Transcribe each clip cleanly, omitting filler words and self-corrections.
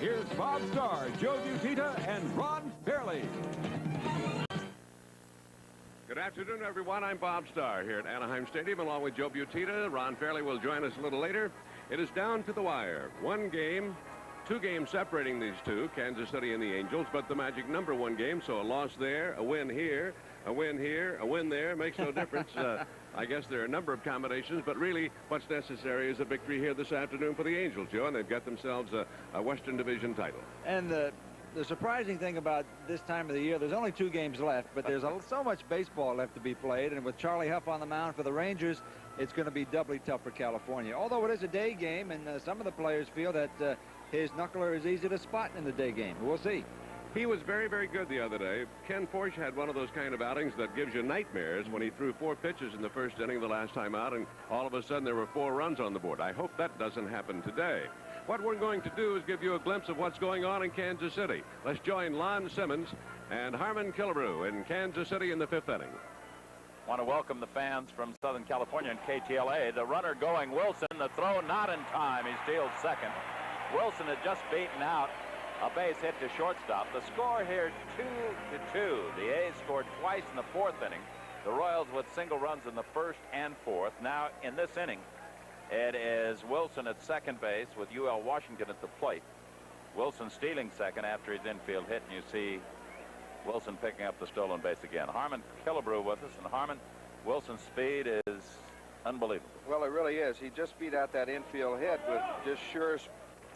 here's Bob Starr, Joe Butita, and Ron Fairley. Good afternoon, everyone. I'm Bob Starr here at Anaheim Stadium along with Joe Butita. Ron Fairley will join us a little later. It is down to the wire. One game, two games separating these two, Kansas City and the Angels, but the magic number one game, so a loss there, a win here, a win here, a win there, makes no difference. I guess there are a number of combinations, but really what's necessary is a victory here this afternoon for the Angels, Joe, and they've got themselves a Western Division title. And the surprising thing about this time of the year, there's only 2 games left, but there's so much baseball left to be played, and with Charlie Hough on the mound for the Rangers, it's going to be doubly tough for California. Although it is a day game, and some of the players feel that his knuckler is easy to spot in the day game. We'll see. He was very, very good the other day. Ken Forsch had one of those kind of outings that gives you nightmares when he threw 4 pitches in the first inning the last time out, and all of a sudden there were 4 runs on the board. I hope that doesn't happen today. What we're going to do is give you a glimpse of what's going on in Kansas City. Let's join Lon Simmons and Harmon Killebrew in Kansas City in the 5th inning. Want to welcome the fans from Southern California and KTLA. The runner going, Wilson, the throw not in time. He steals second. Wilson had just beaten out a base hit to shortstop. The score here 2-2. The A's scored twice in the 4th inning. The Royals with single runs in the 1st and 4th. Now in this inning, it is Wilson at second base with UL Washington at the plate. Wilson stealing second after his infield hit, and you see Wilson picking up the stolen base again. Harmon Killebrew with us, and Harmon, Wilson's speed is unbelievable. Well, it really is. He just beat out that infield hit with just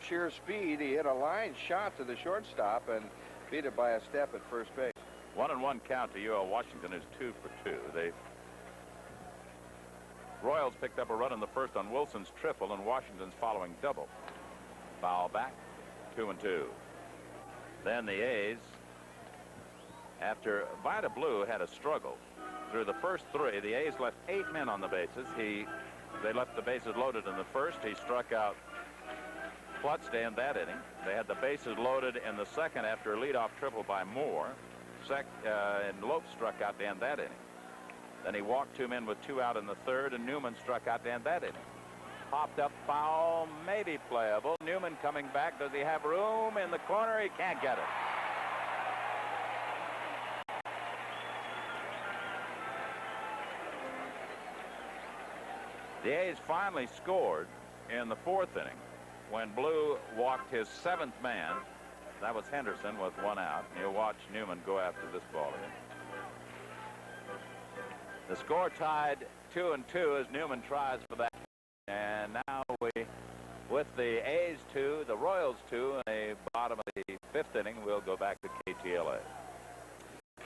sheer speed. He hit a line shot to the shortstop and beat it by a step at first base. 1-1 count to UL Washington is 2 for 2. The Royals picked up a run in the 1st on Wilson's triple, and Washington's following double. Foul back, 2-2. Then the A's, after Vida Blue had a struggle through the first 3, the A's left 8 men on the bases. They left the bases loaded in the 1st. He struck out Klutz to end that inning. They had the bases loaded in the 2nd after a leadoff triple by Moore. And Lope struck out to end that inning. Then he walked 2 men with 2 out in the 3rd, and Newman struck out to end that inning. Popped up foul, maybe playable. Newman coming back. Does he have room in the corner? He can't get it. The A's finally scored in the 4th inning when Blue walked his 7th man. That was Henderson with 1 out. You'll watch Newman go after this ball again. The score tied 2-2 as Newman tries for that. And now with the A's 2, the Royals 2, in the bottom of the 5th inning, we'll go back to KTLA.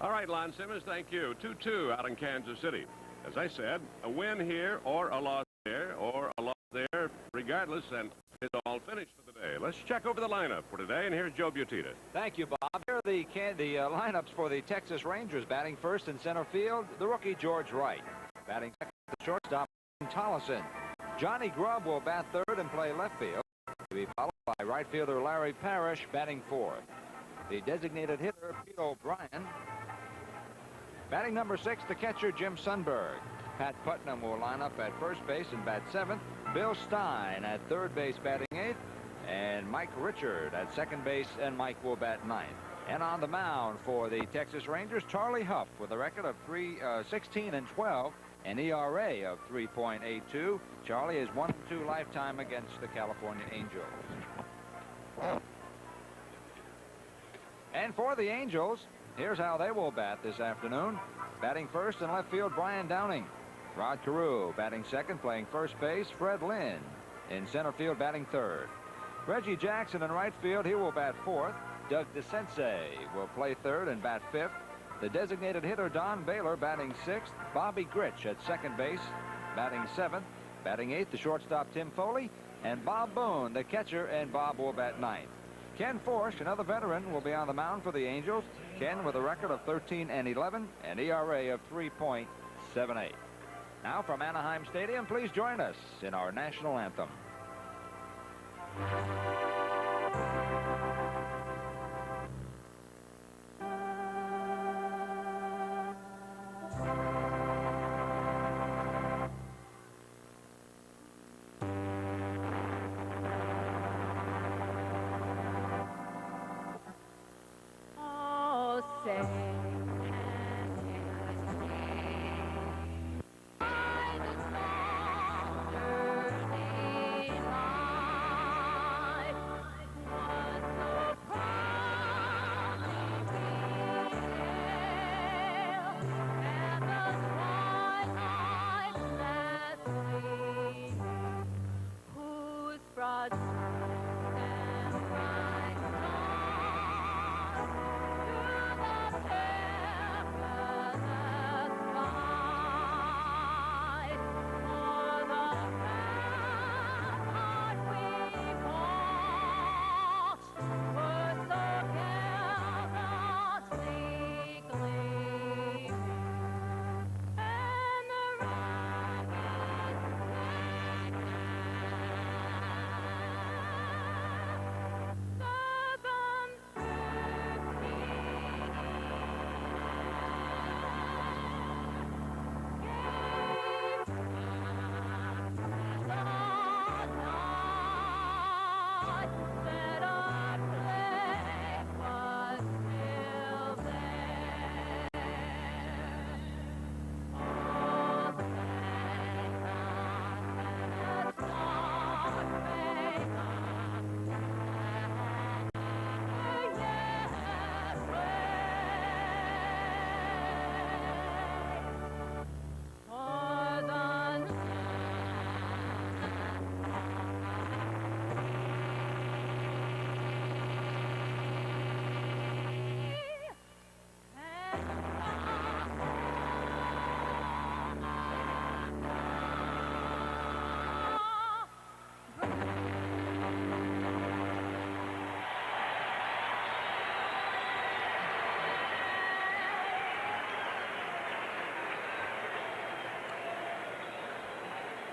All right, Lon Simmons, thank you. 2-2 out in Kansas City. As I said, a win here or a loss there or a loss there, regardless, and it's all finished for the day. Let's check over the lineup for today, and here's Joe Butita. Thank you, Bob. Here are the lineups for the Texas Rangers. Batting first in center field, the rookie George Wright. Batting second, the shortstop Tollison. Johnny Grubb will bat third and play left field. To be followed by right fielder Larry Parrish batting fourth. The designated hitter Pete O'Brien. Batting number 6, the catcher Jim Sundberg. Pat Putnam will line up at first base and bat 7th. Bill Stein at third base batting 8th. And Mike Richard at second base, and Mike will bat 9th. And on the mound for the Texas Rangers, Charlie Hough with a record of 16-12, an ERA of 3.82. Charlie is 1-2 lifetime against the California Angels. And for the Angels, here's how they will bat this afternoon. Batting first in left field, Brian Downing. Rod Carew batting second, playing first base, Fred Lynn. In center field, batting third. Reggie Jackson in right field, he will bat fourth. Doug DeCense will play third and bat fifth. The designated hitter, Don Baylor, batting sixth. Bobby Grich at second base, batting seventh. Batting eighth, the shortstop, Tim Foley. And Bob Boone, the catcher, and Bob will bat ninth. Ken Forsch, another veteran, will be on the mound for the Angels. Ken with a record of 13-11, an ERA of 3.78. Now from Anaheim Stadium, please join us in our national anthem.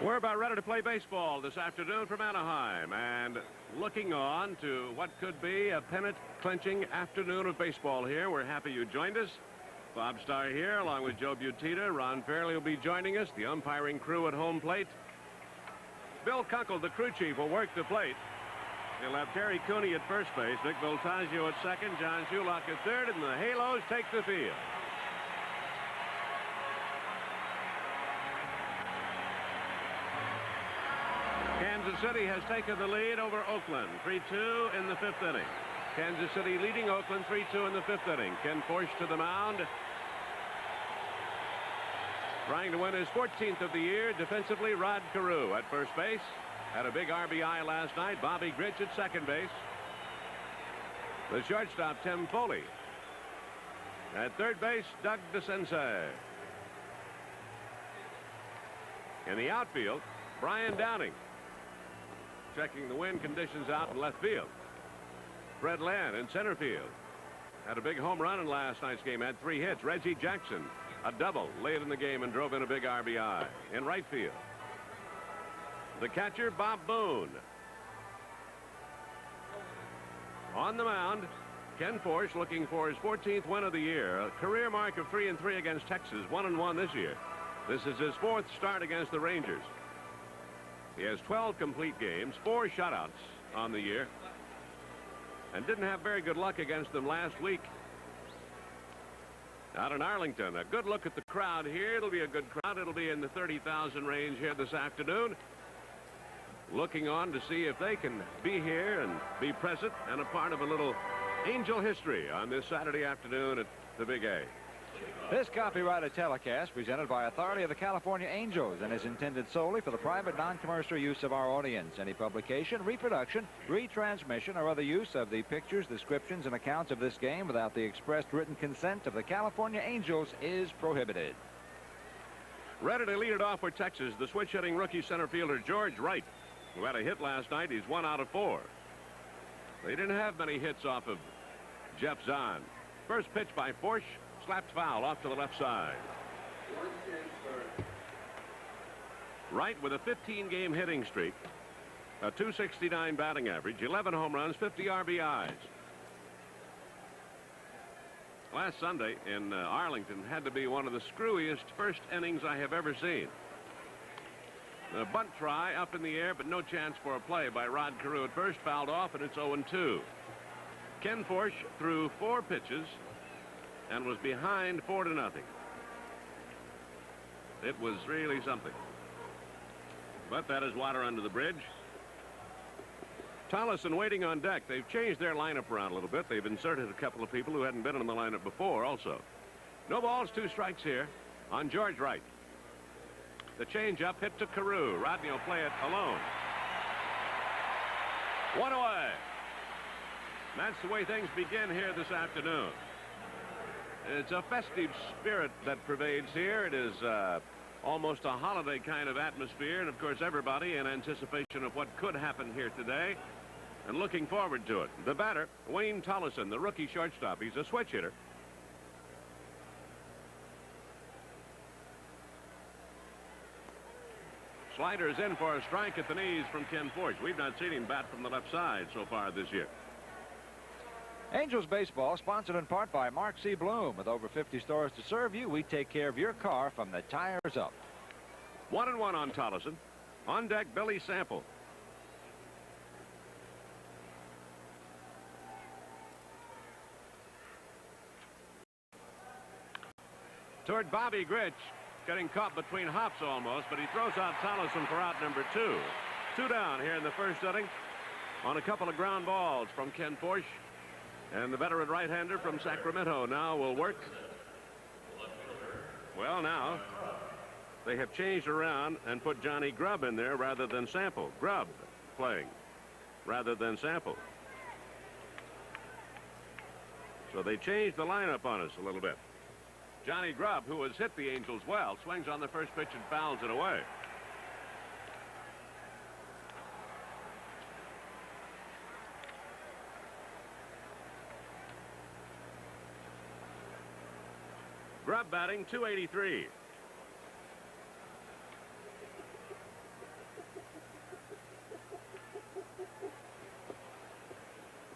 We're about ready to play baseball this afternoon from Anaheim, and looking on to what could be a pennant-clinching afternoon of baseball here. We're happy you joined us. Bob Starr here, along with Joe Butita. Ron Fairley will be joining us, the umpiring crew at home plate. Bill Kunkel, the crew chief, will work the plate. He'll have Terry Cooney at first base, Nick Voltaggio at second, John Shulock at third, and the Halos take the field. Kansas City has taken the lead over Oakland, 3-2 in the fifth inning. Kansas City leading Oakland 3-2 in the fifth inning. Ken Forsch to the mound, trying to win his 14th of the year. Defensively, Rod Carew at first base. Had a big RBI last night. Bobby Grich at second base. The shortstop, Tim Foley. At third base, Doug DeCense. In the outfield, Brian Downing, checking the wind conditions out in left field. Fred Land in center field. Had a big home run in last night's game. Had 3 hits. Reggie Jackson, a double late in the game and drove in a big RBI. In right field, the catcher, Bob Boone. On the mound, Ken Forsch, looking for his 14th win of the year. A career mark of 3-3 against Texas. 1-1 this year. This is his 4th start against the Rangers. He has 12 complete games, 4 shutouts on the year, and didn't have very good luck against them last week out in Arlington. A good look at the crowd here. It'll be a good crowd. It'll be in the 30,000 range here this afternoon. Looking on to see if they can be here and be present and a part of a little Angel history on this Saturday afternoon at the Big A. This copyrighted telecast presented by authority of the California Angels and is intended solely for the private non-commercial use of our audience. Any publication, reproduction, retransmission, or other use of the pictures, descriptions, and accounts of this game without the expressed written consent of the California Angels is prohibited. Ready to lead it off for Texas, the switch-hitting rookie center fielder George Wright, who had a hit last night. He's 1 out of 4. They didn't have many hits off of Jeff Zahn. First pitch by Forsch. Slapped foul off to the left side. Wright with a 15-game hitting streak, a .269 batting average, 11 home runs, 50 RBIs. Last Sunday in Arlington had to be one of the screwiest first innings I have ever seen. The bunt try up in the air, but no chance for a play by Rod Carew at first, fouled off, and it's 0-2. Ken Forsch threw 4 pitches and was behind 4-0. It was really something. But that is water under the bridge. Tollison waiting on deck. They've changed their lineup around a little bit. They've inserted a couple of people who hadn't been in the lineup before also. No balls, 2 strikes here on George Wright. The changeup hit to Carew. Rodney will play it alone. 1 away. That's the way things begin here this afternoon. It's a festive spirit that pervades here. It is almost a holiday kind of atmosphere, and of course everybody in anticipation of what could happen here today and looking forward to it. The batter, Wayne Tollison, the rookie shortstop. He's a switch hitter. Sliders in for a strike at the knees from Ken Forsch. We've not seen him bat from the left side so far this year. Angels Baseball, sponsored in part by Mark C. Bloom. With over 50 stores to serve you, we take care of your car from the tires up. 1-1 on Tollison. On deck, Billy Sample. Toward Bobby Grich, getting caught between hops almost, but he throws out Tollison for out number 2. 2 down here in the first inning on a couple of ground balls from Ken Forsch. And the veteran right-hander from Sacramento now will work. Well, now they have changed around and put Johnny Grubb in there rather than Sample. Grubb playing rather than Sample. So they changed the lineup on us a little bit. Johnny Grubb, who has hit the Angels well, swings on the first pitch and fouls it away. Grubb batting .283.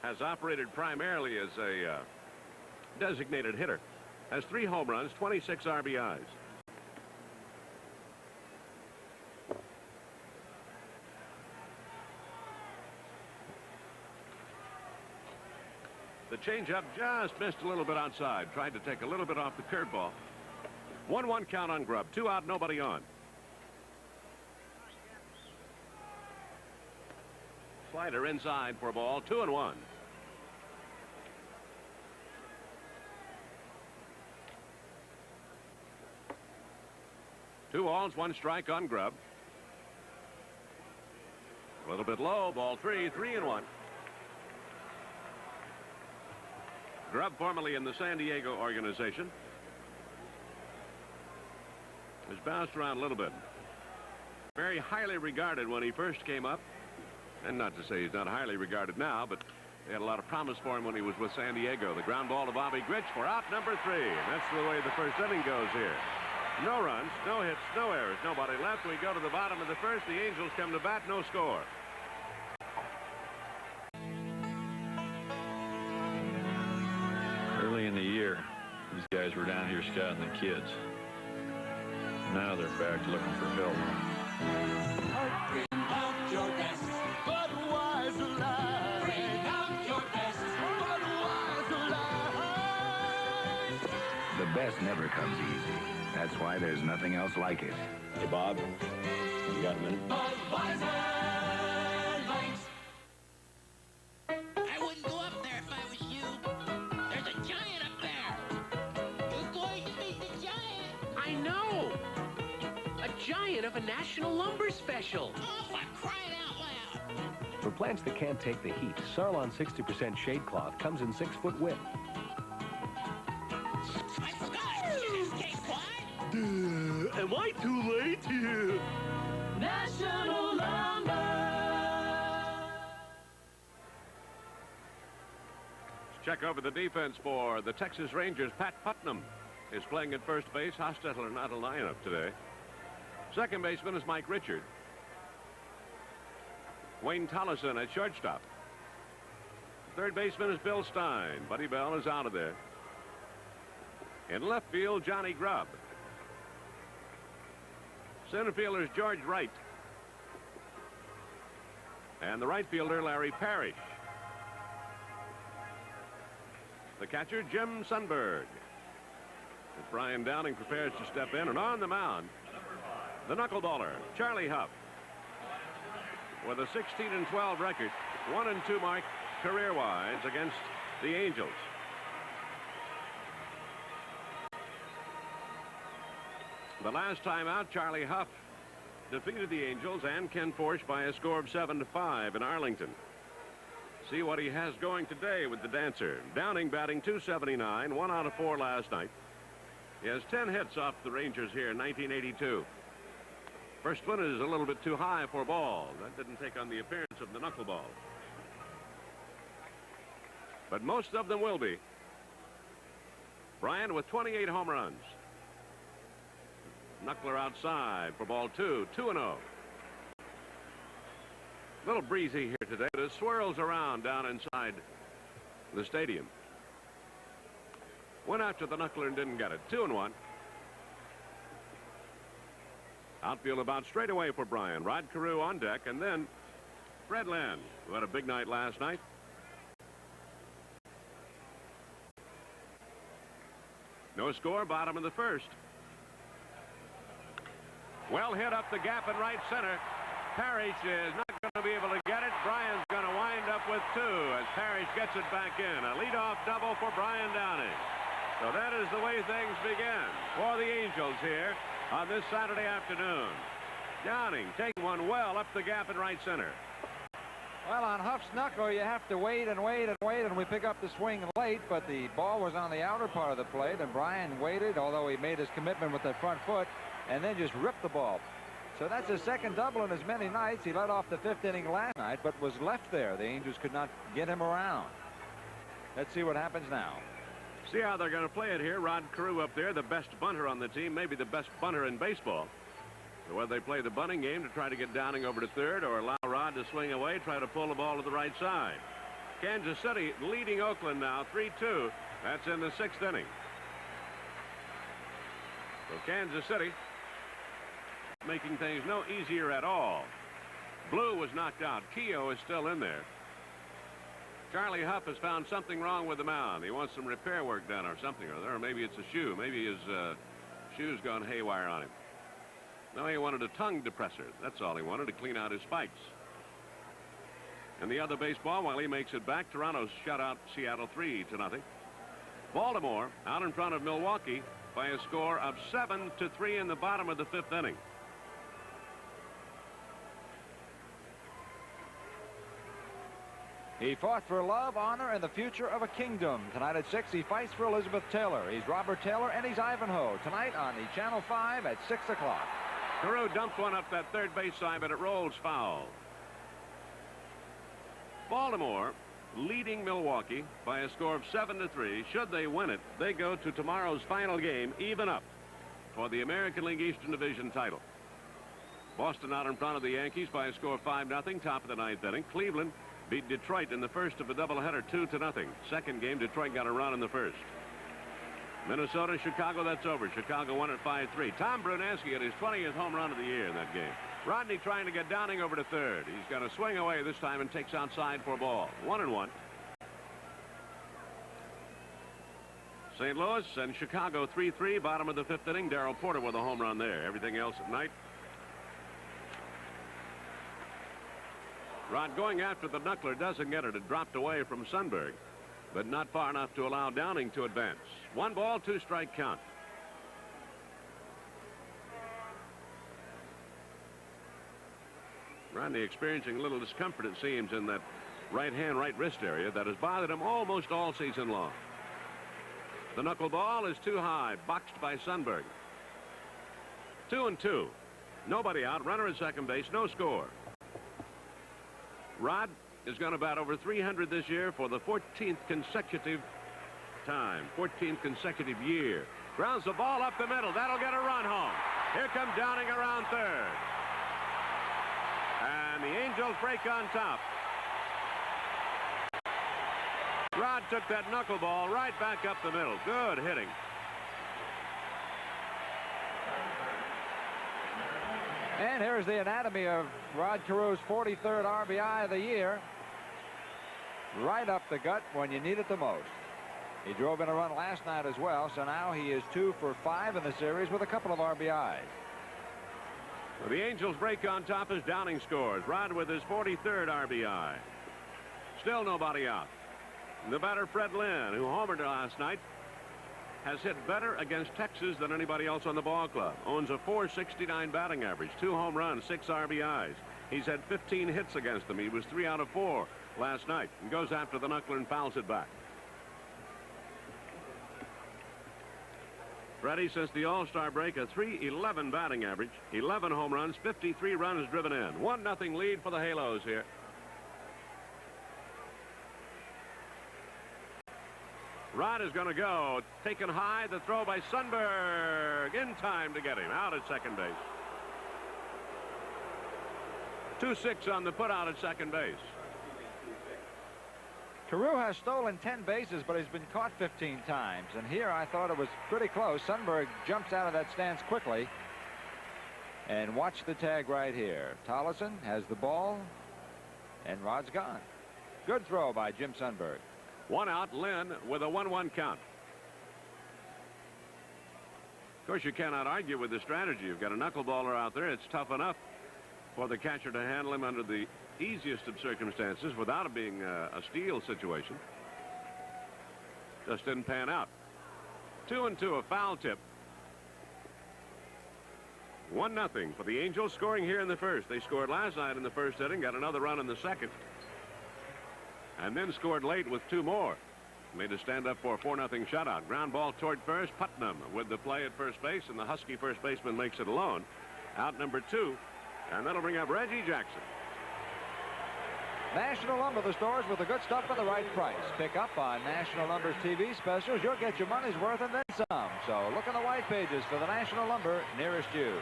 Has operated primarily as a designated hitter. Has 3 home runs, 26 RBIs. The changeup just missed a little bit outside. Tried to take a little bit off the curveball. 1-1 count on Grubb. 2 out, nobody on. Slider inside for a ball. 2-1. Two balls, 1 strike on Grubb. A little bit low. Ball 3. 3-1. Grubb, formerly in the San Diego organization, has bounced around a little bit. Very highly regarded when he first came up. And not to say he's not highly regarded now, but they had a lot of promise for him when he was with San Diego. The ground ball to Bobby Grich for out number 3. And that's the way the first inning goes here. No runs, no hits, no errors, nobody left. We go to the bottom of the first. The Angels come to bat, no score. Early in the year, these guys were down here scouting the kids. Now they're back looking for help. Bring out your best, Budweiser Light. Bring out your best, Budweiser Light. The best never comes easy. That's why there's nothing else like it. Hey, Bob, you got a minute? Budweiser Light. I wouldn't go up there if I was you. There's a giant up there. You're going to meet the giant. I know. A giant of a National Lumber Special. Oh, for crying out loud. For plants that can't take the heat, Sarlon 60% shade cloth comes in 6-foot width. I forgot. You just came quiet. Am I too late? National Lumber. Check over the defense for the Texas Rangers. Pat Putnam is playing at first base. Hostetler not a lineup today. Second baseman is Mike Richard. Wayne Tollison at shortstop. Third baseman is Bill Stein. Buddy Bell is out of there. In left field, Johnny Grubb. Center fielder is George Wright. And the right fielder, Larry Parrish. The catcher, Jim Sundberg. As Brian Downing prepares to step in, and on the mound, the knuckleballer, Charlie Hough, with a 16-12 record, 1-2 mark career-wise against the Angels. The last time out, Charlie Hough defeated the Angels and Ken Forsch by a score of 7-5 in Arlington. See what he has going today with the dancer. Downing batting .279, 1 out of 4 last night. He has 10 hits off the Rangers here in 1982. First one is a little bit too high for a ball. That didn't take on the appearance of the knuckleball. But most of them will be. Bryant with 28 home runs. Knuckler outside for ball 2, 2-0. A little breezy here today, but it swirls around down inside the stadium. Went after the knuckler and didn't get it. 2-1. Outfield about straight away for Bryan. Rod Carew on deck, and then Fred Lynn, who had a big night last night. No score, bottom of the first. Well hit up the gap in right center. Parrish is not going to be able to get it. Bryan's going to wind up with 2 as Parrish gets it back in. A leadoff double for Brian Downing. So that is the way things begin for the Angels here on this Saturday afternoon. Downing taking one well up the gap in right center. Well, on Huff's knuckle, you have to wait and wait and wait, and we pick up the swing late, but the ball was on the outer part of the plate, and Bryan waited, although he made his commitment with that front foot, and then just ripped the ball. So that's his second double in as many nights. He led off the 5th inning last night, but was left there. The Angels could not get him around. Let's see what happens now. See how they're going to play it here. Rod Carew up there, the best bunter on the team, maybe the best bunter in baseball. So whether they play the bunting game to try to get Downing over to third or allow Rod to swing away, try to pull the ball to the right side. Kansas City leading Oakland now 3-2. That's in the 6th inning. So Kansas City making things no easier at all. Blue was knocked out. Keogh is still in there. Charlie Hough has found something wrong with the mound. He wants some repair work done or something or other. Or maybe it's a shoe. Maybe his shoe's gone haywire on him. No, he wanted a tongue depressor. That's all he wanted, to clean out his spikes. And the other baseball, while he makes it back, Toronto's shut out Seattle 3-0. Baltimore out in front of Milwaukee by a score of 7-3 in the bottom of the 5th inning. He fought for love, honor, and the future of a kingdom. Tonight at 6, he fights for Elizabeth Taylor. He's Robert Taylor, and he's Ivanhoe. Tonight on the Channel 5 at 6 o'clock. Carew dumped one up that third base side, but it rolls foul. Baltimore leading Milwaukee by a score of 7-3. Should they win it, they go to tomorrow's final game, even up, for the American League Eastern Division title. Boston out in front of the Yankees by a score of 5-0, top of the 9th inning. Cleveland beat Detroit in the first of a doubleheader 2-0. Second game, Detroit got a run in the first. Minnesota, Chicago, that's over. Chicago won at 5-3. Tom Brunansky had his 20th home run of the year in that game. Rodney trying to get Downing over to third. He's got to swing away this time and takes outside for a ball. 1-1. St. Louis and Chicago 3-3, bottom of the 5th inning. Darrell Porter with a home run there. Everything else at night. Rod going after the knuckler, doesn't get it. It dropped away from Sundberg, but not far enough to allow Downing to advance. 1 ball, 2 strike count. Rodney experiencing a little discomfort, it seems, in that right hand, right wrist area that has bothered him almost all season long. The knuckleball is too high, boxed by Sundberg. 2-2. Nobody out. Runner at second base. No score. Rod is going to bat over 300 this year for the 14th consecutive time, 14th consecutive year. Grounds the ball up the middle. That'll get a run home. Here comes Downing around third. And the Angels break on top. Rod took that knuckleball right back up the middle. Good hitting. And here's the anatomy of Rod Carew's 43rd RBI of the year. Right up the gut when you need it the most. He drove in a run last night as well, so now he is 2 for 5 in the series with a couple of RBIs. Well, the Angels break on top as Downing scores. Rod with his 43rd RBI. Still nobody out. The batter, Fred Lynn, who homered last night, has hit better against Texas than anybody else on the ball club. Owns a .469 batting average, 2 home runs, 6 RBIs. He's had 15 hits against them. He was 3 out of 4 last night. And goes after the knuckler and fouls it back. Freddie, since the All-Star break, a .311 batting average, 11 home runs, 53 runs driven in. 1-0 lead for the Halos here. Rod is going to go. Taken high, the throw by Sundberg. In time to get him out at second base. 2-6 on the put out at second base. Carew has stolen 10 bases, but he's been caught 15 times. And here I thought it was pretty close. Sundberg jumps out of that stance quickly. And watch the tag right here. Tollison has the ball, and Rod's gone. Good throw by Jim Sundberg. 1 out, Lynn with a 1-1 count. Of course, you cannot argue with the strategy. You've got a knuckleballer out there. It's tough enough for the catcher to handle him under the easiest of circumstances without it being a steal situation. Just didn't pan out. 2-2, a foul tip. 1-0 for the Angels, scoring here in the first. They scored last night in the first inning, got another run in the second, and then scored late with 2 more. Made a stand up for a 4-0 shutout. Ground ball toward first. Putnam with the play at first base, and the Husky first baseman makes it alone. Out number 2, and that'll bring up Reggie Jackson. National Lumber, the stores with the good stuff for the right price. Pick up on National Lumber's TV specials. You'll get your money's worth and then some. So look on the white pages for the National Lumber nearest you.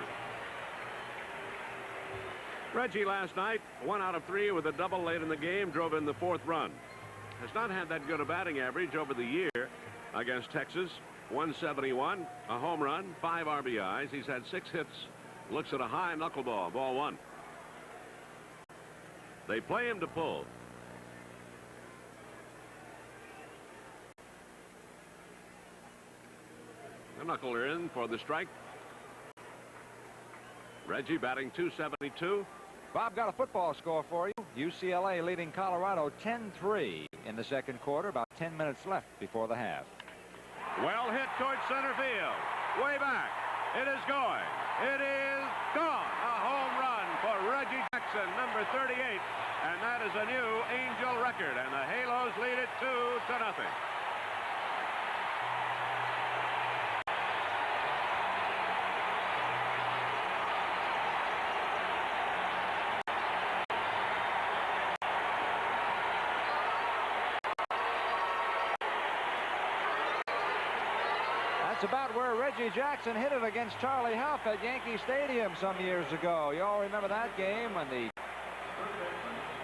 Reggie last night, 1 out of 3 with a double late in the game, drove in the 4th run. Has not had that good a batting average over the year against Texas. 171, a home run, 5 RBIs. He's had 6 hits. Looks at a high knuckleball, ball 1. They play him to pull. The knuckler in for the strike. Reggie batting .272. Bob, got a football score for you. UCLA leading Colorado 10-3 in the second quarter. About 10 minutes left before the half. Well hit towards center field. Way back. It is going. It is gone. A home run for Reggie Jackson, number 38. And that is a new Angel record. And the Halos lead it 2-0. That's about where Reggie Jackson hit it against Charlie Hough at Yankee Stadium some years ago. You all remember that game when the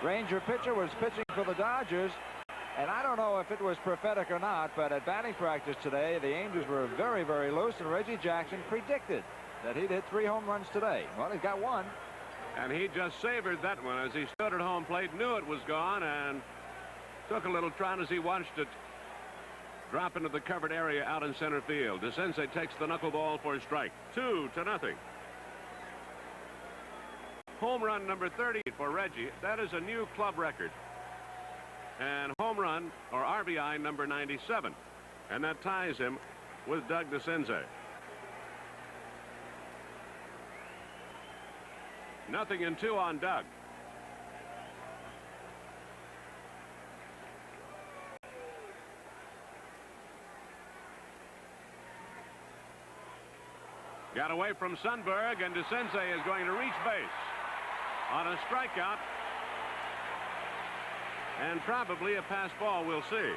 Ranger pitcher was pitching for the Dodgers. And I don't know if it was prophetic or not, but at batting practice today, the Angels were very, very loose, and Reggie Jackson predicted that he'd hit 3 home runs today. Well, he's got 1. And he just savored that one as he stood at home plate, knew it was gone, and took a little trot as he watched it drop into the covered area out in center field. DeCinces takes the knuckleball for a strike. 2-0. Home run number 30 for Reggie. That is a new club record. And home run, or RBI, number 97. And that ties him with Doug DeCinces. 0-2 on Doug. Got away from Sundberg, and DeCinces is going to reach base on a strikeout. And probably a pass ball, we'll see.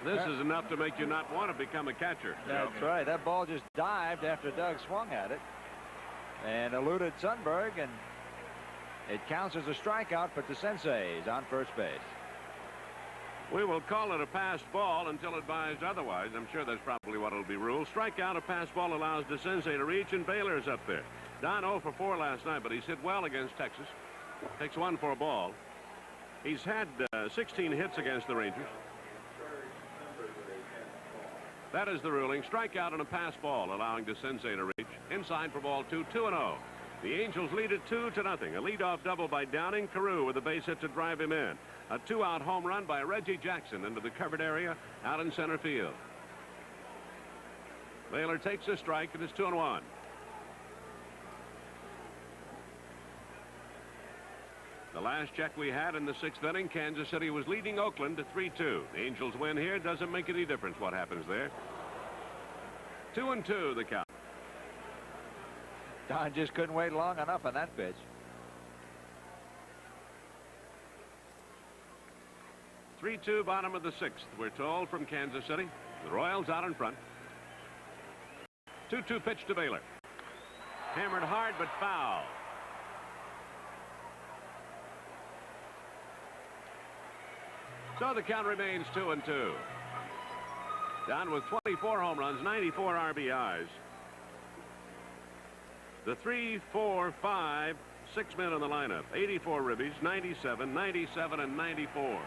This is enough to make you not want to become a catcher. That's right. That ball just dived after Doug swung at it and eluded Sundberg, and it counts as a strikeout, but DeCinces is on first base. We will call it a passed ball until advised otherwise. I'm sure that's probably what it'll be ruled. Strikeout, a passed ball allows DeCinces to reach, and Baylor's up there. Don 0 for 4 last night, but he's hit well against Texas. Takes 1 for a ball. He's had 16 hits against the Rangers. That is the ruling. Strikeout on a pass ball, allowing DeCinces to reach. Inside for ball 2, 2-0. The Angels lead it 2-0. A leadoff double by Downing. Carew with a base hit to drive him in. A 2-out home run by Reggie Jackson into the covered area out in center field. Baylor takes a strike. It is 2-1. The last check we had in the 6th inning, Kansas City was leading Oakland to 3-2. The Angels win here. Doesn't make any difference what happens there. 2-2 the count. Don just couldn't wait long enough on that pitch. 3-2 bottom of the 6th, we're told, from Kansas City. The Royals out in front. 2-2 pitch to Baylor. Hammered hard but foul. So the count remains 2-2. Down with 24 home runs, 94 RBIs. The 3, 4, 5, 6 men in the lineup. 84 ribbies, 97, 97, and 94.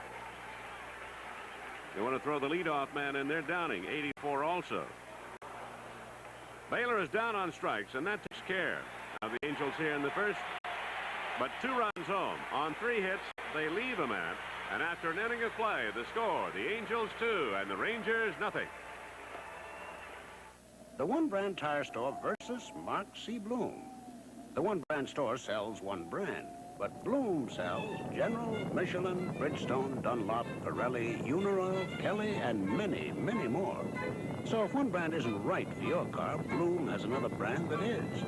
They want to throw the leadoff man in there, Downing, 84 also. Baylor is down on strikes, and that takes care of the Angels here in the first. But 2 runs home. On 3 hits, they leave a man. And after an inning of play, the score, the Angels 2 and the Rangers nothing. The One Brand Tire Store versus Mark C. Bloom. The One Brand store sells one brand, but Bloom sells General, Michelin, Bridgestone, Dunlop, Pirelli, Uniroyal, Kelly, and many, many more. So if one brand isn't right for your car, Bloom has another brand that is.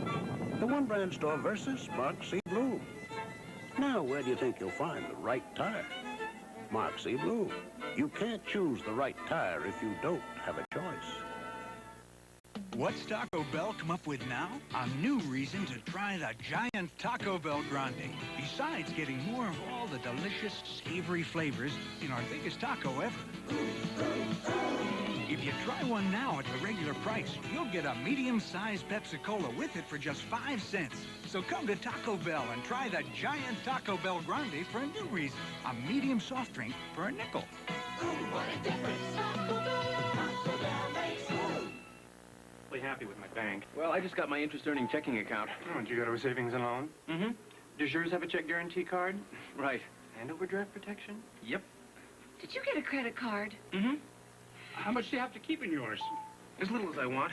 The One Brand Store versus Mark C. Bloom. Now, where do you think you'll find the right tire? Mark C. Bloom. You can't choose the right tire if you don't have a choice. What's Taco Bell come up with now? A new reason to try the giant Taco Bell Grande. Besides getting more of all the delicious, savory flavors in our biggest taco ever. If you try one now at the regular price, you'll get a medium-sized Pepsi-Cola with it for just 5 cents. So come to Taco Bell and try the giant Taco Bell Grande for a new reason. A medium soft drink for a nickel. What a difference Taco Bell makes. Really happy with my bank. Well, I just got my interest-earning checking account. Oh, did you go to a savings and loan? Mm-hmm. Does yours have a check guarantee card? Right. And overdraft protection? Yep. Did you get a credit card? Mm-hmm. How much do you have to keep in yours? As little as I want.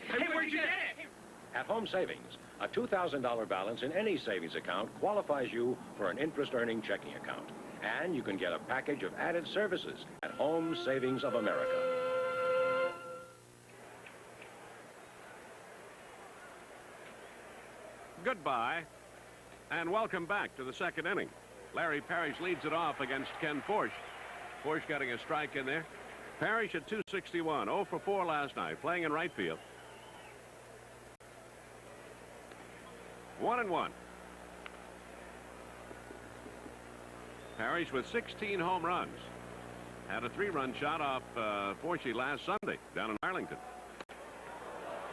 Hey, where'd you get it? At Home Savings, a $2,000 balance in any savings account qualifies you for an interest-earning checking account. And you can get a package of added services at Home Savings of America. Goodbye, and welcome back to the 2nd inning. Larry Parrish leads it off against Ken Forsch. Forsch getting a strike in there. Parrish at 261, 0 for 4 last night, playing in right field. 1-1. Parrish with 16 home runs. Had a 3-run shot off Forschy last Sunday down in Arlington.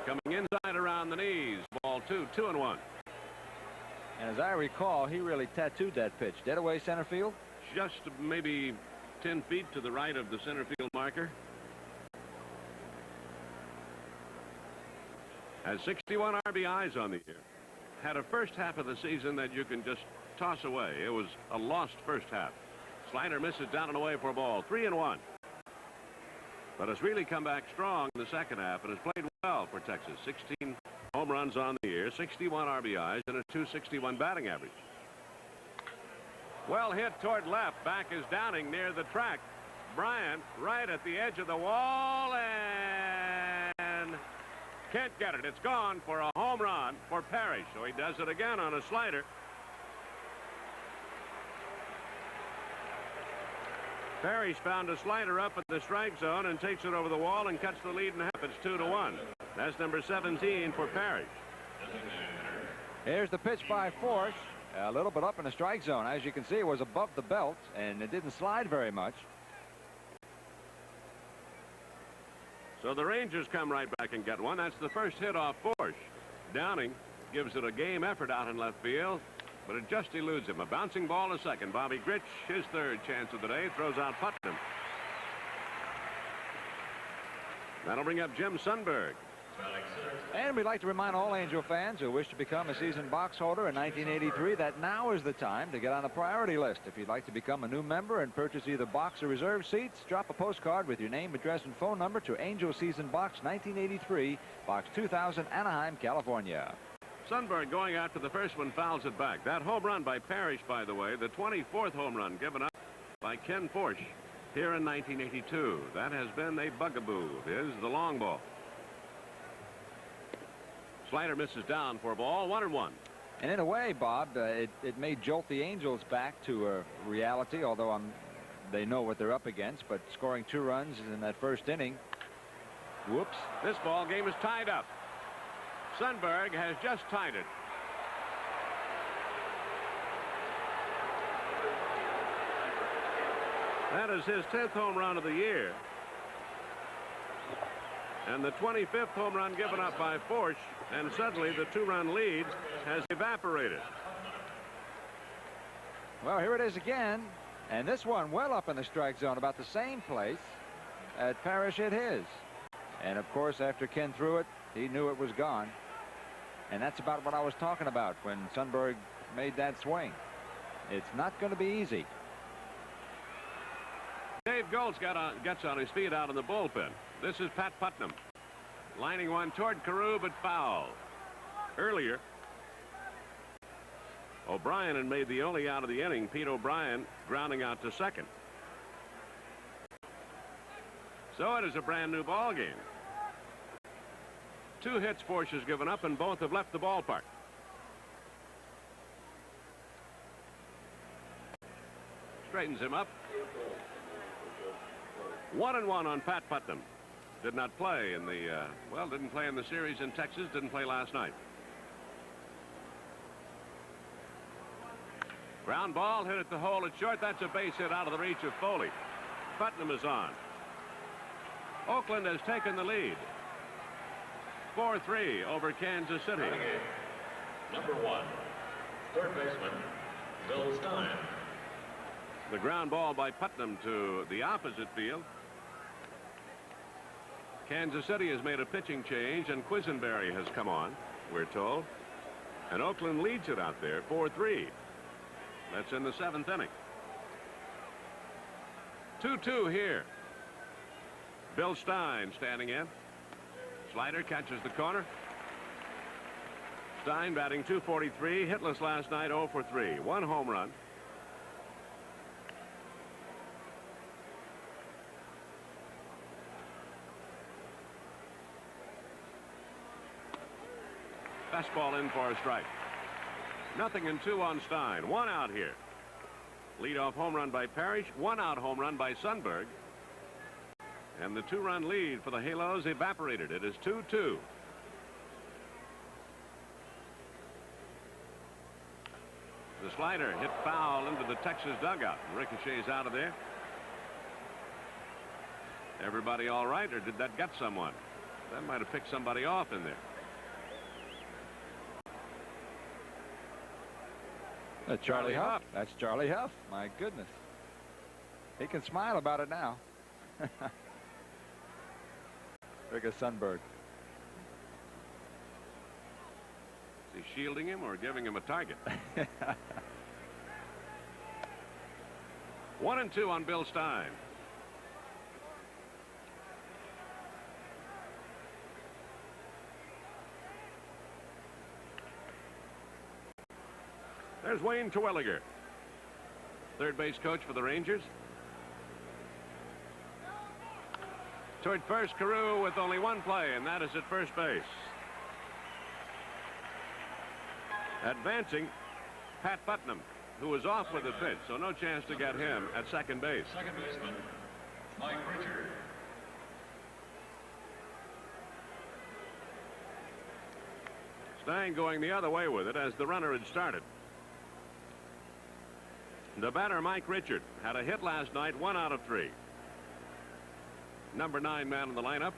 Coming inside around the knees, ball 2, 2-1. And as I recall, he really tattooed that pitch. Dead away center field? Just maybe 10 feet to the right of the center field marker. Has 61 RBIs on the year. Had a first half of the season that you can just toss away. It was a lost first half. Slider misses down and away for a ball. 3-1. But has really come back strong in the second half and has played well for Texas. 16 home runs on the year, 61 RBIs, and a .261 batting average. Well hit toward left. Back is Downing near the track. Bryant right at the edge of the wall, and can't get it. It's gone for a home run for Parrish. So he does it again on a slider. Parrish found a slider up at the strike zone and takes it over the wall and cuts the lead in half. It's 2-1. That's number 17 for Parrish. Here's the pitch by Forsch. A little bit up in the strike zone. As you can see, it was above the belt, and it didn't slide very much. So the Rangers come right back and get one. That's the first hit off Forsch. Downing gives it a game effort out in left field. but it just eludes him. A bouncing ball to second. Bobby Grich, his third chance of the day, throws out Putnam. That'll bring up Jim Sundberg. And we'd like to remind all Angel fans who wish to become a season box holder in 1983 that now is the time to get on the priority list. If you'd like to become a new member and purchase either box or reserve seats, drop a postcard with your name, address, and phone number to Angel Season Box 1983, Box 2000, Anaheim, California. Sundberg going after the first one, fouls it back. That home run by Parrish, by the way, the 24th home run given up by Ken Forsch here in 1982. That has been a bugaboo of his, the long ball. Slider misses down for a ball, 1-1. And in a way, Bob, it may jolt the Angels back to reality, although they know what they're up against. But scoring 2 runs in that first inning, whoops. This ball game is tied up. Sundberg has just tied it. That is his 10th home run of the year. And the 25th home run given up by Forsch, and suddenly the 2-run lead has evaporated. Well, here it is again, and this one well up in the strike zone, about the same place that Parrish hit his. And of course, after Ken threw it, he knew it was gone. And that's about what I was talking about when Sundberg made that swing. It's not going to be easy. Dave Goltz gets on his feet out in the bullpen. This is Pat Putnam lining one toward Carew, but foul. Earlier, O'Brien had made the only out of the inning. Pete O'Brien grounding out to second. So it is a brand new ball game. 2 hits Forsch has given up, and both have left the ballpark. Straightens him up. 1-1 on Pat Putnam. Did not play in the, didn't play in the series in Texas, didn't play last night. Ground ball hit at the hole at short. That's a base hit out of the reach of Foley. Putnam is on. Oakland has taken the lead. 4-3 over Kansas City. Number 1, third baseman, Bill Stein. The ground ball by Putnam to the opposite field. Kansas City has made a pitching change, and Quisenberry has come on, we're told. And Oakland leads it out there, 4-3. That's in the 7th inning. 2-2 here. Bill Stein standing in. Slider catches the corner. Stein batting .243, hitless last night, 0 for 3. 1 home run. Fastball in for a strike. 0-2 on Stein. 1 out here. Leadoff home run by Parrish. 1 out home run by Sundberg. And the 2-run lead for the Halos evaporated. It is 2-2. The slider hit foul into the Texas dugout. Ricochets out of there. Everybody all right, or did that get someone? That might have picked somebody off in there. That's Charlie Hough. That's Charlie Hough. My goodness. He can smile about it now. Look at Sundberg. Is he shielding him or giving him a target? 1-2 on Bill Stein. There's Wayne Terwilliger, third base coach for the Rangers. Toward first, Carew with only 1 play, and that is at first base. Advancing, Pat Putnam, who was off with the pitch, so no chance to get him at second base. Second baseman, Mike Richard. Stein going the other way with it as the runner had started. The batter, Mike Richard, had a hit last night, 1 out of 3. Number 9 man in the lineup.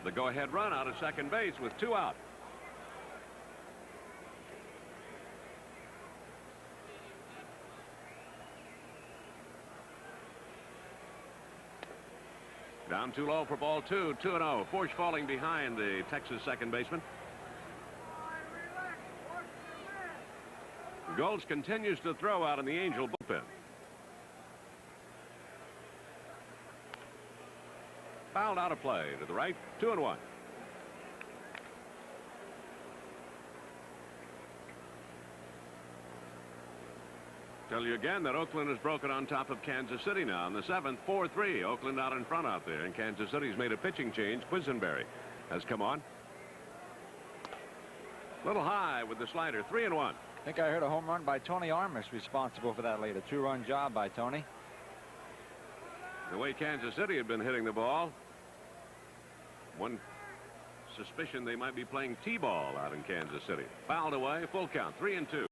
The go-ahead run out of second base with 2 out. Down too low for ball two. 2-0. Forsch falling behind the Texas second baseman. Goltz continues to throw out in the Angel bullpen. Fouled out of play to the right. 2-1. Tell you again that Oakland has broken on top of Kansas City now in the 7th. 4-3. Oakland out in front out there, and Kansas City's made a pitching change. Quisenberry has come on. Little high with the slider. 3-1. I think I heard a home run by Tony Armas responsible for that lead. A 2-run job by Tony. The way Kansas City had been hitting the ball, one suspicion they might be playing T-ball out in Kansas City. Fouled away. Full count. 3-2.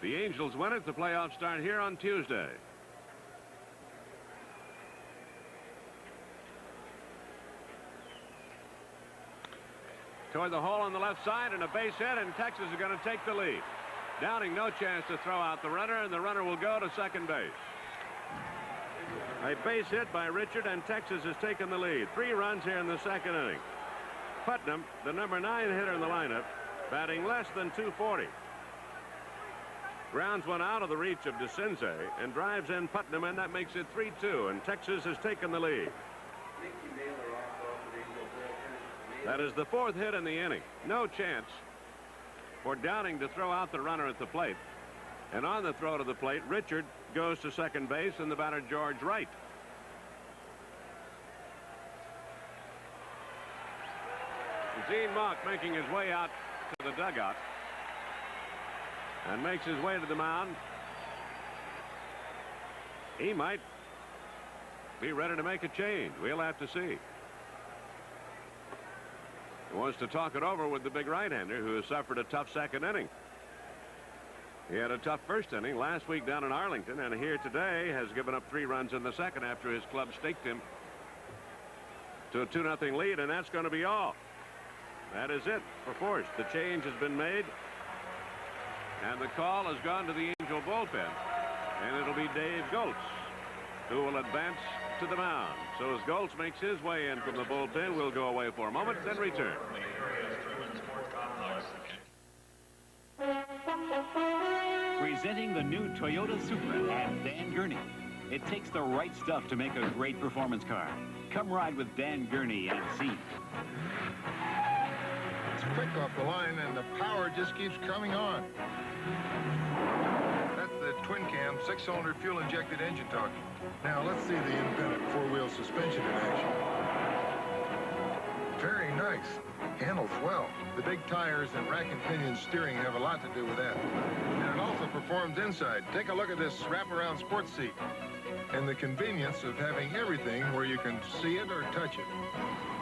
The Angels win it. The playoffs start here on Tuesday. Toward the hole on the left side, and a base hit, and Texas is going to take the lead. Downing no chance to throw out the runner, and the runner will go to second base. A base hit by Richard, and Texas has taken the lead. 3 runs here in the second inning. Putnam, the number 9 hitter in the lineup, batting less than .240. Grounds one out of the reach of DeCinces and drives in Putnam, and that makes it 3-2, and Texas has taken the lead. That is the 4th hit in the inning. No chance for Downing to throw out the runner at the plate. And on the throw to the plate, Richard goes to second base, and the batter George Wright. Gene Mock making his way out to the dugout and makes his way to the mound. He might be ready to make a change. We'll have to see. He wants to talk it over with the big right-hander who has suffered a tough second inning. He had a tough first inning last week down in Arlington, and here today has given up 3 runs in the second after his club staked him to a 2-0 lead, and that's going to be all. That is it for Forsch. The change has been made, and the call has gone to the Angel bullpen, and it'll be Dave Goltz who will advance to the mound. So as Goltz makes his way in from the bullpen, we'll go away for a moment, then return. Presenting the new Toyota Supra and Dan Gurney. It takes the right stuff to make a great performance car. Come ride with Dan Gurney and see. It's quick off the line, and the power just keeps coming on. That's the twin-cam, 6-cylinder fuel-injected engine talking. Now, let's see the independent 4-wheel suspension in action. Very nice. Handles well. The big tires and rack and pinion steering have a lot to do with that. And it also performs inside. Take a look at this wraparound sports seat. And the convenience of having everything where you can see it or touch it.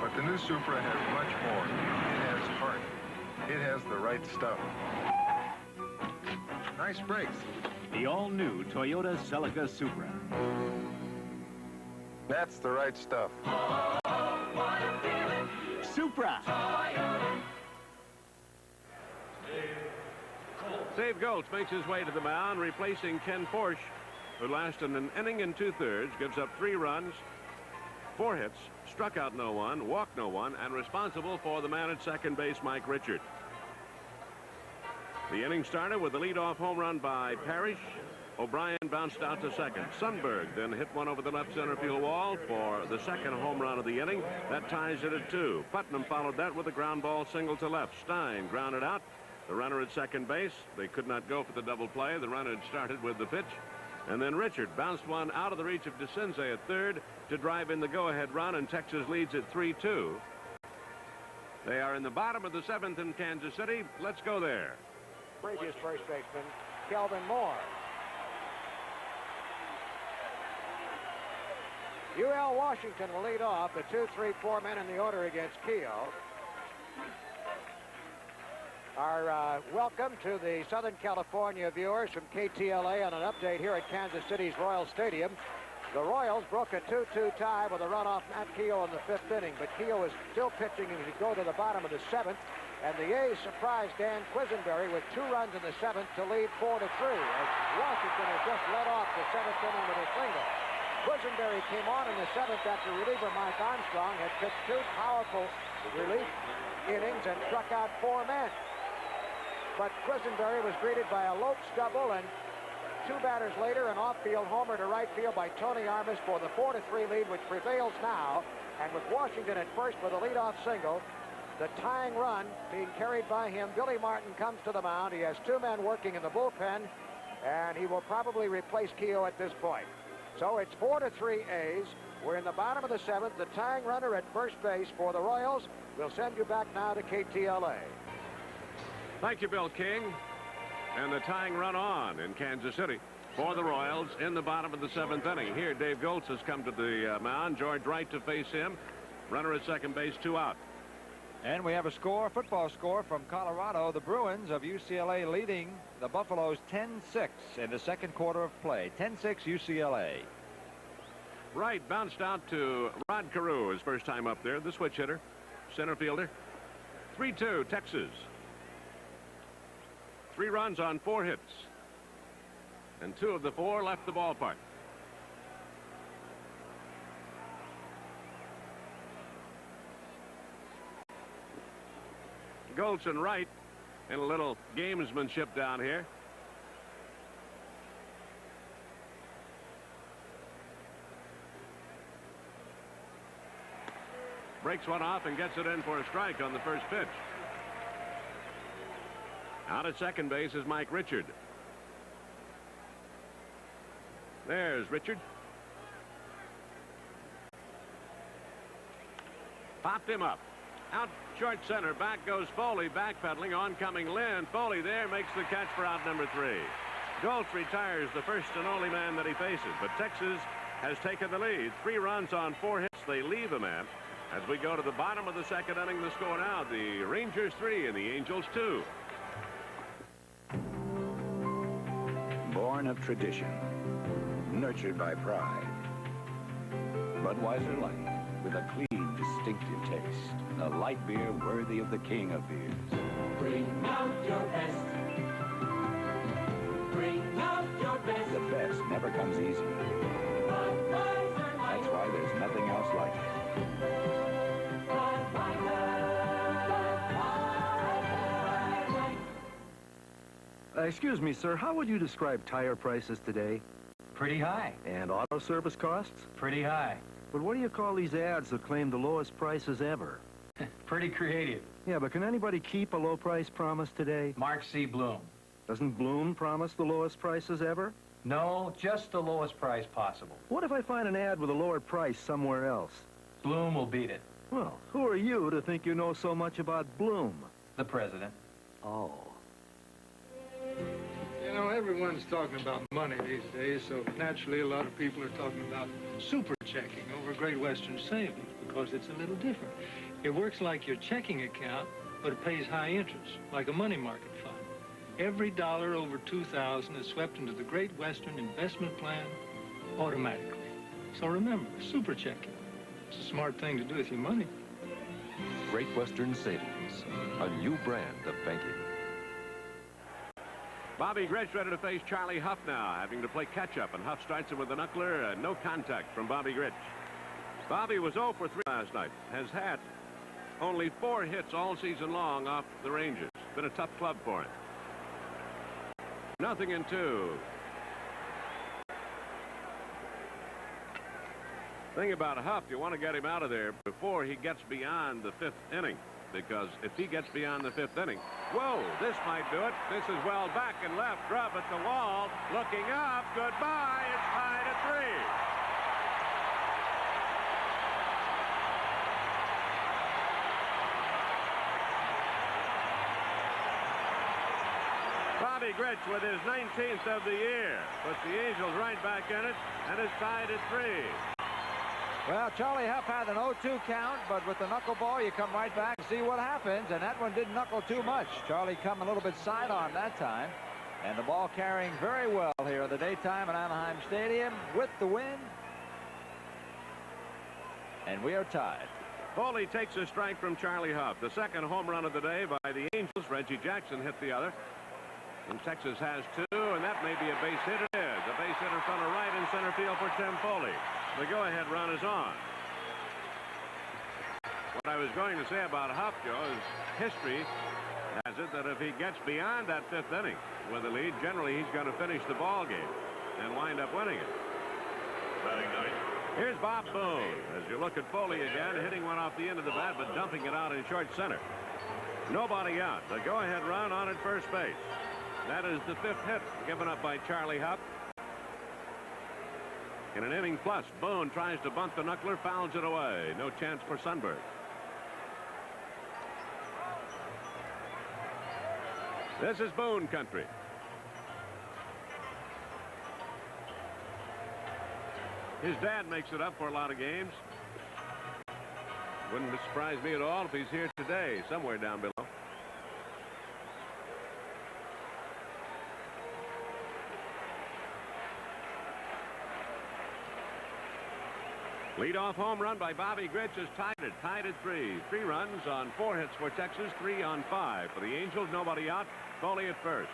But the new Supra has much more. It has heart. It has the right stuff. Nice brakes. The all-new Toyota Celica Supra. That's the right stuff. Supra. Dave Goltz makes his way to the mound, replacing Ken Forsch, who lasted an inning and 2/3, gives up 3 runs, 4 hits, struck out no one, walked no one, and responsible for the man at second base, Mike Richard. The inning started with a leadoff home run by Parrish. O'Brien bounced out to second. Sundberg then hit one over the left center field wall for the second home run of the inning. That ties it at 2. Putnam followed that with a ground ball single to left. Stein grounded out. The runner at second base. They could not go for the double play. The run had started with the pitch. And then Richard bounced one out of the reach of DeCinces at third to drive in the go-ahead run, and Texas leads at 3-2. They are in the bottom of the 7th in Kansas City. Let's go there. Previous first baseman, Kelvin Moore. UL Washington will lead off. The 2, 3, 4 men in the order against Keogh. Our welcome to the Southern California viewers from KTLA on an update here at Kansas City's Royal Stadium. The Royals broke a 2-2 tie with a run off Matt Keogh in the 5th inning, but Keogh is still pitching as we go to the bottom of the 7th, And the A's surprised Dan Quisenberry with 2 runs in the 7th to lead 4-3 as Washington has just led off the 7th inning with a single. Quisenberry came on in the 7th after reliever Mike Armstrong had pitched 2 powerful relief innings and struck out 4 men. But Quisenberry was greeted by a Lopes double, and 2 batters later, an off-field homer to right field by Tony Armas for the 4-3 lead, which prevails now. And with Washington at first with a leadoff single, the tying run being carried by him, Billy Martin comes to the mound. He has 2 men working in the bullpen, and he will probably replace Keogh at this point. So it's 4-3 A's. We're in the bottom of the 7th. The tying runner at first base for the Royals. We'll send you back now to KTLA. Thank you, Bill King. And the tying run on in Kansas City for the Royals in the bottom of the 7th inning. Here, Dave Goltz has come to the mound. George Wright to face him. Runner at second base, 2 out. And we have a score, football score from Colorado. The Bruins of UCLA leading the Buffaloes 10-6 in the second quarter of play. 10-6 UCLA. Wright bounced out to Rod Carew his first time up there, the switch hitter, center fielder. 3-2 Texas. 3 runs on 4 hits. And 2 of the 4 left the ballpark. Goltz and Wright in a little gamesmanship down here. Breaks one off and gets it in for a strike on the first pitch. Out at second base is Mike Richard. There's Richard. Popped him up. Out short center. Back goes Foley. Backpedaling. Oncoming Lynn. Foley there makes the catch for out number 3. Goltz retires the first and only man that he faces. But Texas has taken the lead. 3 runs on 4 hits. They leave a man. As we go to the bottom of the second inning, the score now, the Rangers 3 and the Angels 2. Born of tradition, nurtured by pride. Budweiser Light, with a clean, distinctive taste. A light beer worthy of the king of beers. Bring out your best. Bring out your best. The best never comes easy. Budweiser Light. That's why there's nothing else like it. Excuse me, sir. How would you describe tire prices today? Pretty high. And auto service costs? Pretty high. But what do you call these ads that claim the lowest prices ever? Pretty creative. Yeah, but can anybody keep a low price promise today? Mark C. Bloom. Doesn't Bloom promise the lowest prices ever? No, just the lowest price possible. What if I find an ad with a lower price somewhere else? Bloom will beat it. Well, who are you to think you know so much about Bloom? The president. Oh. You know, everyone's talking about money these days, so naturally a lot of people are talking about super checking over Great Western Savings because it's a little different. It works like your checking account, but it pays high interest, like a money market fund. Every dollar over $2,000 is swept into the Great Western Investment Plan automatically. So remember, super checking. It's a smart thing to do with your money. Great Western Savings, a new brand of banking. Bobby Grich ready to face Charlie Hough now, having to play catch-up, and Hough starts him with a knuckler. No contact from Bobby Grich. Bobby was 0 for 3 last night. Has had only 4 hits all season long off the Rangers. Been a tough club for him. 0-2. Thing about Hough, you want to get him out of there before he gets beyond the 5th inning. Because if he gets beyond the 5th inning, whoa, this might do it. This is well back and left. Grub at the wall, looking up. Goodbye. It's tied at 3. Bobby Grich with his 19th of the year. Puts the Angels right back in it, and it's tied at 3. Well, Charlie Hough had an 0-2 count, but with the knuckleball, you come right back and see what happens, and that one didn't knuckle too much. Charlie come a little bit side on that time, and the ball carrying very well here in the daytime at Anaheim Stadium with the wind, and we are tied. Foley takes a strike from Charlie Hough. The second home run of the day by the Angels. Reggie Jackson hit the other. And Texas has two, and that may be a base hit. It is. A base hit in front of right in center field for Tim Foley. The go-ahead run is on. What I was going to say about Hough, Joe, is history has it that if he gets beyond that fifth inning with a lead, generally he's going to finish the ball game and wind up winning it. Here's Bob Boone. As you look at Foley again, hitting one off the end of the bat, but dumping it out in short center. Nobody out. The go-ahead run on at first base. That is the fifth hit given up by Charlie Hough. In an inning plus, Boone tries to bunt the knuckler, fouls it away. No chance for Sundberg. This is Boone country. His dad makes it up for a lot of games. Wouldn't surprise me at all if he's here today, somewhere down below. Leadoff home run by Bobby Grich is tied at 3. 3 runs on 4 hits for Texas, 3 on 5 for the Angels. Nobody out. Foley at first.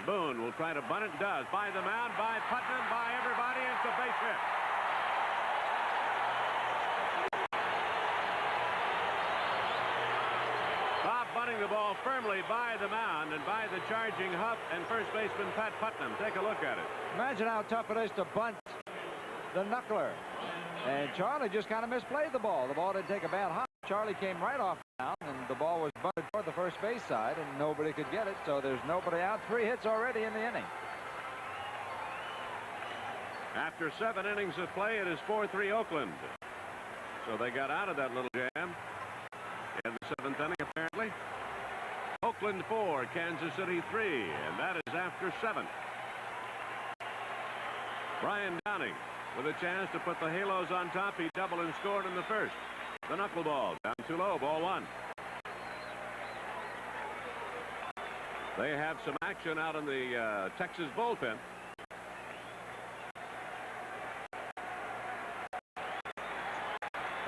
Boone will try to bunt it. Does. By the mound, by Putnam, by everybody. It's a base hit. Bob bunting the ball firmly by the mound and by the charging Hough and first baseman Pat Putnam. Take a look at it. Imagine how tough it is to bunt the knuckler. And Charlie just kind of misplayed the ball. The ball didn't take a bad hop. Charlie came right off the mound, and the ball was bunted toward the first base side, and nobody could get it. So there's nobody out. 3 hits already in the inning. After 7 innings of play, it is 4-3 Oakland. So they got out of that little jam in the 7th inning, apparently. Oakland 4, Kansas City 3, and that is after 7. Brian Downing with a chance to put the Halos on top. He doubled and scored in the first. The knuckleball down too low, ball 1. They have some action out in the Texas bullpen.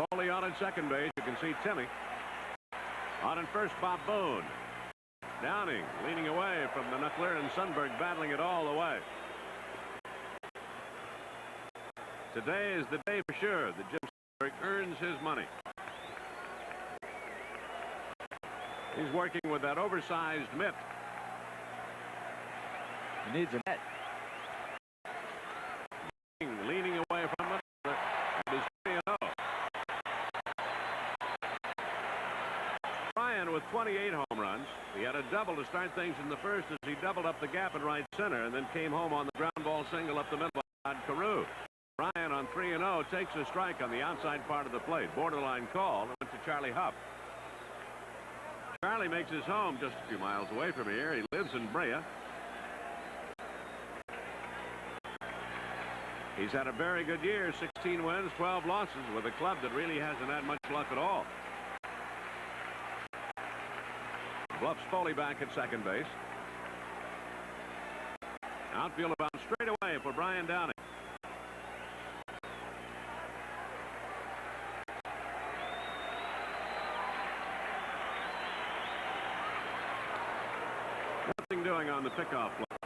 Foley on at second base. You can see Timmy. On at first, Bob Boone. Downing leaning away from the knuckler, and Sundberg battling it all the way. Today is the day for sure that Jim Sundberg earns his money. He's working with that oversized mitt. He needs a net. Leaning away from it. It is 3-0. Ryan with 28 home runs. He had a double to start things in the first as he doubled up the gap in right center and then came home on the ground ball single up the middle by Rod Carew. Ryan on 3-0 takes a strike on the outside part of the plate. Borderline call. Went to Charlie Hough. Charlie makes his home just a few miles away from here. He lives in Brea. He's had a very good year. 16 wins, 12 losses with a club that really hasn't had much luck at all. Bluffs Foley back at second base. Outfield about straight away for Brian Downing. Nothing doing on the pickoff play.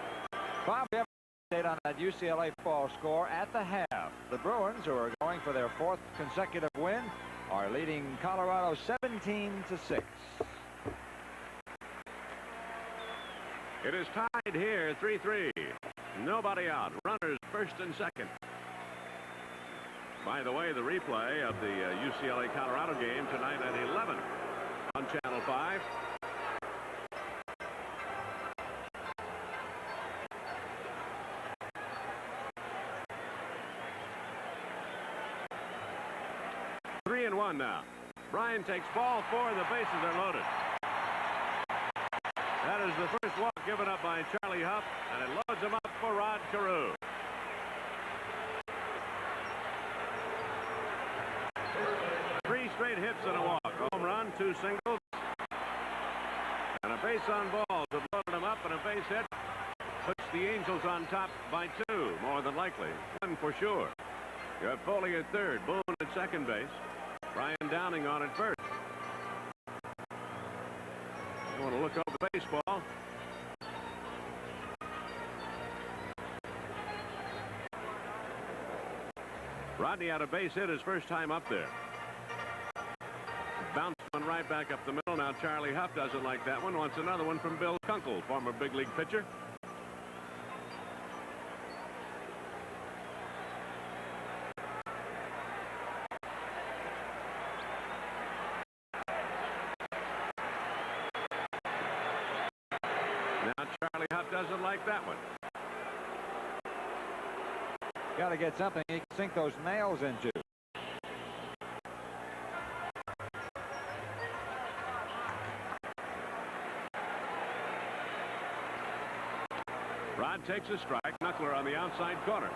Bob, we have an update on that UCLA football score at the half. The Bruins, who are going for their 4th consecutive win, are leading Colorado 17-6. It is tied here, 3-3. Nobody out. Runners first and second. By the way, the replay of the UCLA Colorado game tonight at 11 on Channel 5. Three and one now. Brian takes ball 4 and the bases are loaded. That is the first walk given up by Charlie Hough, and it loads him up for Rod Carew. Three straight hits and a walk. A home run, 2 singles, and a base on balls have loaded him up, and a base hit puts the Angels on top by 2, more than likely. 1 for sure. You have Foley at third, Boone at second base. Brian Downing on at first. You want to look over the baseball. Rodney had a base hit his first time up there. Bounced one right back up the middle. Now Charlie Hough doesn't like that one. Wants another one from Bill Kunkel, former big league pitcher. Now Charlie Hough doesn't like that one. Got to get something he can sink those nails into. Rod takes a strike. Knuckler on the outside corner.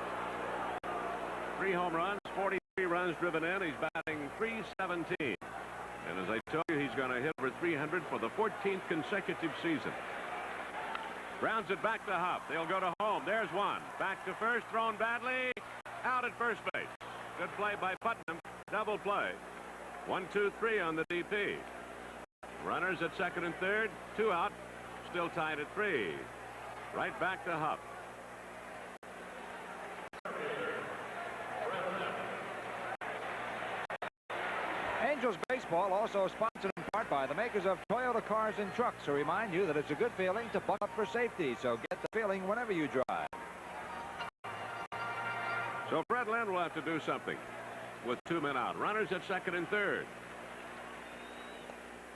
3 home runs, 43 runs driven in. He's batting .317. And as I told you, he's going to hit over 300 for the 14th consecutive season. Grounds it back to Hough. They'll go to home. There's one. Back to first. Thrown badly. Out at first base. Good play by Putnam. Double play. 1-2-3 on the DP. Runners at second and third. 2 out. Still tied at 3. Right back to Hough. Angels baseball also sponsored in part by the makers of Toyota cars and trucks to remind you that it's a good feeling to buck up for safety. So get the feeling whenever you drive. So Fred Lynn will have to do something with 2 men out. Runners at second and third.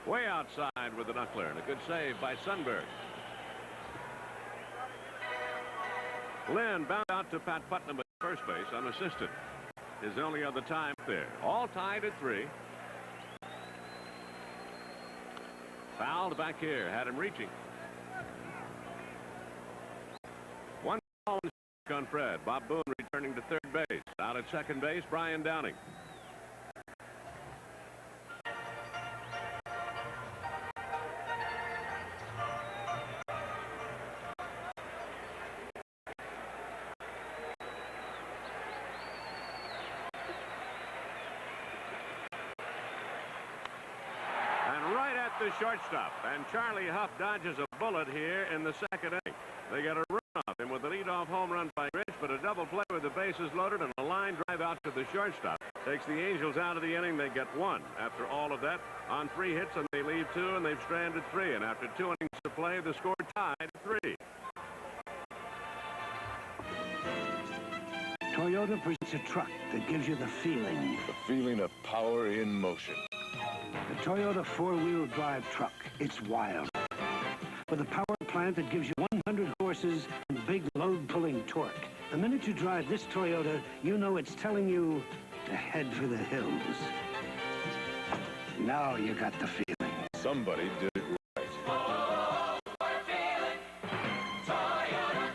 Way outside with the knuckler, and a good save by Sundberg. Lynn bound out to Pat Putnam at first base unassisted. His only other time there. All tied at 3. Fouled back here. Had him reaching. 1 ball on Fred. Bob Boone returning to third base. Out at second base, Brian Downing. The shortstop, and Charlie Hough dodges a bullet here in the second inning. They get a run off him with a leadoff home run by Rich, but a double play with the bases loaded and a line drive out to the shortstop. Takes the Angels out of the inning. They get 1 after all of that on 3 hits, and they leave 2, and they've stranded 3. And after 2 innings to play, the score tied at 3. Toyota presents a truck that gives you the feeling. The feeling of power in motion. The Toyota 4-wheel drive truck. It's wild. With a power plant that gives you 100 horses and big load-pulling torque. The minute you drive this Toyota, you know it's telling you to head for the hills. Now you got the feeling. Somebody did it right. Oh, what a feeling. Toyota.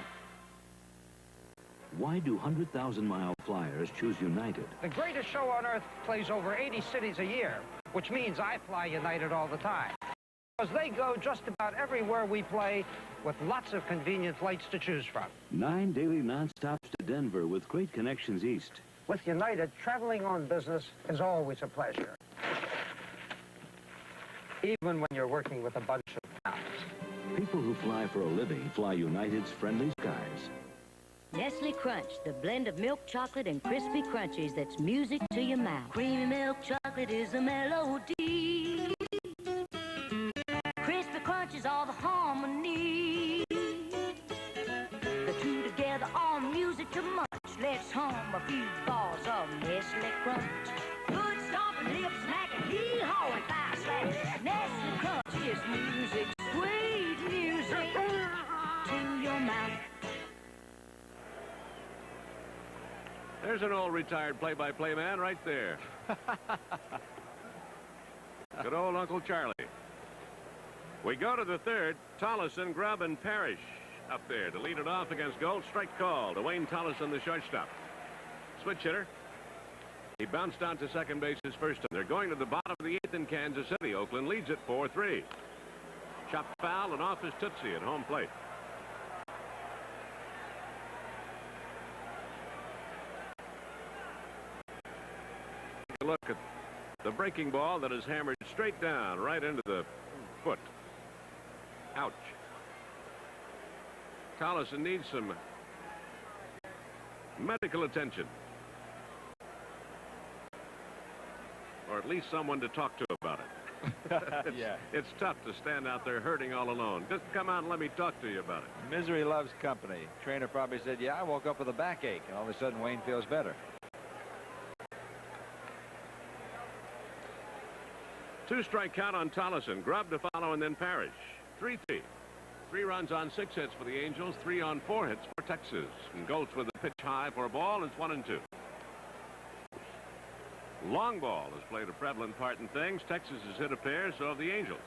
Why do 100,000-mile flyers choose United? The greatest show on earth plays over 80 cities a year, which means I fly United all the time. Because they go just about everywhere we play with lots of convenient flights to choose from. 9 daily non-stops to Denver with great connections east. With United, traveling on business is always a pleasure. Even when you're working with a bunch of pals. People who fly for a living fly United's friendly skies. Nestle Crunch, the blend of milk chocolate and crispy crunchies that's music to your mouth. Creamy milk chocolate is a melody. Crispy crunch is all the harmony. The two together are music to munch. Let's hum a few bars of Nestle Crunch. Good stomping lips, smacking, hee-haw and fast slash. Nestle Crunch is music, sweet music to your mouth. There's an old retired play-by-play man right there. Good old Uncle Charlie. We go to the third. Tollison, Grubb, and Parrish up there to lead it off against Gold. Strike call to Wayne Tollison, the shortstop. Switch hitter. He bounced down to second base his first time. They're going to the bottom of the 8th in Kansas City. Oakland leads it 4-3. Chopped foul and off his Tootsie at home plate. Look at The breaking ball that is hammered straight down, right into the foot. Ouch. Tollison needs some medical attention. Or at least someone to talk to about it. It's tough to stand out there hurting all alone. Just come out and let me talk to you about it. Misery loves company. Trainer probably said, yeah, I woke up with a backache, and all of a sudden Wayne feels better. 2-strike count on Tollison. Grubb to follow, and then Parrish. 3-3. 3 runs on 6 hits for the Angels, 3 on 4 hits for Texas. And Goltz with a pitch high for a ball. It's 1-2. Long ball has played a prevalent part in things. Texas has hit a pair, so have the Angels.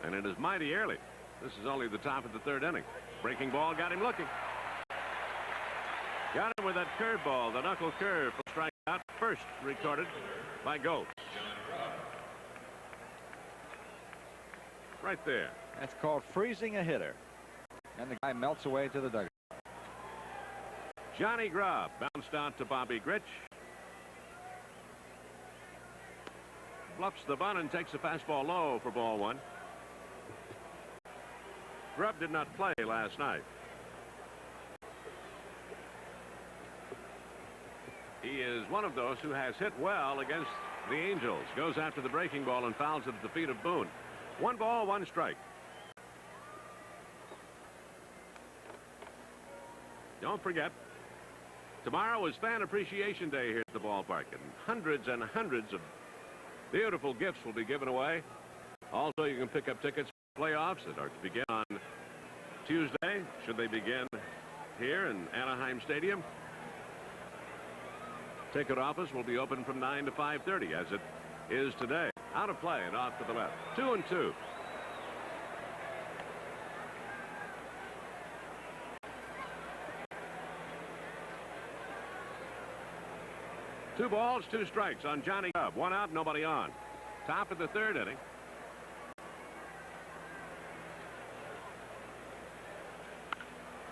And it is mighty early. This is only the top of the 3rd inning. Breaking ball got him looking. Got him with that curveball, the knuckle curve for strikeout. First recorded by Goltz. Right there. That's called freezing a hitter. And the guy melts away to the dugout. Johnny Grubb bounced out to Bobby Grich. Bluffs the bunt and takes a fastball low for ball 1. Grubb did not play last night. He is one of those who has hit well against the Angels. Goes after the breaking ball and fouls it at the feet of Boone. 1 ball, 1 strike. Don't forget, tomorrow is Fan Appreciation Day here at the ballpark, and hundreds of beautiful gifts will be given away. Also, you can pick up tickets for playoffs that are to begin on Tuesday, should they begin here in Anaheim Stadium. Ticket office will be open from 9 to 5:30, as it is today. Out of play and off to the left. 2-2. Two balls, 2 strikes on Johnny Grubb. 1 out, nobody on. Top of the 3rd inning.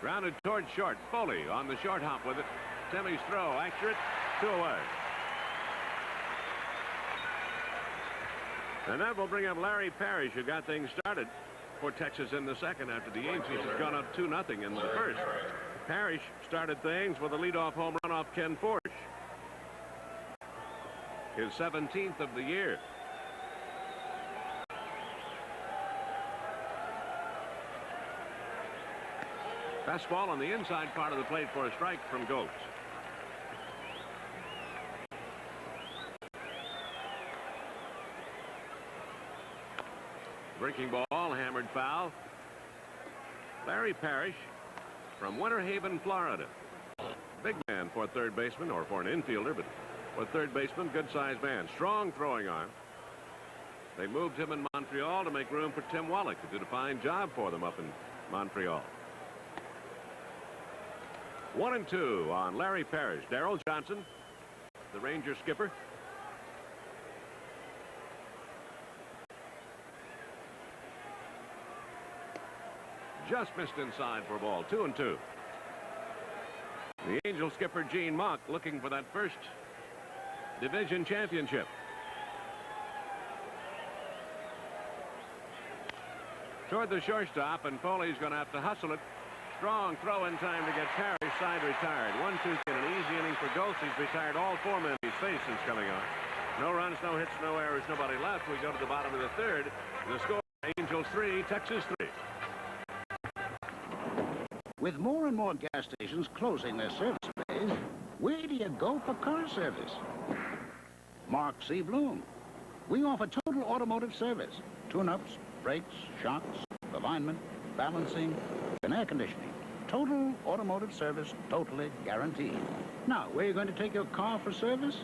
Grounded towards short. Foley on the short hop with it. Timmy's throw accurate. 2 away. And that will bring up Larry Parrish, who got things started for Texas in the 2nd after the Angels had gone up 2-0 in the 1st. Parrish started things with a leadoff home run off Ken Forsch. His 17th of the year. Fastball on the inside part of the plate for a strike from Goltz. Breaking ball, hammered foul. Larry Parrish from Winter Haven, Florida. Big man for a 3rd baseman, or for an infielder, but for a 3rd baseman, good-sized man. Strong throwing arm. They moved him in Montreal to make room for Tim Wallach, who did a fine job for them up in Montreal. 1-2 on Larry Parrish. Darrell Johnson, the Ranger skipper. Just missed inside for a ball. 2-2. The Angel skipper Gene Mock looking for that first division championship. Toward the shortstop, and Foley's going to have to hustle it. Strong throw in time to get Parrish. Side retired. 1-2 in an easy inning for Goltz. He's retired all 4 men he's faced since coming on. No runs, no hits, no errors, nobody left. We go to the bottom of the 3rd. The score: Angels 3, Texas 3. With more and more gas stations closing their service bays, where do you go for car service? Mark C. Bloom. We offer total automotive service. Tune-ups, brakes, shocks, alignment, balancing, and air conditioning. Total automotive service, totally guaranteed. Now, where are you going to take your car for service?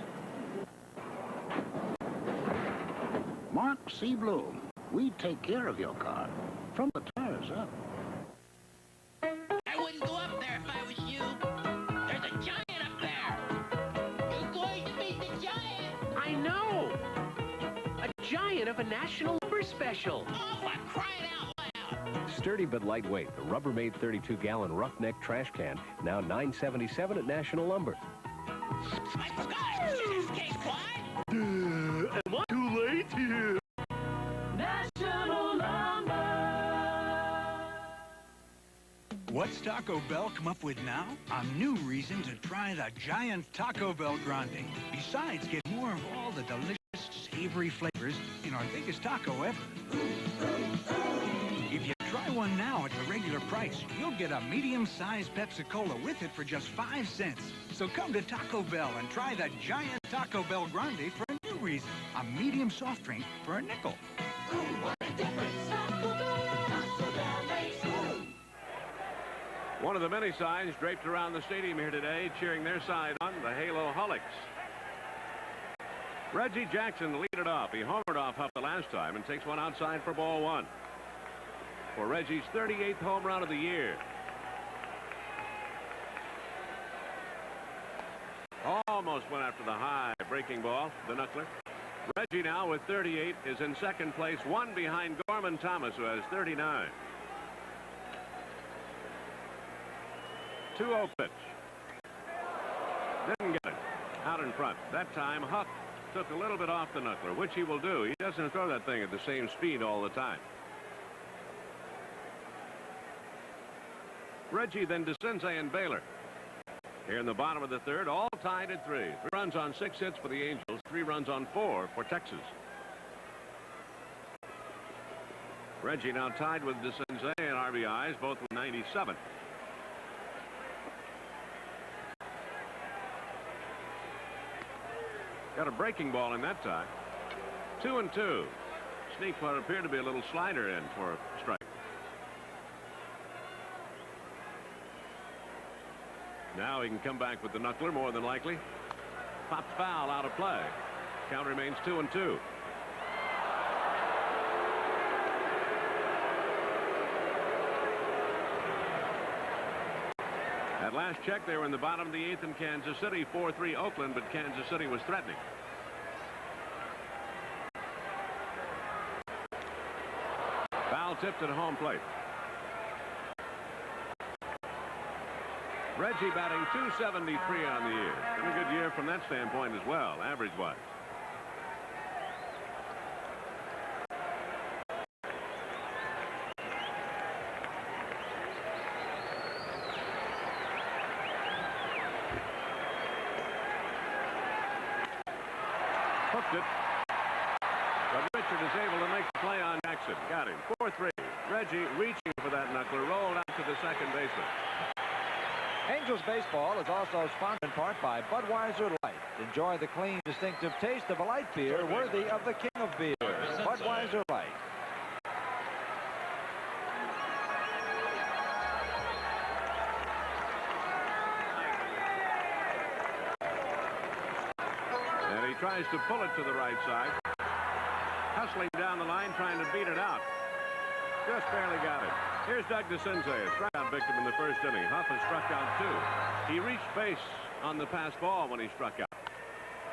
Mark C. Bloom. We take care of your car from the tires up. I wouldn't go up there if I was you. There's a giant up there. You're going to meet the giant. I know. A giant of a national lumber special. Oh, for crying out loud. Sturdy but lightweight, the Rubbermaid 32-gallon roughneck trash can, now $9.77 at National Lumber. I forgot. cheesecake, what? Am I too late here? National Lumber. What's Taco Bell come up with now? A new reason to try the giant Taco Bell Grande. Besides, get more of all the delicious, savory flavors in our biggest taco ever. If you try one now at the regular price, you'll get a medium-sized Pepsi-Cola with it for just 5 cents. So come to Taco Bell and try the giant Taco Bell Grande for a new reason. A medium soft drink for a nickel. One of the many signs draped around the stadium here today, cheering their side on, the Halo Hulks. Reggie Jackson lead it off. He homered off Hough the last time and takes one outside for ball one. For Reggie's 38th home run of the year. Almost went after the high breaking ball, the knuckler. Reggie now with 38 is in second place, one behind Gorman Thomas, who has 39. 2-0 pitch. Didn't get it. Out in front. That time, Hough took a little bit off the knuckler, which he will do. He doesn't throw that thing at the same speed all the time. Reggie, then DeCinces and Baylor. Here in the bottom of the third, all tied at 3. 3 runs on 6 hits for the Angels, 3 runs on 4 for Texas. Reggie now tied with DeCinces and RBIs, both with 97. Got a breaking ball in that time. 2-2. Sneak what appeared to be a little slider in for a strike. Now he can come back with the knuckler, more than likely. Popped foul, out of play. Count remains 2-2. At last check, they were in the bottom of the 8th in Kansas City, 4-3 Oakland, but Kansas City was threatening. Foul tipped at home plate. Reggie batting .273 on the year. Been a good year from that standpoint as well, average-wise. Hooked it. But Richard is able to make the play on Jackson. Got him. 4-3. Reggie reaching for that knuckler, rolled out to the second baseman. Angels baseball is also sponsored in part by Budweiser Light. Enjoy the clean, distinctive taste of a light beer worthy of the king of beer. Budweiser Light. And he tries to pull it to the right side. Hustling down the line, trying to beat it out. Just barely got it. Here's Doug DeCinces, a strikeout victim in the first inning. Hough has struck out 2. He reached base on the pass ball when he struck out.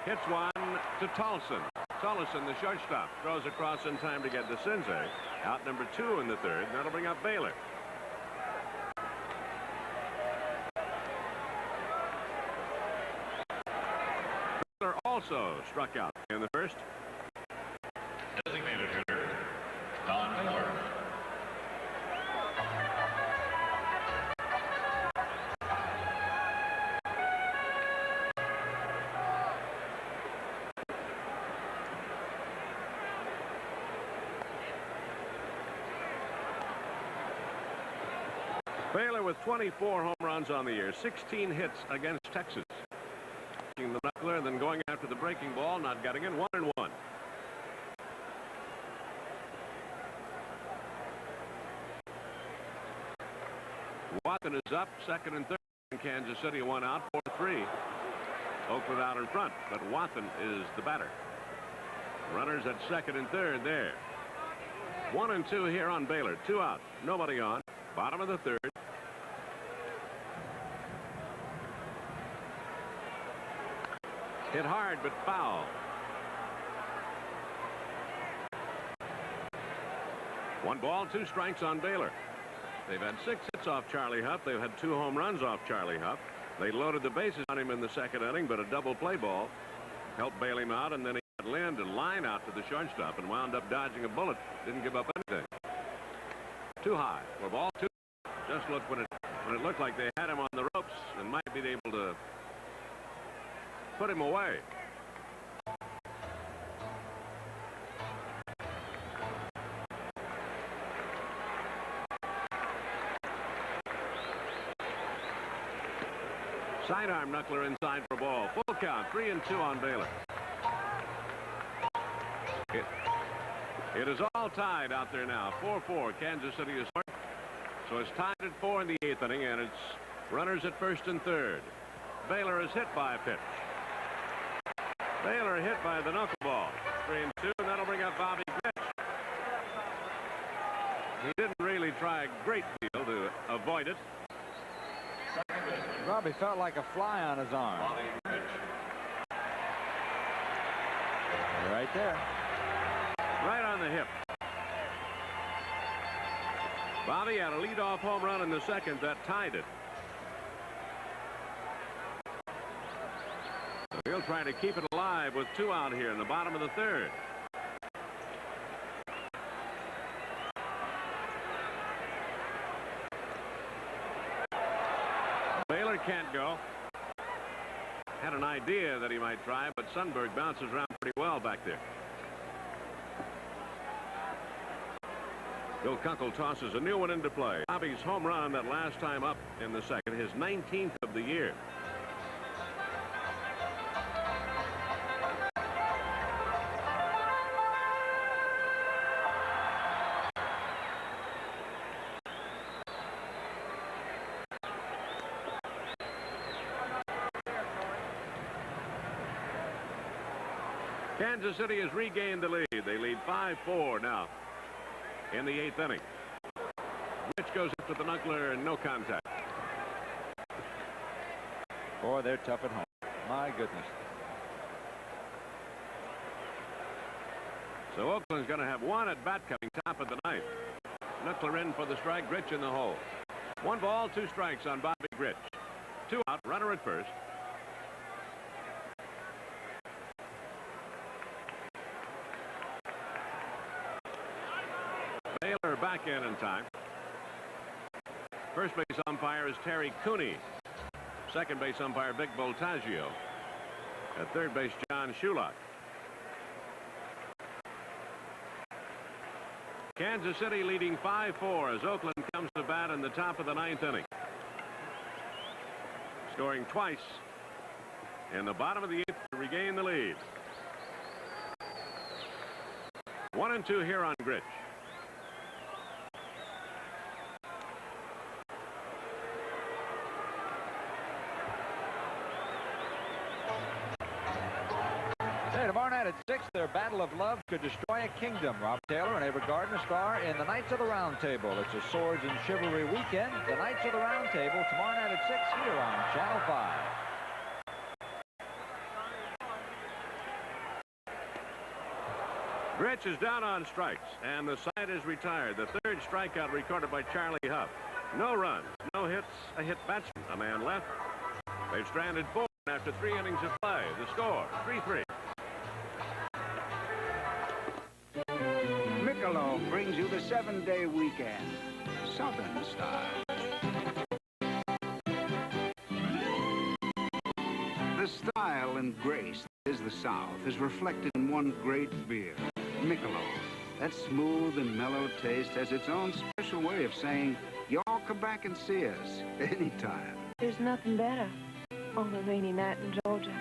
Hits one to Tolson. Tolson, the shortstop, throws across in time to get DeCinces. Out number 2 in the third. That'll bring up Baylor. Baylor also struck out in the first. Designated hitter, Don Miller. Baylor with 24 home runs on the year, 16 hits against Texas. The knuckler, then going after the breaking ball, not getting it. 1-1. Watson is up, second and third. Kansas City, 1 out, 4-3. Oakland out in front, but Watson is the batter. Runners at second and third there. 1-2 here on Baylor. 2 out, nobody on. Bottom of the third. Hit hard, but foul. 1 ball, 2 strikes on Baylor. They've had 6 hits off Charlie Hough. They've had 2 home runs off Charlie Hough. They loaded the bases on him in the second inning, but a double play ball helped bail him out, and then he got Lynn to line out to the shortstop and wound up dodging a bullet. Didn't give up anything. Too high. Well, ball two. Just looked when it looked like they had him on the ropes and might be able to put him away. Sidearm knuckler inside for ball. Full count. 3-2 on Baylor. It is all tied out there now. 4-4. Kansas City is short. So it's tied at 4 in the 8th inning, and it's runners at first and third. Baylor is hit by a pitch. Baylor hit by the knuckleball. 3-2, and that'll bring up Bobby Grich. He didn't really try a great deal to avoid it. Bobby felt like a fly on his arm. Right there. Right on the hip. Bobby had a leadoff home run in the second that tied it. So he'll try to keep it alive with 2 out here in the bottom of the third. Baylor can't go. Had an idea that he might try, but Sundberg bounces around pretty well back there. Bill Kunkel tosses a new one into play. Bobby's home run that last time up in the second, his 19th of the year. Kansas City has regained the lead. They lead 5-4 now in the 8th inning. Rich goes up to the knuckler and no contact. Boy, they're tough at home. My goodness. So Oakland's going to have one at bat coming top of the ninth. Knuckler in for the strike. Grich in the hole. 1 ball, 2 strikes on Bobby Grich. 2 out, runner at first. Baylor back in time. First base umpire is Terry Cooney. Second base umpire Vic Voltaggio. At third base, John Shulock. Kansas City leading 5-4 as Oakland comes to bat in the top of the 9th inning. Scoring twice in the bottom of the 8th to regain the lead. 1-2 here on Grich. Tomorrow night at 6, their battle of love could destroy a kingdom. Rob Taylor and Ava Gardner star in the Knights of the Round Table. It's a swords and chivalry weekend. The Knights of the Round Table tomorrow night at 6 here on Channel 5. Grich is down on strikes, and the side is retired. The third strikeout recorded by Charlie Hough. No runs, no hits, a hit batsman, a man left. They've stranded 4 after 3 innings of play. The score, 3-3. Michelob brings you the 7-day weekend, Southern style. The style and grace that is the South is reflected in one great beer, Michelob. That smooth and mellow taste has its own special way of saying, y'all come back and see us anytime. There's nothing better on a rainy night in Georgia.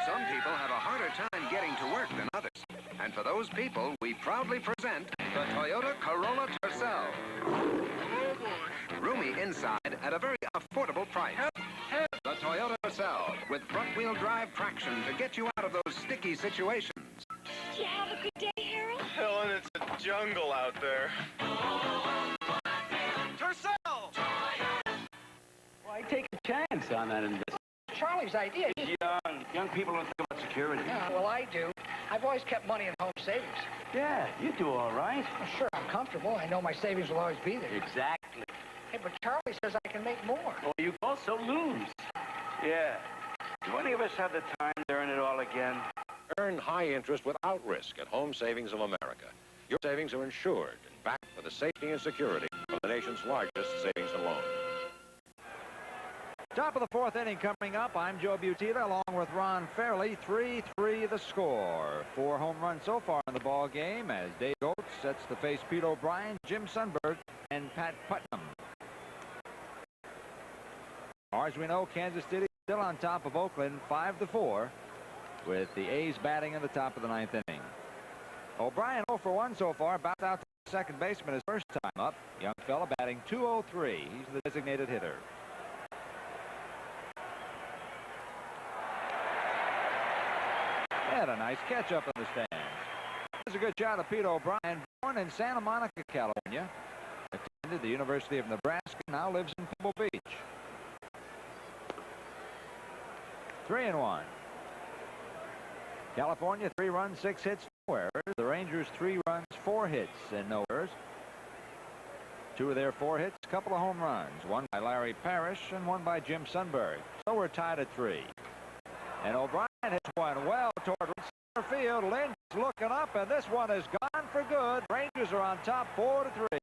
Some people have a harder time getting to work than others. And for those people, we proudly present the Toyota Corolla Tercel. Roomy inside at a very affordable price. The Toyota Tercel with front-wheel drive traction to get you out of those sticky situations. Did you have a good day, Harold? Helen, it's a jungle out there. Tercel! Why take a chance on that investment? Charlie's idea. Young people don't think about security. Well, I do. I've always kept money in home savings. Yeah, you do all right. Well, sure, I'm comfortable. I know my savings will always be there. Exactly. Hey, but Charlie says I can make more. Well, you also lose. Yeah. Do any of us have the time to earn it all again? Earn high interest without risk at Home Savings of America. Your savings are insured and backed for the safety and security of the nation's largest savings and loan. Top of the fourth inning coming up. I'm Joe Butita along with Ron Fairley. 3-3 the score. 4 home runs so far in the ball game as Dave Oates sets to face Pete O'Brien, Jim Sundberg, and Pat Putnam. As far as we know, Kansas City still on top of Oakland 5-4 with the A's batting in the top of the ninth inning. O'Brien 0 for 1 so far. Bounced out to the second baseman his first time up. Young fella batting .203. He's the designated hitter. Had a nice catch up in the stands. Here's a good shot of Pete O'Brien, born in Santa Monica, California. Attended the University of Nebraska, now lives in Pebble Beach. 3-1. California 3 runs, 6 hits, no errors. The Rangers 3 runs, 4 hits, and no errors. 2 of their 4 hits, a couple of home runs. One by Larry Parrish and one by Jim Sundberg. So we're tied at 3. And O'Brien hits one well toward center field. Lynch is looking up, and this one is gone for good. Rangers are on top 4-3.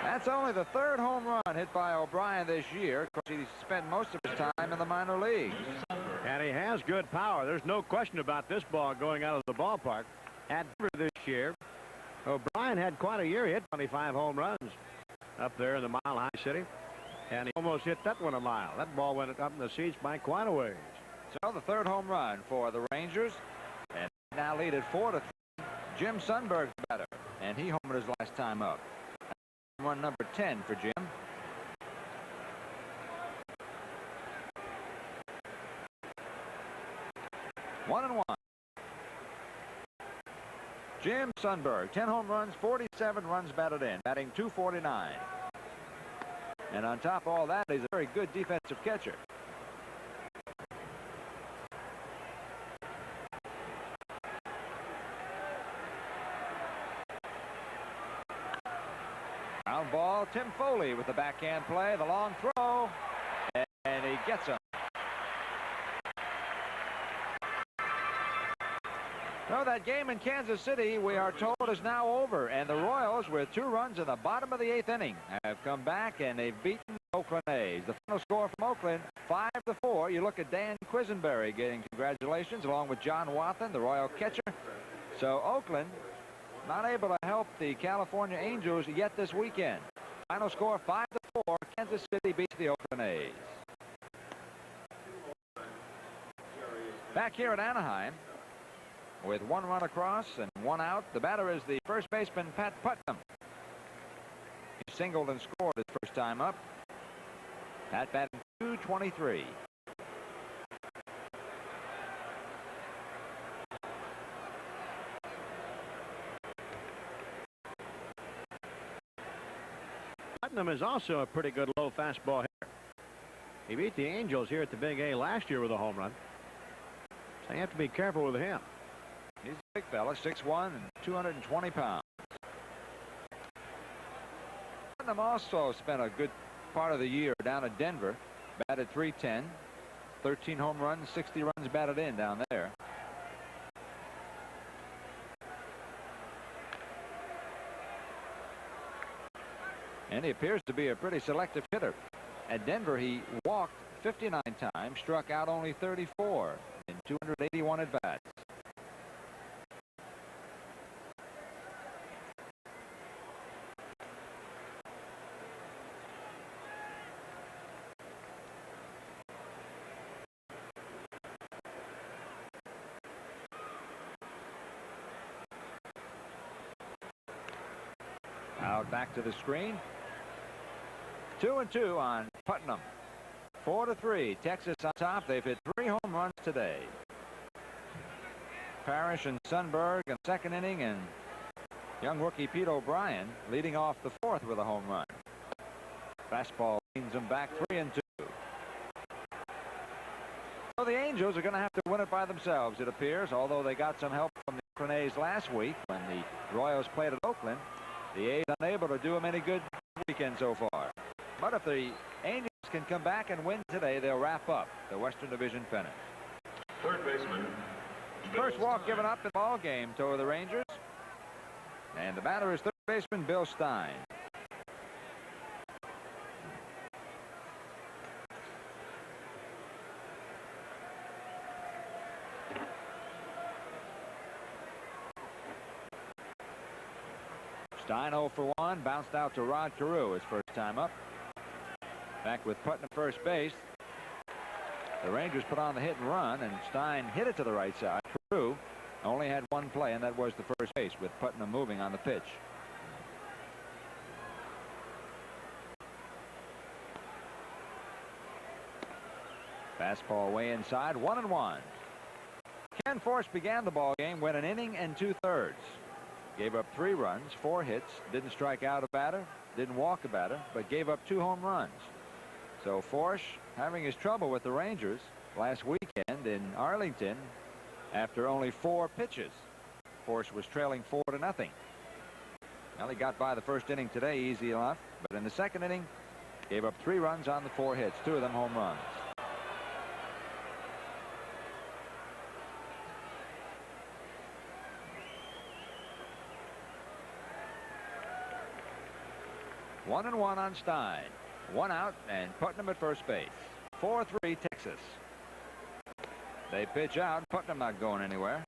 That's only the 3rd home run hit by O'Brien this year. Of course, he spent most of his time in the minor leagues. And he has good power. There's no question about this ball going out of the ballpark. At this year, O'Brien had quite a year. He hit 25 home runs up there in the Mile High City. And he almost hit that one a mile. That ball went up in the seats by quite a ways. So the 3rd home run for the Rangers. And now lead at 4-3. Jim Sundberg's better. And he homered his last time up. Run number 10 for Jim. One and one. Jim Sundberg, 10 home runs, 47 runs batted in, batting .249. And on top of all that, he's a very good defensive catcher. Ground ball, Tim Foley with the backhand play, the long throw, and he gets him. So that game in Kansas City, we are told, is now over, and the Royals, with 2 runs in the bottom of the 8th inning, have come back and they've beaten the Oakland A's. The final score from Oakland, 5-4. You look at Dan Quisenberry getting congratulations, along with John Wathan, the Royal catcher. So Oakland not able to help the California Angels yet this weekend. Final score 5-4. Kansas City beats the Oakland A's. Back here at Anaheim, with 1 run across and 1 out, the batter is the first baseman Pat Putnam. He singled and scored his first time up. Pat batting .223. Putnam is also a pretty good low fastball hitter. He beat the Angels here at the Big A last year with a home run. So you have to be careful with him. He's a big fella, 6'1" and 220 pounds. Putnam also spent a good part of the year down at Denver. Batted .310, 13 home runs, 60 runs batted in down there. And he appears to be a pretty selective hitter. At Denver, he walked 59 times, struck out only 34 in 281 at-bats. Out back to the screen. 2-2 on Putnam. 4-3. Texas on top. They've hit 3 home runs today. Parrish and Sundberg in the 2nd inning, and young rookie Pete O'Brien leading off the 4th with a home run. Fastball leans him back 3-2. So the Angels are going to have to win it by themselves, it appears, although they got some help from the Oakland A's last week when the Royals played at Oakland. The A's unable to do them any good weekend so far. But if the Angels can come back and win today, they'll wrap up the Western Division pennant. Third baseman. First walk given up in the ball game toward the Rangers. And the batter is third baseman Bill Stein. Stein 0 for 1, bounced out to Rod Carew his first time up. Back with Putnam first base. The Rangers put on the hit and run, and Stein hit it to the right side. Carew only had one play, and that was the first base with Putnam moving on the pitch. Fastball way inside, 1-1. Ken Forsch began the ball game, went an inning and 2/3. Gave up 3 runs, 4 hits, didn't strike out a batter, didn't walk a batter, but gave up 2 home runs. So Forsch having his trouble with the Rangers last weekend in Arlington after only 4 pitches. Forsch was trailing 4-0. Well, he got by the first inning today easy enough, but in the second inning gave up 3 runs on the 4 hits, 2 of them home runs. One and 1 on Stein. 1 out and Putnam at first base. 4-3 Texas. They pitch out. Putnam not going anywhere.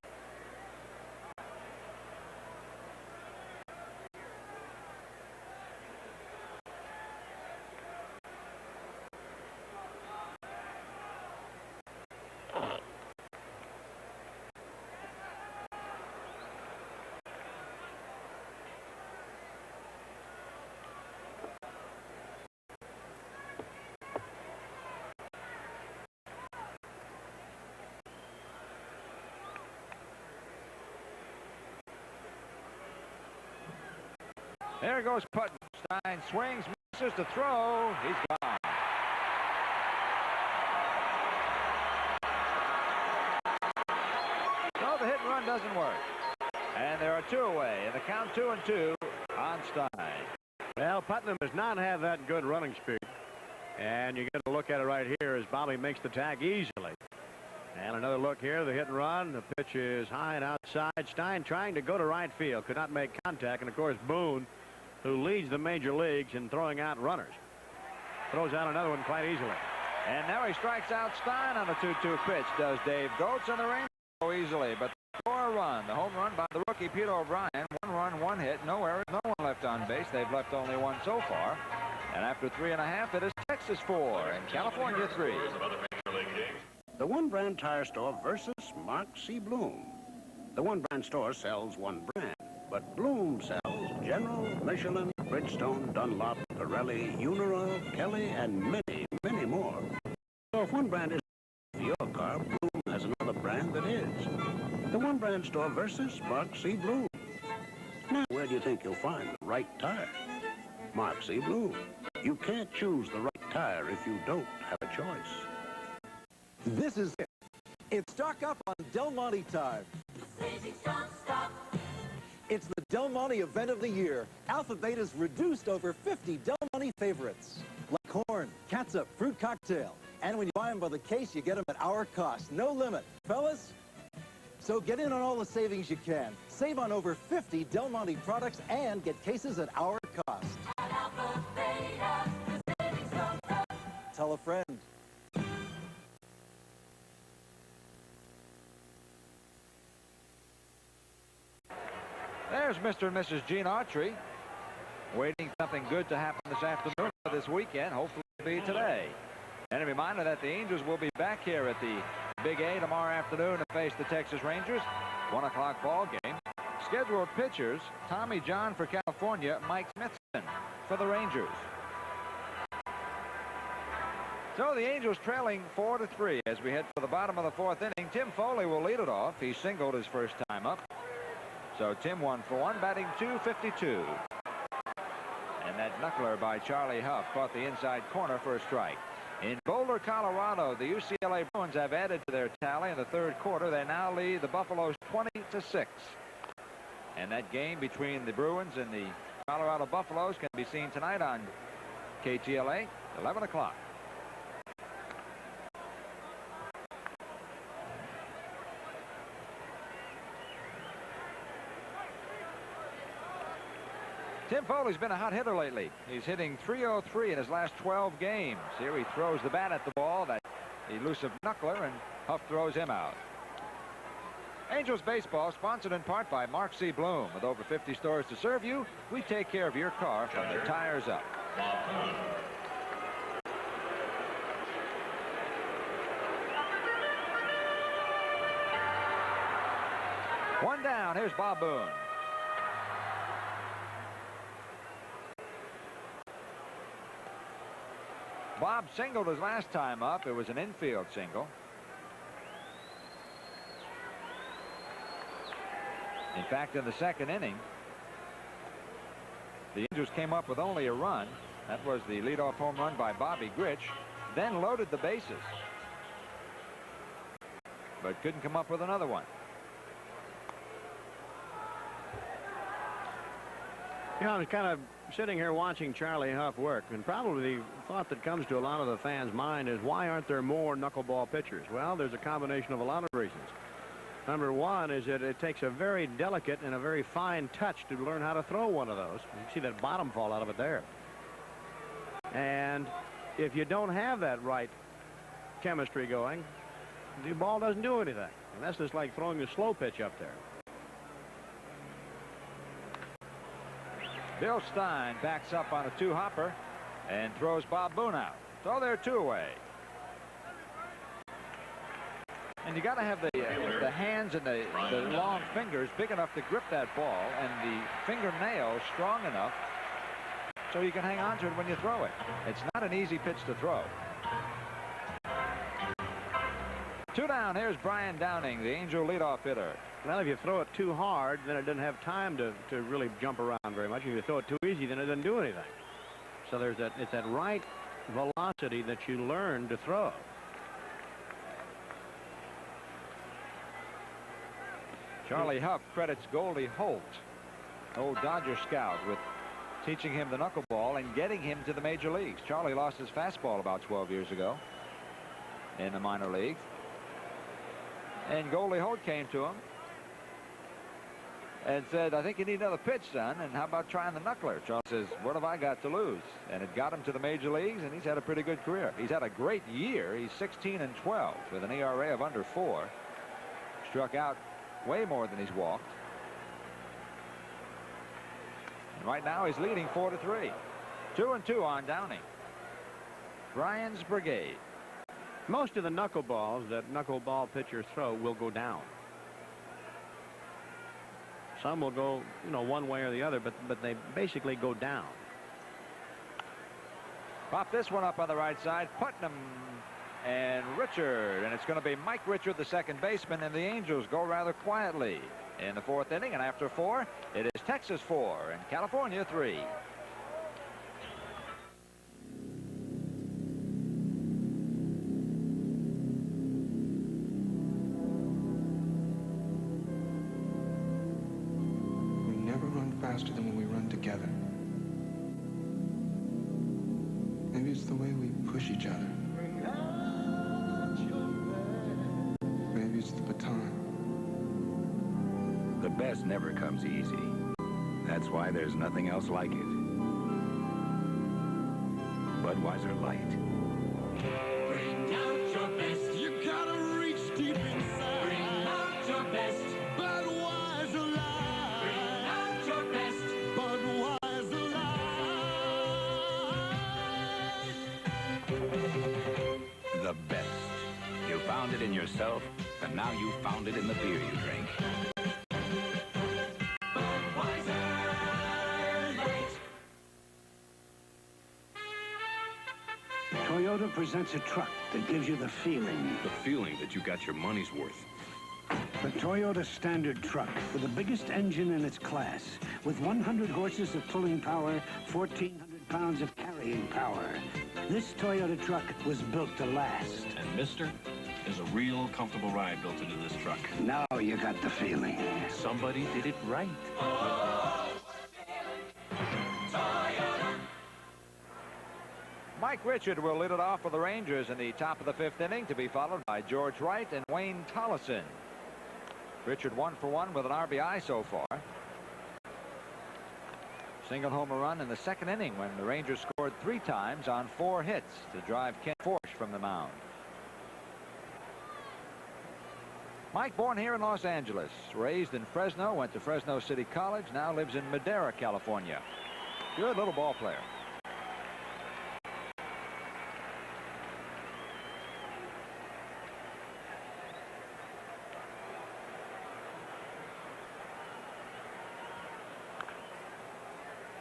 There goes Putnam. Stein swings, misses to throw. He's gone. So the hit and run doesn't work. And there are 2 away. And the count 2-2 on Stein. Well, Putnam does not have that good running speed. And you get a look at it right here as Bobby makes the tag easily. And another look here, the hit and run. The pitch is high and outside. Stein trying to go to right field. Could not make contact. And, of course, Boone, who leads the major leagues in throwing out runners, throws out another one quite easily. And now he strikes out Stein on a 2-2 pitch, does Dave Goetz, and the Rangers go easily. But score a run. The home run by the rookie Peter O'Brien. 1 run, 1 hit, no errors, no one left on base. They've left only 1 so far. And after 3.5, it is Texas 4 and California 3. The One Brand Tire Store versus Mark C. Bloom. The One Brand store sells one brand, but Bloom sells General, Michelin, Bridgestone, Dunlop, Pirelli, Uniroyal, Kelly, and many, many more. So if one brand is for your car, Bloom has another brand that is. The One Brand store versus Mark C. Bloom. Now, where do you think you'll find the right tire? Mark C. Bloom. You can't choose the right tire if you don't have a choice. This is it. It's stock up on Del Monte tires. It's the Del Monte event of the year. Alpha Beta's reduced over 50 Del Monte favorites, like corn, catsup, fruit cocktail. And when you buy them by the case, you get them at our cost. No limit. Fellas, so get in on all the savings you can. Save on over 50 Del Monte products and get cases at our cost. Tell a friend. There's Mr. and Mrs. Gene Autry, waiting something good to happen this afternoon or this weekend. Hopefully it'll be today. And a reminder that the Angels will be back here at the Big A tomorrow afternoon to face the Texas Rangers. 1 o'clock ball game. Scheduled pitchers, Tommy John for California, Mike Smithson for the Rangers. So the Angels trailing 4-3 as we head for the bottom of the 4th inning. Tim Foley will lead it off. He singled his first time up. So Tim 1 for 1, batting .252. And And that knuckler by Charlie Hough caught the inside corner for a strike. In Boulder, Colorado, the UCLA Bruins have added to their tally in the third quarter. They now lead the Buffaloes 20-6. And that game between the Bruins and the Colorado Buffaloes can be seen tonight on KTLA, 11 o'clock. Tim Foley's been a hot hitter lately. He's hitting .303 in his last 12 games. Here he throws the bat at the ball, that elusive knuckler, and Hough throws him out. Angels Baseball, sponsored in part by Mark C. Bloom. With over 50 stores to serve you, we take care of your car from the tires up. One down. Here's Bob Boone. Bob singled his last time up. It was an infield single. In fact, in the second inning, the Angels came up with only a run. That was the leadoff home run by Bobby Grich, then loaded the bases, but couldn't come up with another one. You know, I was kind of sitting here watching Charlie Hough work, and probably the thought that comes to a lot of the fans' mind is, why aren't there more knuckleball pitchers? Well, there's a combination of a lot of reasons. Number one is that it takes a very delicate and a very fine touch to learn how to throw one of those. You can see that bottom fall out of it there. And if you don't have that right chemistry going, the ball doesn't do anything. And that's just like throwing a slow pitch up there. Bill Stein backs up on a two-hopper and throws Bob Boone out. So they're two away. And you got to have the hands and the long fingers big enough to grip that ball, and the fingernails strong enough so you can hang on to it when you throw it. It's not an easy pitch to throw. Two down. Here's Brian Downing, the Angel leadoff hitter. Well, if you throw it too hard, then it doesn't have time to really jump around very much. If you throw it too easy, then it doesn't do anything. So there's it's that right velocity that you learn to throw. Charlie Hough credits Goldie Holt, old Dodger scout, with teaching him the knuckleball and getting him to the major leagues. Charlie lost his fastball about 12 years ago in the minor leagues. And Goldie Holt came to him and said, I think you need another pitch, son, and how about trying the knuckler? Charlie says, what have I got to lose? And it got him to the major leagues, and he's had a pretty good career. He's had a great year. He's 16-12 with an ERA of under 4. Struck out way more than he's walked. And right now he's leading 4-3. 2-2 on Downing. Brian's brigade. Most of the knuckleballs that knuckleball pitchers throw will go down. Some will go, you know, one way or the other, but they basically go down. Pop this one up on the right side. Putnam and Richard, and it's going to be Mike Richard, the second baseman, and the Angels go rather quietly in the fourth inning. And after 4, it is Texas 4 and California 3. Faster than when we run together. Maybe it's the way we push each other. Maybe it's the baton. The best never comes easy. That's why there's nothing else like it. Budweiser Light. Bring out your best. You gotta reach deep inside. Bring out your best. Budweiser Light. Bring out your best. Budweiser Light. The best. You found it in yourself, and now you found it in the beer you drink. Toyota presents a truck that gives you the feeling. The feeling that you got your money's worth. The Toyota Standard truck with the biggest engine in its class, with 100 horses of pulling power, 1,400 pounds of carrying power. This Toyota truck was built to last. And mister, there's a real comfortable ride built into this truck. Now you got the feeling. Somebody did it right. Mike Richard will lead it off for the Rangers in the top of the 5th inning, to be followed by George Wright and Wayne Tollison. Richard 1 for 1 with an RBI so far. Single homer run in the 2nd inning when the Rangers scored 3 times on 4 hits to drive Ken Forsch from the mound. Mike, born here in Los Angeles, raised in Fresno, went to Fresno City College, now lives in Madera, California. Good little ball player.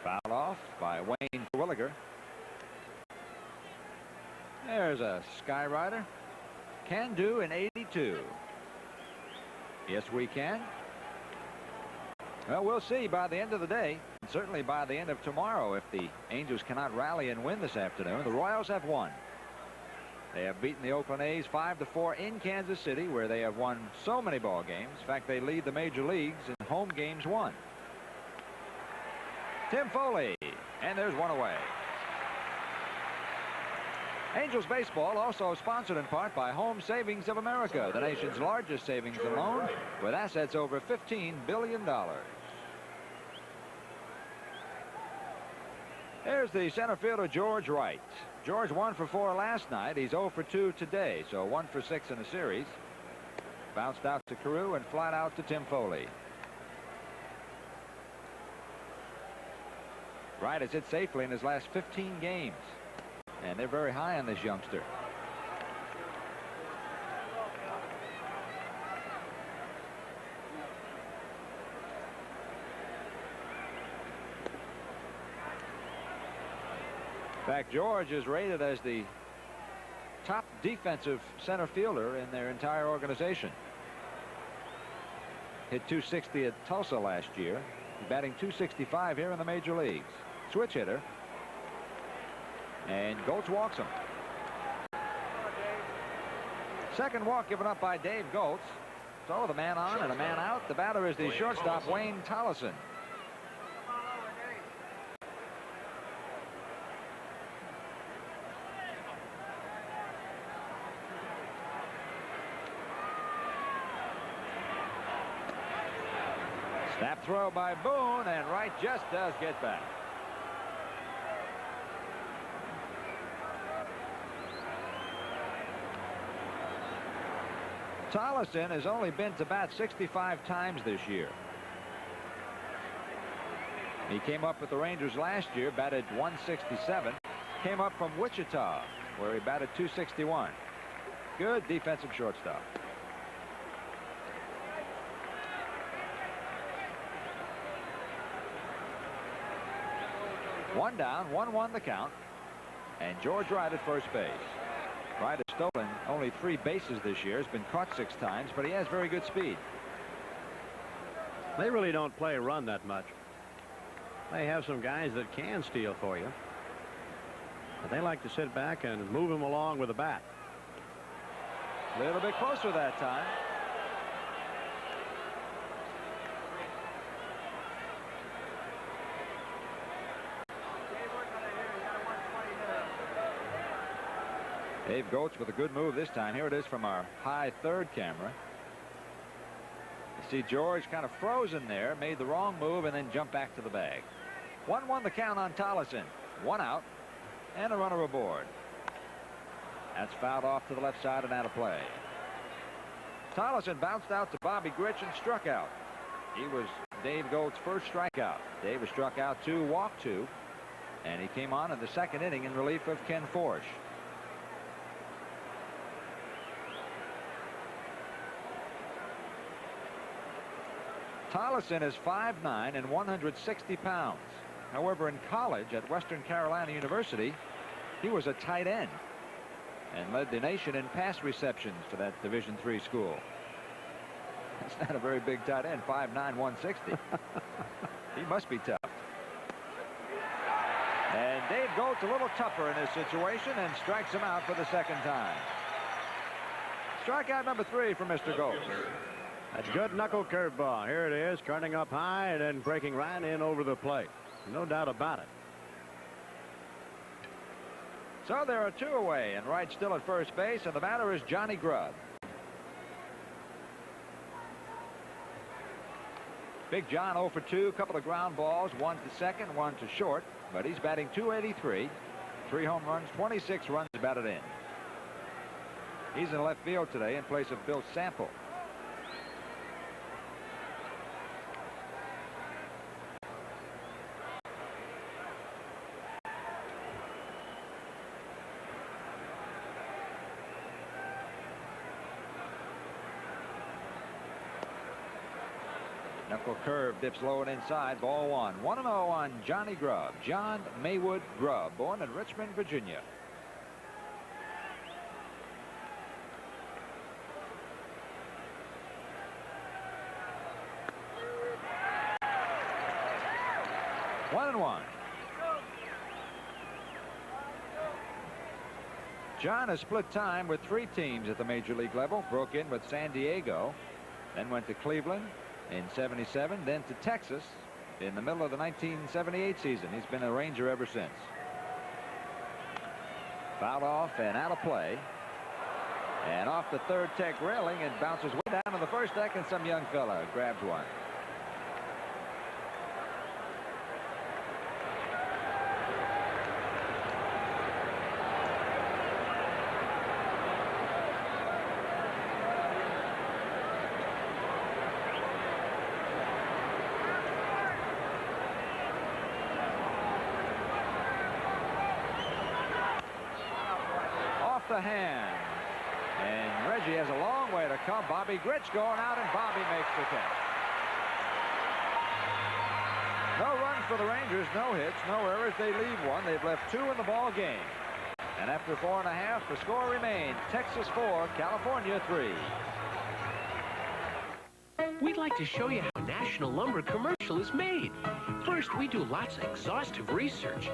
Fouled off by Wayne Terwilliger. There's a Skyrider. Can do in 82. Yes, we can. Well, we'll see by the end of the day, and certainly by the end of tomorrow, if the Angels cannot rally and win this afternoon. The Royals have won. They have beaten the Oakland A's 5-4 in Kansas City, where they have won so many ball games. In fact, they lead the major leagues in home games won. Tim Foley, and there's one away. Angels baseball also sponsored in part by Home Savings of America, the nation's largest savings and loan, with assets over $15 billion. Here's the center fielder, George Wright. George 1 for 4 last night. He's 0 for 2 today, so 1 for 6 in a series. Bounced out to Carew and flat out to Tim Foley. Wright has hit safely in his last 15 games, and they're very high on this youngster. In fact, George is rated as the top defensive center fielder in their entire organization. Hit .260 at Tulsa last year. He's batting .265 here in the major leagues. Switch hitter. And Goltz walks him. Second walk given up by Dave Goltz. So the man on and a man out. The batter is the shortstop, Wayne Tollison. Snap throw by Boone, and Wright just does get back. Tollison has only been to bat 65 times this year. He came up with the Rangers last year, batted .167. Came up from Wichita, where he batted .261. Good defensive shortstop. One down, 1-1 the count, and George Wright at first base. Wright has stolen only 3 bases this year, has been caught 6 times, but he has very good speed. They really don't play run that much. They have some guys that can steal for you, but they like to sit back and move him along with a bat. A little bit closer that time. Dave Goltz with a good move this time. Here it is from our high third camera. You see George kind of frozen there, made the wrong move, and then jumped back to the bag. 1-1 the count on Tollison. 1 out and a runner aboard. That's fouled off to the left side and out of play. Tollison bounced out to Bobby Grich and struck out. He was Dave Goltz's first strikeout. Dave was struck out 2, walked 2, and he came on in the 2nd inning in relief of Ken Forsch. Tollison is 5'9" and 160 pounds. However, in college at Western Carolina University, he was a tight end and led the nation in pass receptions for that Division III school. That's not a very big tight end, 5'9", 160. He must be tough. And Dave Gold's a little tougher in this situation and strikes him out for the second time. Strikeout number 3 for Mr. Gold. That's good knuckle curveball. Here it is, turning up high and then breaking right in over the plate. No doubt about it. So there are 2 away, and Wright still at first base, and the batter is Johnny Grubb. Big John 0 for 2, a couple of ground balls, 1 to second, 1 to short, but he's batting .283, 3 home runs, 26 runs batted in. He's in left field today in place of Bill Sample. Knuckle curve dips low and inside. Ball 1. 1-0 on Johnny Grubb. John Maywood Grubb, born in Richmond, Virginia. One and one. John has split time with 3 teams at the major league level. Broke in with San Diego, then went to Cleveland in '77, then to Texas in the middle of the 1978 season. He's been a Ranger ever since. Fouled off and out of play. And off the third deck railing, and bounces way down to the first deck, and some young fella grabs one. The hand, and Reggie has a long way to come. Bobby Grich going out, and Bobby makes the catch. No runs for the Rangers, no hits, no errors. They leave 1. They've left 2 in the ball game, and after 4.5, the score remains Texas 4, California 3. We'd like to show you how a National Lumber commercial is made. First, we do lots of exhaustive research.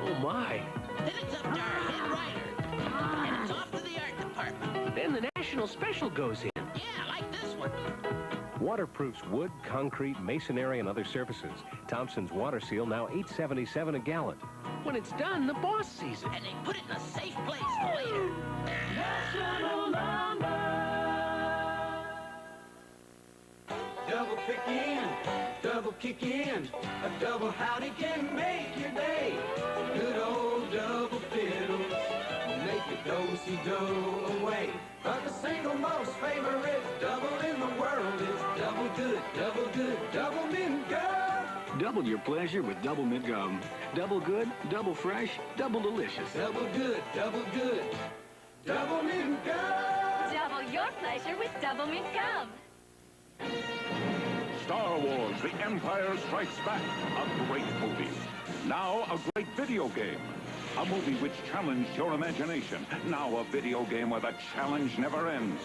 Oh my. Then it's up to our head writer. And it's off to the art department. Then the national special goes in. Yeah, like this one. Waterproofs wood, concrete, masonry, and other surfaces. Thompson's Water Seal now $8.77 a gallon. When it's done, the boss sees it. And they put it in a safe place for later. National Lumber. Double kick in, double kick in. A double howdy can make your day. Good old double fiddle. Make your do-si-do away. But the single most favorite double in the world is double good, double mint gum. Double your pleasure with double mint gum. Double good, double fresh, double delicious. Double good, double mint gum. Double your pleasure with double mint gum. Star Wars: The Empire Strikes Back, a great movie. Now a great video game. A movie which challenged your imagination. Now a video game where the challenge never ends.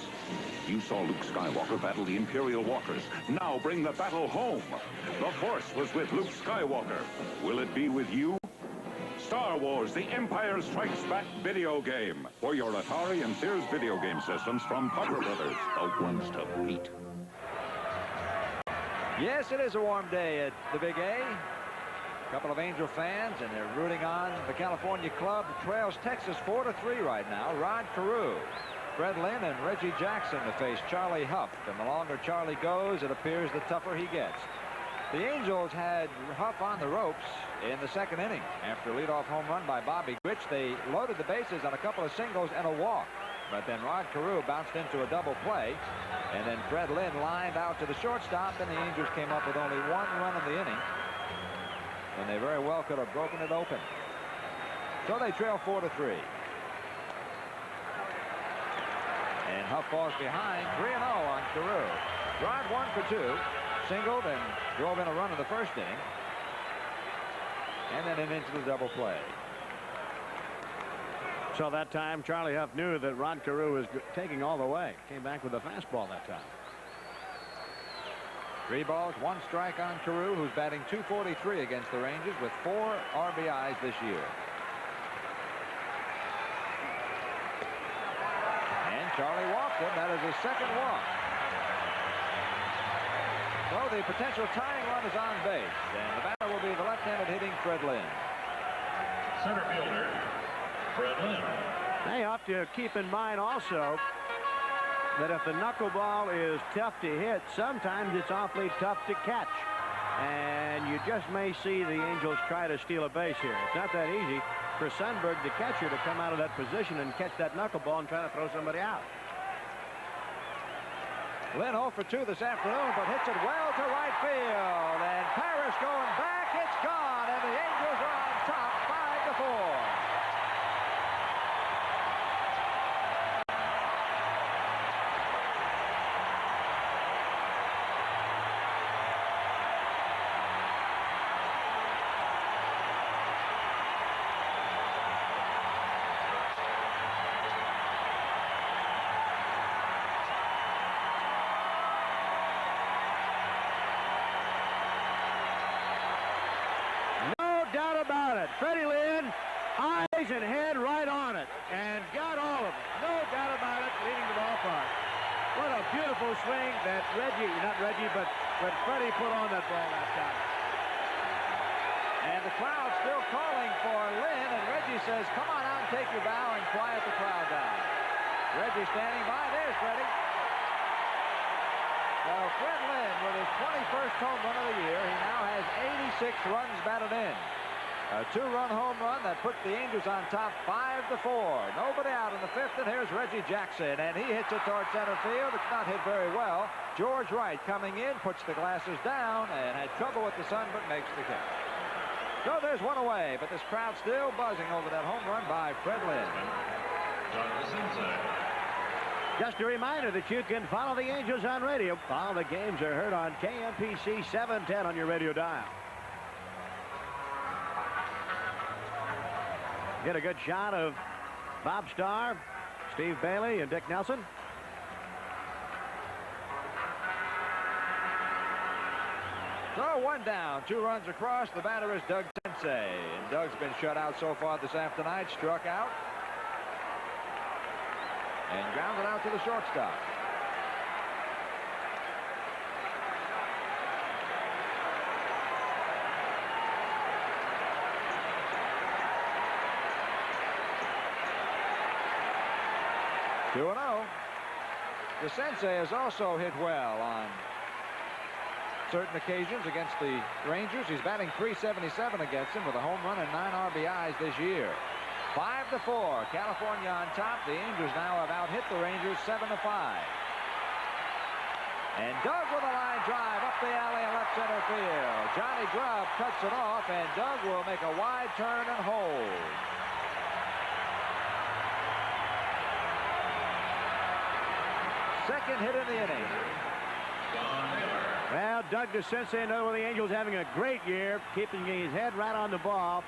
You saw Luke Skywalker battle the Imperial Walkers. Now bring the battle home. The Force was with Luke Skywalker. Will it be with you? Star Wars: The Empire Strikes Back video game. For your Atari and Sears video game systems from Parker Brothers. The ones to beat. Yes, it is a warm day at the Big A. A couple of Angel fans, and they're rooting on the California club. Trails Texas 4-3 right now. Rod Carew, Fred Lynn, and Reggie Jackson to face Charlie Hough. And the longer Charlie goes, it appears the tougher he gets. The Angels had Hough on the ropes in the second inning. After a leadoff home run by Bobby Grich, they loaded the bases on a couple of singles and a walk. But then Rod Carew bounced into a double play, and then Fred Lynn lined out to the shortstop, and the Angels came up with only 1 run in the inning. And they very well could have broken it open. So they trail 4-3. And Hough falls behind, 3-0 on Carew. Drive 1 for 2, singled and drove in a run in the first inning. And then into the double play. So that time, Charlie Hough knew that Rod Carew was taking all the way. Came back with a fastball that time. 3 balls, 1 strike on Carew, who's batting .243 against the Rangers with 4 RBIs this year. And Charlie walked him. That is his second walk. So the potential tying run is on base, and the batter will be the left-handed hitting Fred Lynn. Center fielder, Fred Lynn. They have to keep in mind also that if the knuckleball is tough to hit, sometimes it's awfully tough to catch. And you just may see the Angels try to steal a base here. It's not that easy for Sundberg, the catcher, to come out of that position and catch that knuckleball and try to throw somebody out. Lynn 0 for 2 this afternoon, but hits it well to right field. And Parrish going back. It's gone, and the Angels are on top 5-4. Doubt about it. Freddie Lynn, eyes and head right on it, and got all of it. No doubt about it, leading the ballpark. What a beautiful swing that but Freddie put on that ball that time. And the crowd still calling for Lynn, and Reggie says, come on out and take your bow and quiet the crowd down. Reggie standing by. There's Freddie. So Fred Lynn with his 21st home run of the year. He now has 86 runs batted in. A 2-run home run that puts the Angels on top 5-4. Nobody out in the 5th, and here's Reggie Jackson, and he hits it towards center field. It's not hit very well. George Wright coming in, puts the glasses down, and had trouble with the sun, but makes the catch. So there's one away, but this crowd still buzzing over that home run by Fred Lynn. Just a reminder that you can follow the Angels on radio. All the games are heard on KMPC 710 on your radio dial. Get a good shot of Bob Starr, Steve Bailey, and Dick Nelson. So 1 down, 2 runs across. The batter is Doug Sensei. And Doug's been shut out so far this afternoon, struck out. And grounded out to the shortstop. Two 2-0. The Sensei has also hit well on certain occasions against the Rangers. He's batting .377 against them with a home run and 9 RBIs this year. 5-4. California on top. The Angels now have out-hit the Rangers 7-5. And Doug with a line drive up the alley in left center field. Johnny Grubb cuts it off, and Doug will make a wide turn and hold. Second hit in the inning. Well, Doug DeCinces knows the Angels having a great year, keeping his head right on the ball.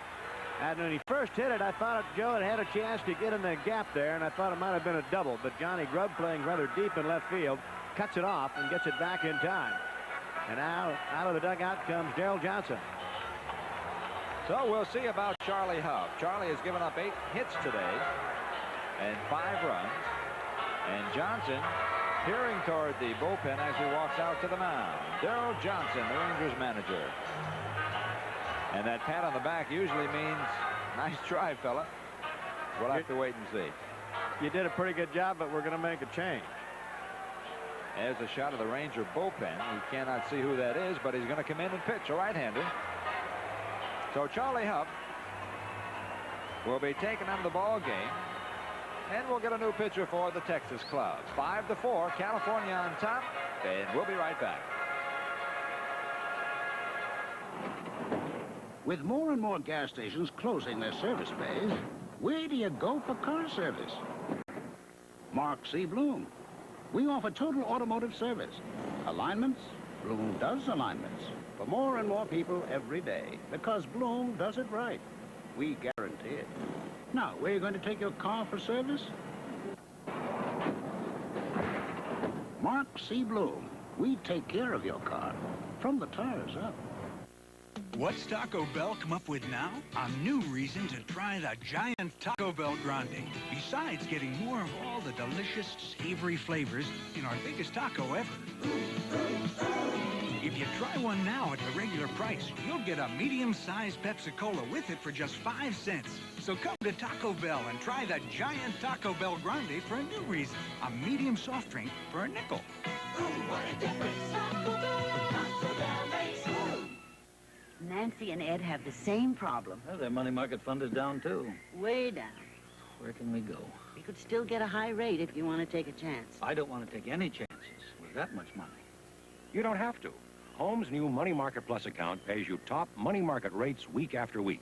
And when he first hit it, I thought Joe had a chance to get in the gap there, and I thought it might have been a double. But Johnny Grubb, playing rather deep in left field, cuts it off and gets it back in time. And now out of the dugout comes Darrell Johnson. So we'll see about Charlie Hough. Charlie has given up 8 hits today and 5 runs. And Johnson peering toward the bullpen as he walks out to the mound. Darrell Johnson, the Rangers manager. And that pat on the back usually means nice try, fella. We'll have to wait and see. You did a pretty good job, but we're going to make a change. There's a shot of the Ranger bullpen. We cannot see who that is, but he's going to come in and pitch, a right-hander. So Charlie Hough will be taken out of the ball game. And we'll get a new pitcher for the Texas club. 5-4, California on top, and we'll be right back. With more and more gas stations closing their service bays, where do you go for car service? Mark C. Bloom. We offer total automotive service. Alignments? Bloom does alignments. For more and more people every day. Because Bloom does it right. We guarantee it. Now, where are you going to take your car for service? Mark C. Bloom. We take care of your car from the tires up. What's Taco Bell come up with now? A new reason to try the giant Taco Bell Grande. Besides getting more of all the delicious, savory flavors in our biggest taco ever. If you try one now at the regular price, you'll get a medium-sized Pepsi-Cola with it for just 5 cents. So come to Taco Bell and try the giant Taco Bell Grande for a new reason. A medium soft drink for a nickel. What a difference Taco Bell makes. Nancy and Ed have the same problem. Well, their money market fund is down, too. Way down. Where can we go? You could still get a high rate if you want to take a chance. I don't want to take any chances with that much money. You don't have to. Home's new Money Market Plus account pays you top money market rates week after week.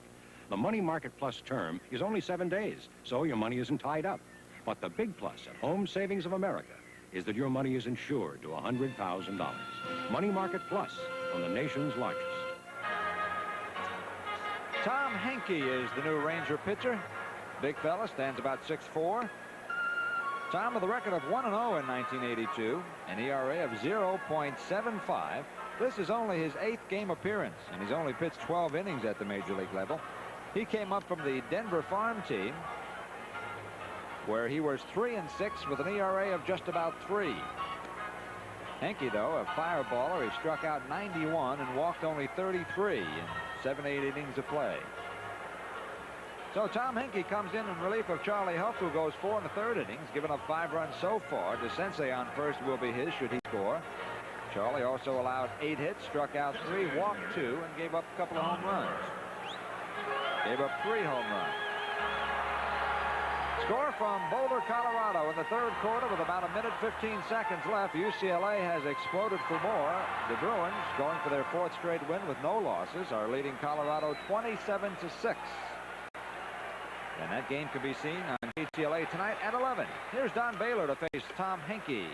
The Money Market Plus term is only 7 days, so your money isn't tied up. But the big plus at Home Savings of America is that your money is insured to $100,000. Money Market Plus from the nation's largest. Tom Henke is the new Ranger pitcher. Big fella, stands about 6'4". Tom with a record of 1-0 in 1982, an ERA of 0.75. This is only his 8th game appearance, and he's only pitched 12 innings at the major league level. He came up from the Denver farm team, where he was 3-6 with an ERA of just about 3. Henke, though, a fireballer. He struck out 91 and walked only 33 in 7-8 innings of play. So Tom Henke comes in relief of Charlie Hough, who goes 4 1/3 innings, giving up 5 runs so far. DeSensei on first will be his should he score. Charlie also allowed 8 hits, struck out 3, walked 2, and gave up a couple of home runs. Gave up 3 home runs. Score from Boulder, Colorado in the 3rd quarter with about 1:15 left. UCLA has exploded for more. The Bruins, going for their 4th straight win with no losses, are leading Colorado 27-6. And that game can be seen on UCLA tonight at 11. Here's Don Baylor to face Tom Henke.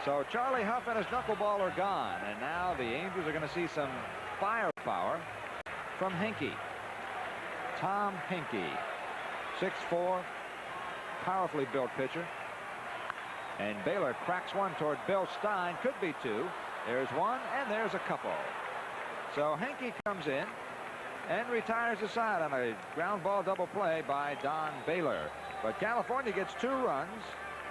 So Charlie Hough and his knuckleball are gone, and now the Angels are going to see some firepower from Henke. Tom Henke, 6'4", powerfully built pitcher. And Baylor cracks one toward Bill Stein. Could be 2. There's 1, and there's a couple. So Henke comes in and retires the side on a ground ball double play by Don Baylor. But California gets 2 runs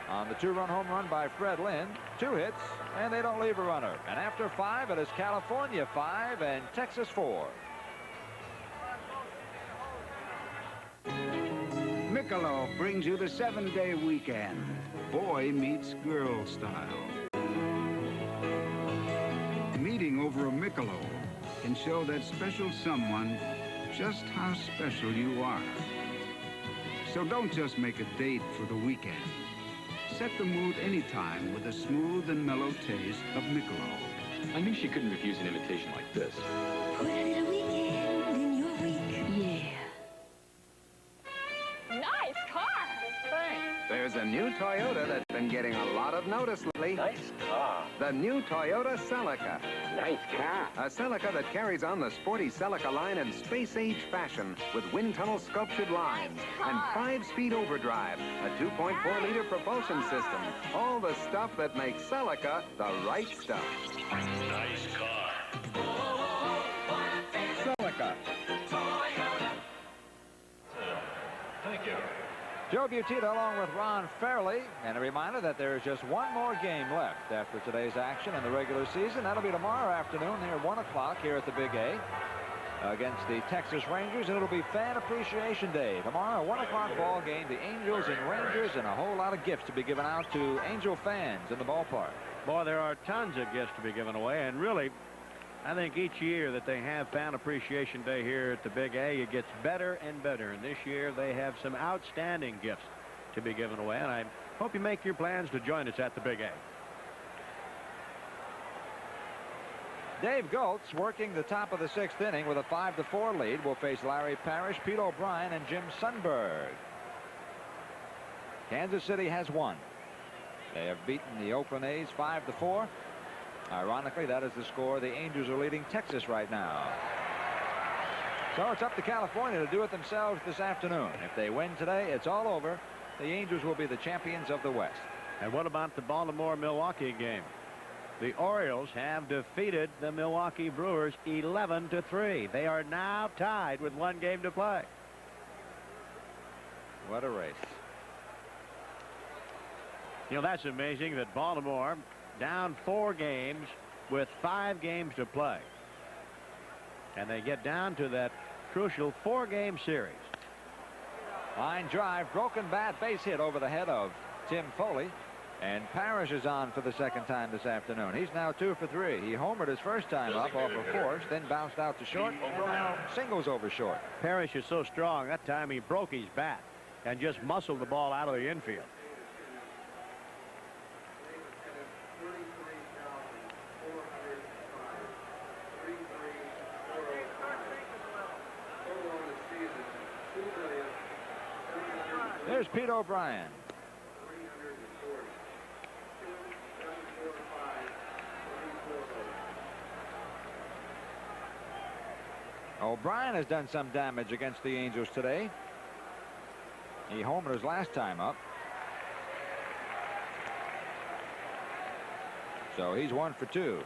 on the 2-run home run by Fred Lynn. 2 hits, and they don't leave a runner. And after 5, it is California 5 and Texas 4. Michelob brings you the 7-day weekend. Boy meets girl style. Meeting over a Michelob can show that special someone just how special you are. So don't just make a date for the weekend. Set the mood anytime with a smooth and mellow taste of Michelob. I knew she couldn't refuse an invitation like this. Put a little weekend in your week. Yeah. Nice car. Thanks. There's a new Toyota that's been getting a lot of notice lately. Nice car. The new Toyota Celica. Nice car. A Celica that carries on the sporty Celica line in space-age fashion with wind tunnel sculptured lines and 5-speed overdrive, a 2.4-liter propulsion system. All the stuff that makes Celica the right stuff. Nice car. Celica. Thank you. Joe Butita along with Ron Fairley, and a reminder that there is just 1 more game left after today's action in the regular season. That'll be tomorrow afternoon here at 1 o'clock here at the Big A against the Texas Rangers, and it'll be Fan Appreciation Day tomorrow. 1 o'clock ball game, the Angels and Rangers, and a whole lot of gifts to be given out to Angel fans in the ballpark. Boy, there are tons of gifts to be given away, and really, I think each year that they have Fan Appreciation Day here at the Big A, it gets better and better. And this year they have some outstanding gifts to be given away. And I hope you make your plans to join us at the Big A. Dave Goltz, working the top of the 6th inning with a 5-4 lead, will face Larry Parrish, Pete O'Brien, and Jim Sundberg. Kansas City has won. They have beaten the Oakland A's 5-4. Ironically, that is the score. The Angels are leading Texas right now. So it's up to California to do it themselves this afternoon. If they win today, it's all over. The Angels will be the champions of the West. And what about the Baltimore-Milwaukee game? The Orioles have defeated the Milwaukee Brewers 11-3. They are now tied with 1 game to play. What a race. You know, that's amazing that Baltimore down 4 games with 5 games to play. And they get down to that crucial 4-game series. Line drive, broken bat, base hit over the head of Tim Foley. And Parrish is on for the 2nd time this afternoon. He's now 2 for 3. He homered his first time up off of Forsch, then bounced out to short, and now singles over short. Parrish is so strong. That time he broke his bat and just muscled the ball out of the infield. There's Pete O'Brien. O'Brien has done some damage against the Angels today. He homered his last time up. So he's 1 for 2.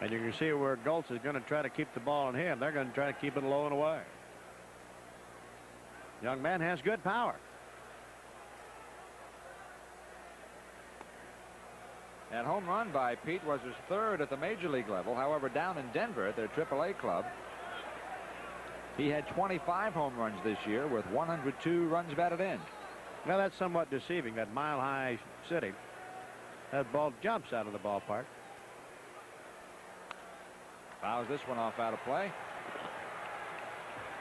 And you can see where Goltz is going to try to keep the ball on him. They're going to try to keep it low and away. Young man has good power. That home run by Pete was his 3rd at the major league level. However, down in Denver at their AAA club, he had 25 home runs this year with 102 runs batted in. Now that's somewhat deceiving, that Mile High City. That ball jumps out of the ballpark. Fouls this one off out of play.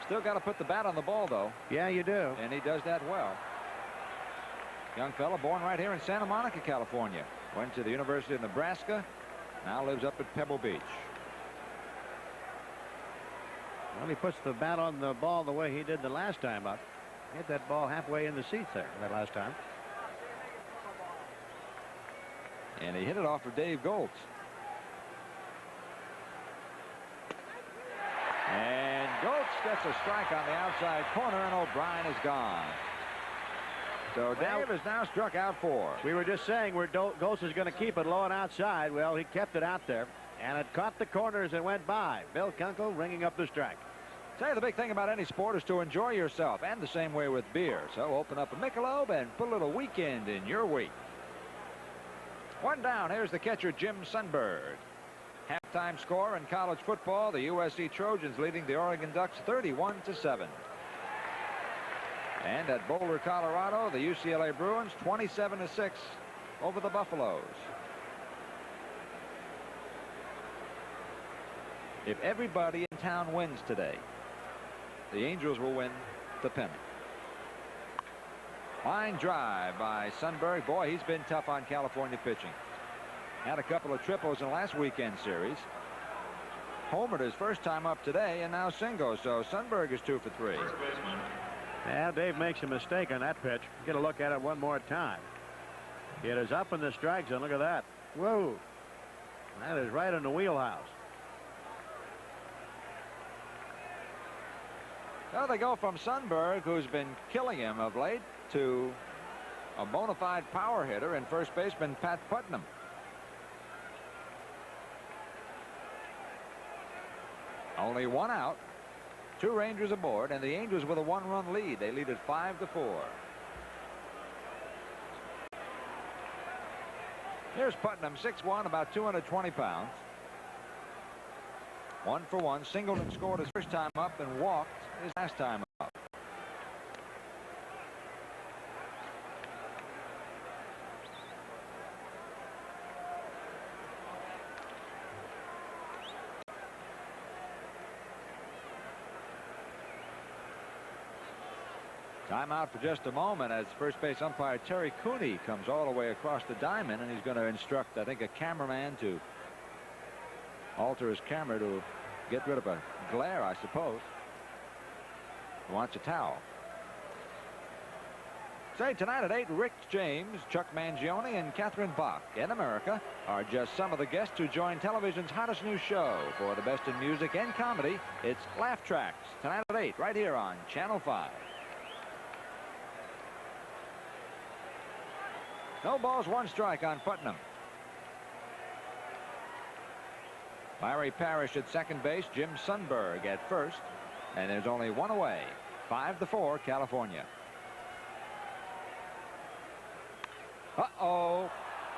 Still got to put the bat on the ball, though. Yeah, you do. And he does that well. Young fella born right here in Santa Monica, California. Went to the University of Nebraska. Now lives up at Pebble Beach. Well, he puts the bat on the ball the way he did the last time up. Hit that ball halfway in the seats there that last time. And he hit it off of Dave Goltz. And Goltz gets a strike on the outside corner, and O'Brien is gone. So Dave is now struck out 4. We were just saying where Goltz is going to keep it low and outside. Well, he kept it out there, and it caught the corners and went by. Bill Kunkel ringing up the strike. Say, the big thing about any sport is to enjoy yourself, and the same way with beer. So open up a Michelob and put a little weekend in your week. 1 down. Here's the catcher, Jim Sundberg. Halftime score in college football, the USC Trojans leading the Oregon Ducks 31-7. And at Boulder, Colorado, the UCLA Bruins 27-6 over the Buffaloes. If everybody in town wins today, the Angels will win the pennant. Line drive by Sundberg. Boy, he's been tough on California pitching. Had a couple of triples in last weekend series. Homered his first time up today, and now singles. So Sundberg is 2 for 3. Yeah, Dave makes a mistake on that pitch. Get a look at it one more time. It is up in the strike zone. Look at that. Whoa. That is right in the wheelhouse. Well, they go from Sundberg, who's been killing him of late, to a bona fide power hitter and first baseman Pat Putnam. Only 1 out. 2 Rangers aboard, and the Angels with a 1-run lead. They lead at 5-4. Here's Putnam, 6'1", about 220 pounds. 1 for 1, singled and scored his first time up and walked his last time up. Timeout for just a moment as first base umpire Terry Cooney comes all the way across the diamond, and he's going to instruct, I think, a cameraman to alter his camera to get rid of a glare, I suppose. He wants a towel. Say, tonight at 8, Rick James, Chuck Mangione, and Catherine Bach in America are just some of the guests who join television's hottest new show. For the best in music and comedy, it's Laugh Tracks, tonight at 8, right here on Channel 5. No balls, 1 strike on Putnam. Larry Parrish at second base, Jim Sundberg at first, and there's only one away. 5-4, California. Uh-oh.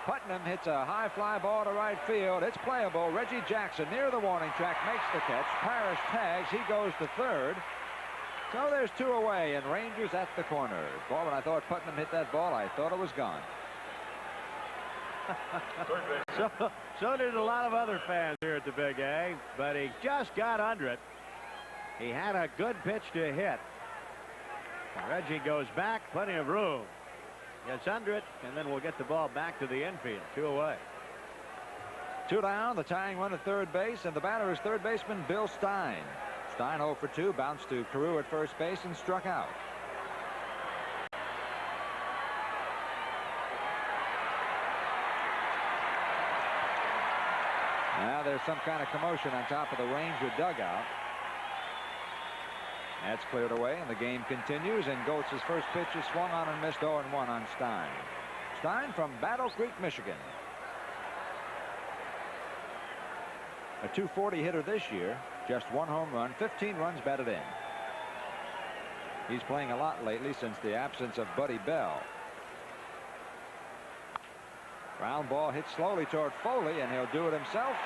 Putnam hits a high fly ball to right field. It's playable. Reggie Jackson near the warning track makes the catch. Parrish tags. He goes to third. So there's 2 away, and Rangers at the corner. Boy, when I thought Putnam hit that ball, I thought it was gone. So did a lot of other fans here at the Big A, but he just got under it. He had a good pitch to hit. Reggie goes back, plenty of room. Gets under it, and then we'll get the ball back to the infield. 2 away. 2 down, the tying run at third base, and the batter is third baseman Bill Stein. Stein 0 for 2, bounced to Carew at first base and struck out. Now there's some kind of commotion on top of the Ranger dugout. That's cleared away, and the game continues, and Goetz' first pitch is swung on and missed 0-1 on Stein. Stein from Battle Creek, Michigan. A .240 hitter this year, just 1 home run, 15 runs batted in. He's playing a lot lately since the absence of Buddy Bell. Ground ball hit slowly toward Foley, and he'll do it himself.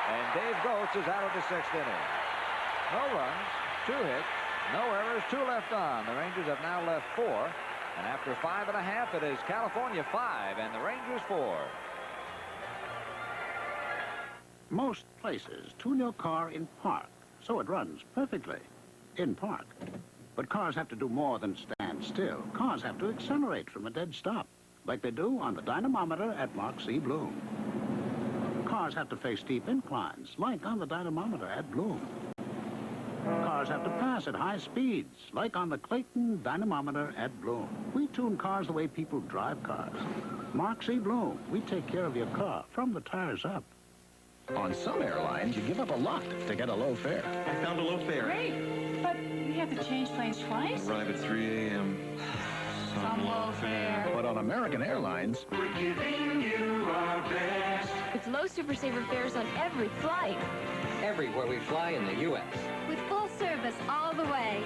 And Dave Goetz is out of the 6th inning. No runs, 2 hits. No errors, 2 left on. The Rangers have now left 4. And after 5.5, it is California 5 and the Rangers 4. Most places tune your car in park, so it runs perfectly in park. But cars have to do more than stand still. Cars have to accelerate from a dead stop, like they do on the dynamometer at Mark C. Bloom. Cars have to face steep inclines, like on the dynamometer at Bloom. Cars have to pass at high speeds, like on the Clayton dynamometer at Bloom. We tune cars the way people drive cars. Mark C. Bloom, we take care of your car from the tires up. On some airlines, you give up a lot to get a low fare. I found a low fare. Great, but we have to change planes twice? Arrive at 3 a.m. Some low fare. But on American Airlines, we're giving you our best. With low Super Saver fares on every flight. Everywhere we fly in the U.S. With full service all the way.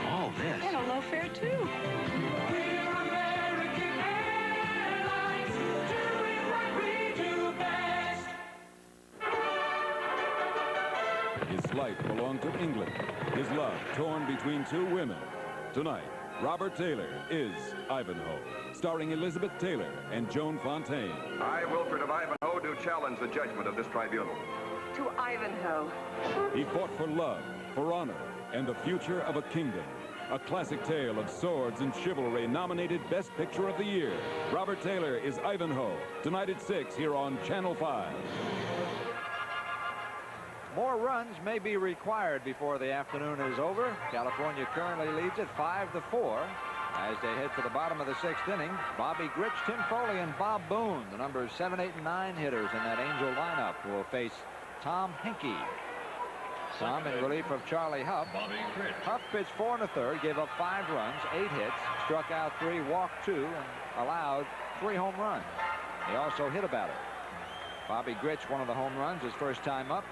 All this. And a low fare, too. We're American Airlines, doing what we do best. His life belonged to England. His love torn between 2 women. Tonight, Robert Taylor is Ivanhoe, starring Elizabeth Taylor and Joan Fontaine. I, Wilfred of Ivanhoe, do challenge the judgment of this tribunal. To Ivanhoe. He fought for love, for honor, and the future of a kingdom. A classic tale of swords and chivalry, nominated Best Picture of the Year. Robert Taylor is Ivanhoe, tonight at 6 here on Channel 5. More runs may be required before the afternoon is over. California currently leads at 5-4. As they head to the bottom of the 6th inning, Bobby Grich, Tim Foley, and Bob Boone, the numbers 7, 8, and 9 hitters in that Angel lineup, will face Tom Henke. Tom in relief of Charlie Hough. Hough pitched 4 1/3, gave up 5 runs, 8 hits, struck out 3, walked 2, and allowed 3 home runs. He also hit a batter. Bobby Grich, one of the home runs, his first time up.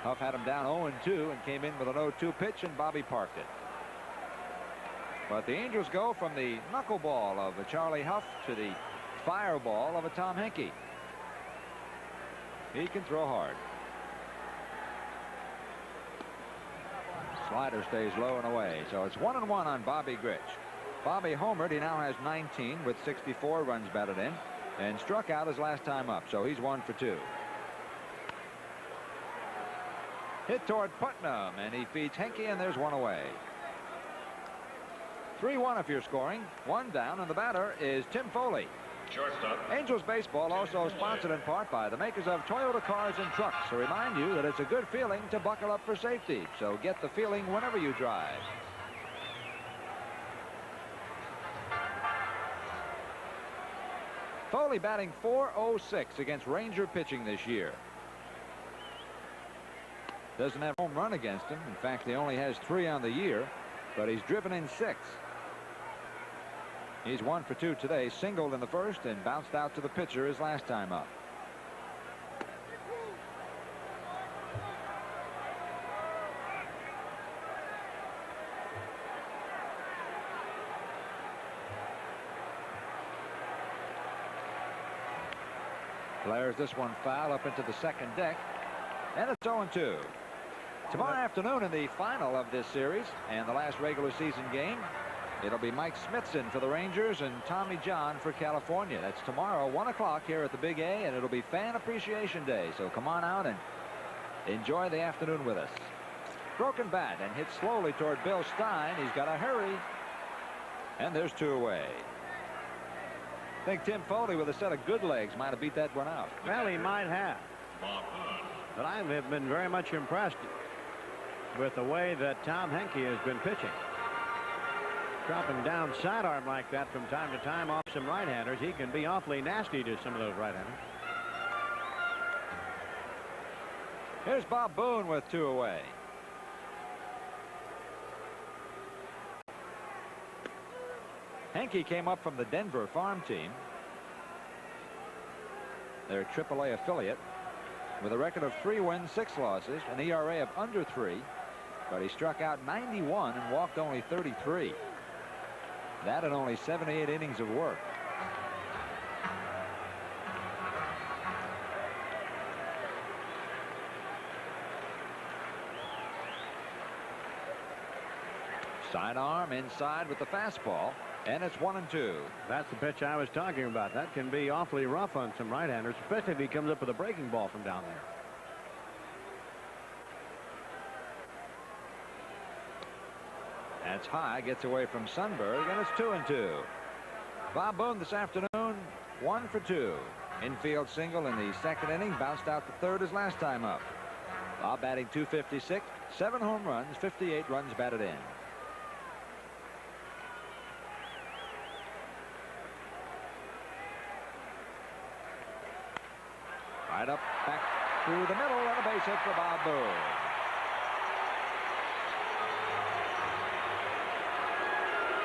Hough had him down 0-2 and came in with an 0-2 pitch, and Bobby parked it. But the Angels go from the knuckleball of a Charlie Hough to the fireball of a Tom Henke. He can throw hard. Slider stays low and away, so it's 1-1 on Bobby Grich. Bobby homered. He now has 19 with 64 runs batted in, and struck out his last time up, so he's 1 for 2. Hit toward Putnam, and he feeds Henke, and there's 1 away. 3-1 if you're scoring. 1 down, and the batter is Tim Foley. Shortstop. Angels baseball also sponsored in part by the makers of Toyota cars and trucks, to remind you that it's a good feeling to buckle up for safety. So get the feeling whenever you drive. Foley batting .406 against Ranger pitching this year. Doesn't have a home run against him. In fact, he only has 3 on the year, but he's driven in 6. He's 1 for 2 today, singled in the first and bounced out to the pitcher his last time up. Flares this one foul up into the second deck. And it's 0-2. Tomorrow afternoon in the final of this series and the last regular season game, it'll be Mike Smithson for the Rangers and Tommy John for California. That's tomorrow, 1 o'clock here at the Big A, and it'll be Fan Appreciation Day. So come on out and enjoy the afternoon with us. Broken bat and hit slowly toward Bill Stein. He's got to hurry. And there's 2 away. I think Tim Foley with a set of good legs might have beat that one out. Well, he might have. But I have been very much impressed with the way that Tom Henke has been pitching. Dropping down sidearm like that from time to time off some right-handers. He can be awfully nasty to some of those right-handers. Here's Bob Boone with 2 away. Henke came up from the Denver farm team, their AAA affiliate, with a record of 3 wins, 6 losses, an ERA of under 3, but he struck out 91 and walked only 33. That in only 78 innings of work. Sidearm inside with the fastball, and it's 1-2. That's the pitch I was talking about. That can be awfully rough on some right-handers, especially if he comes up with a breaking ball from down there. That's high, gets away from Sundberg, and it's 2-2. Bob Boone this afternoon, 1 for 2. Infield single in the second inning, bounced out the third his last time up. Bob batting .256, 7 home runs, 58 runs batted in. Right up, back through the middle, and a base hit for Bob Boone.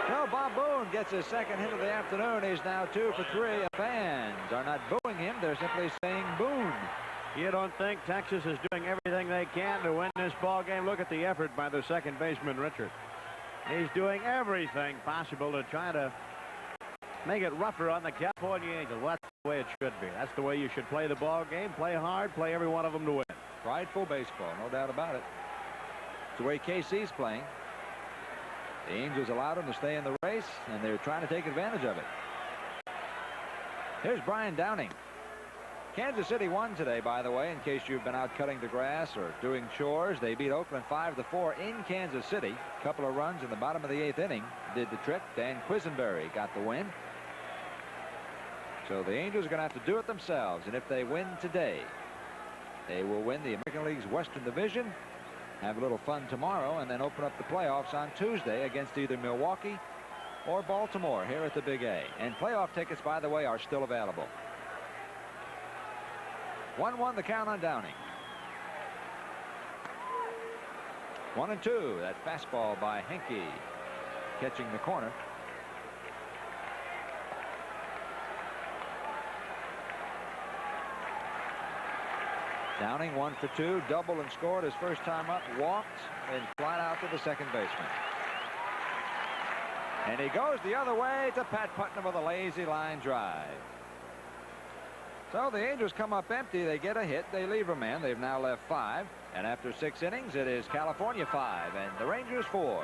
No, Bob Boone gets his second hit of the afternoon. He's now 2 for 3. Fans are not booing him. They're simply saying Boone. You don't think Texas is doing everything they can to win this ball game? Look at the effort by the second baseman, Richard. He's doing everything possible to try to make it rougher on the California Angels. Well, that's the way it should be. That's the way you should play the ball game. Play hard, play every one of them to win. Prideful baseball, no doubt about it. It's the way KC's playing. The Angels allowed him to stay in the race, and they're trying to take advantage of it. Here's Brian Downing. Kansas City won today, by the way, in case you've been out cutting the grass or doing chores. They beat Oakland 5-4 in Kansas City. A couple of runs in the bottom of the 8th inning did the trick. Dan Quisenberry got the win. So the Angels are going to have to do it themselves, and if they win today, they will win the American League's Western Division, have a little fun tomorrow, and then open up the playoffs on Tuesday against either Milwaukee or Baltimore here at the Big A. And playoff tickets, by the way, are still available. 1-1 the count on Downing. 1-2. That fastball by Henke catching the corner. Downing 1 for 2, double and scored his first time up, walked and flied out to the second baseman. And he goes the other way to Pat Putnam with a lazy line drive. So the Angels come up empty. They get a hit. They leave a man. They've now left 5. And after 6 innings, it is California 5 and the Rangers 4.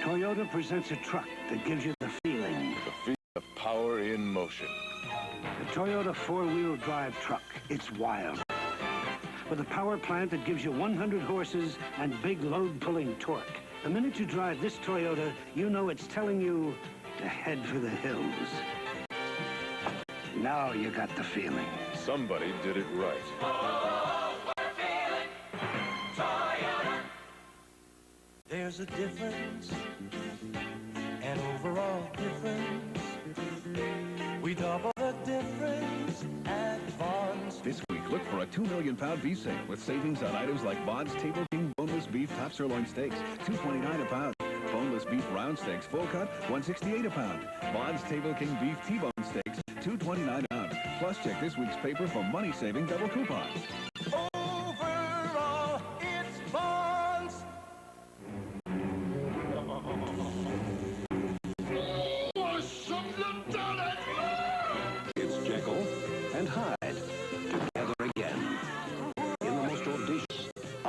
Toyota presents a truck that gives you the feeling. The feeling of power in motion. The Toyota 4-wheel drive truck. It's wild. With a power plant that gives you 100 horses and big load-pulling torque. The minute you drive this Toyota, you know it's telling you to head for the hills. Now you got the feeling. Somebody did it right. Oh, what a feeling. Toyota. There's a difference, an overall difference. We double the difference at Vaughn's. This week, look for a 2 million pound beef sale with savings on items like Vaughn's Table King boneless beef top sirloin steaks, $2.29 a pound. Boneless beef round steaks full cut, $1.68 a pound. Vaughn's Table King beef T-bone steaks, $2.29 a pound. Plus, check this week's paper for money-saving double coupons. Overall, it's Vaughn's.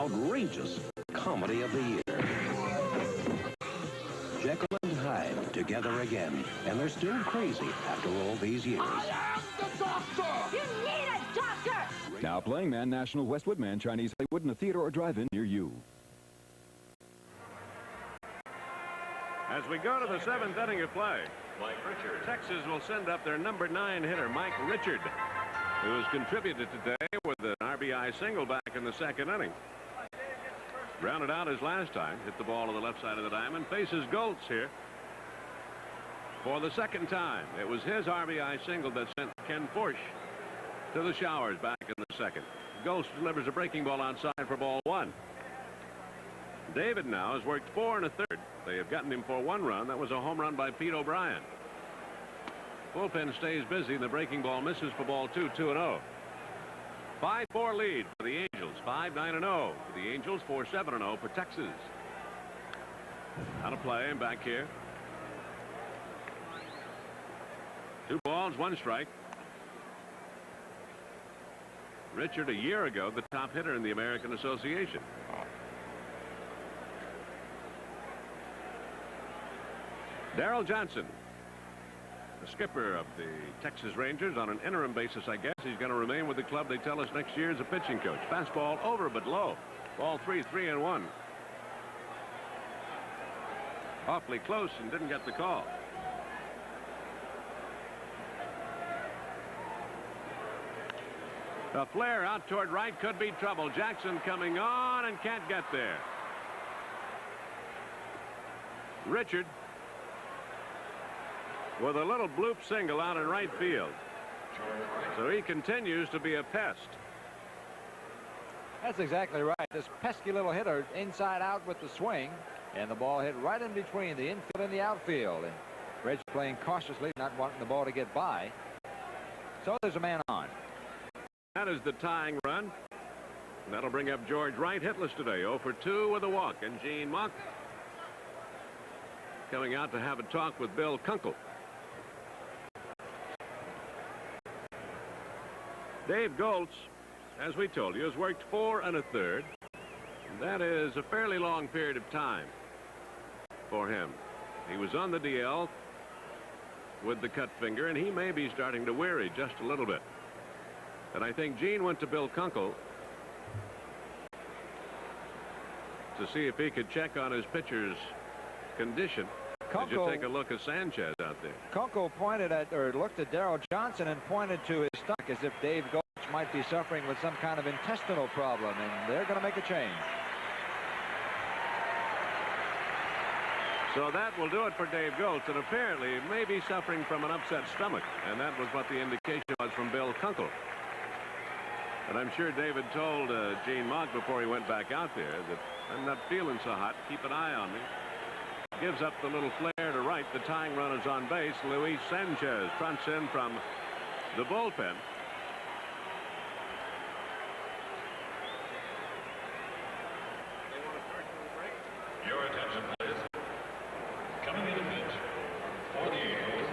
outrageous comedy of the year. Jekyll and Hyde together again, and they're still crazy after all these years. I am the doctor! You need a doctor! Now playing Man, National Westwood Man, Chinese Hollywood in a theater or drive-in near you. As we go to the 7th inning of play, Texas will send up their number 9 hitter, Mike Richard, who has contributed today with an RBI single back in the 2nd inning. Grounded out his last time, hit the ball to the left side of the diamond, faces Goltz here for the 2nd time. It was his RBI single that sent Ken Forsch to the showers back in the 2nd. Goltz delivers a breaking ball outside for ball 1. David now has worked 4 1/3. They have gotten him for 1 run. That was a home run by Pete O'Brien. Bullpen stays busy, and the breaking ball misses for ball 2, 2-0. 5-4 lead for the Angels. 5-9-0 for the Angels. 4-7-0 for Texas. Out of play and back here. 2 balls, 1 strike. Richard, a year ago, the top hitter in the American Association. Darrell Johnson, the skipper of the Texas Rangers, on an interim basis, I guess. He's going to remain with the club, they tell us, next year as a pitching coach. Fastball over but low. Ball 3, 3-1. Awfully close and didn't get the call. A flare out toward right could be trouble. Jackson coming on and can't get there. Richard with a little bloop single out in right field. So he continues to be a pest. That's exactly right. This pesky little hitter inside out with the swing, and the ball hit right in between the infield and the outfield. And Rich playing cautiously, not wanting the ball to get by. So there's a man on. That is the tying run. That'll bring up George Wright, hitless today, 0 for 2 with a walk. And Gene Muck coming out to have a talk with Bill Kunkel. Dave Goltz, as we told you, has worked 4 1/3. That is a fairly long period of time for him. He was on the DL with the cut finger, and he may be starting to weary just a little bit. And I think Gene went to Bill Kunkel to see if he could check on his pitcher's condition. Did you take a look at Sanchez out there? Kunkel pointed at, or looked at Darrell Johnson and pointed to his stomach as if Dave Goltz might be suffering with some kind of intestinal problem, and they're going to make a change. So that will do it for Dave Goltz, and apparently may be suffering from an upset stomach, and that was what the indication was from Bill Kunkel. And I'm sure David told Gene Mogg before he went back out there that I'm not feeling so hot. Keep an eye on me. Gives up the little flare to right. The tying run is on base. Luis Sanchez fronts in from the bullpen. Your attention, please. Coming in a pitch for the Angels.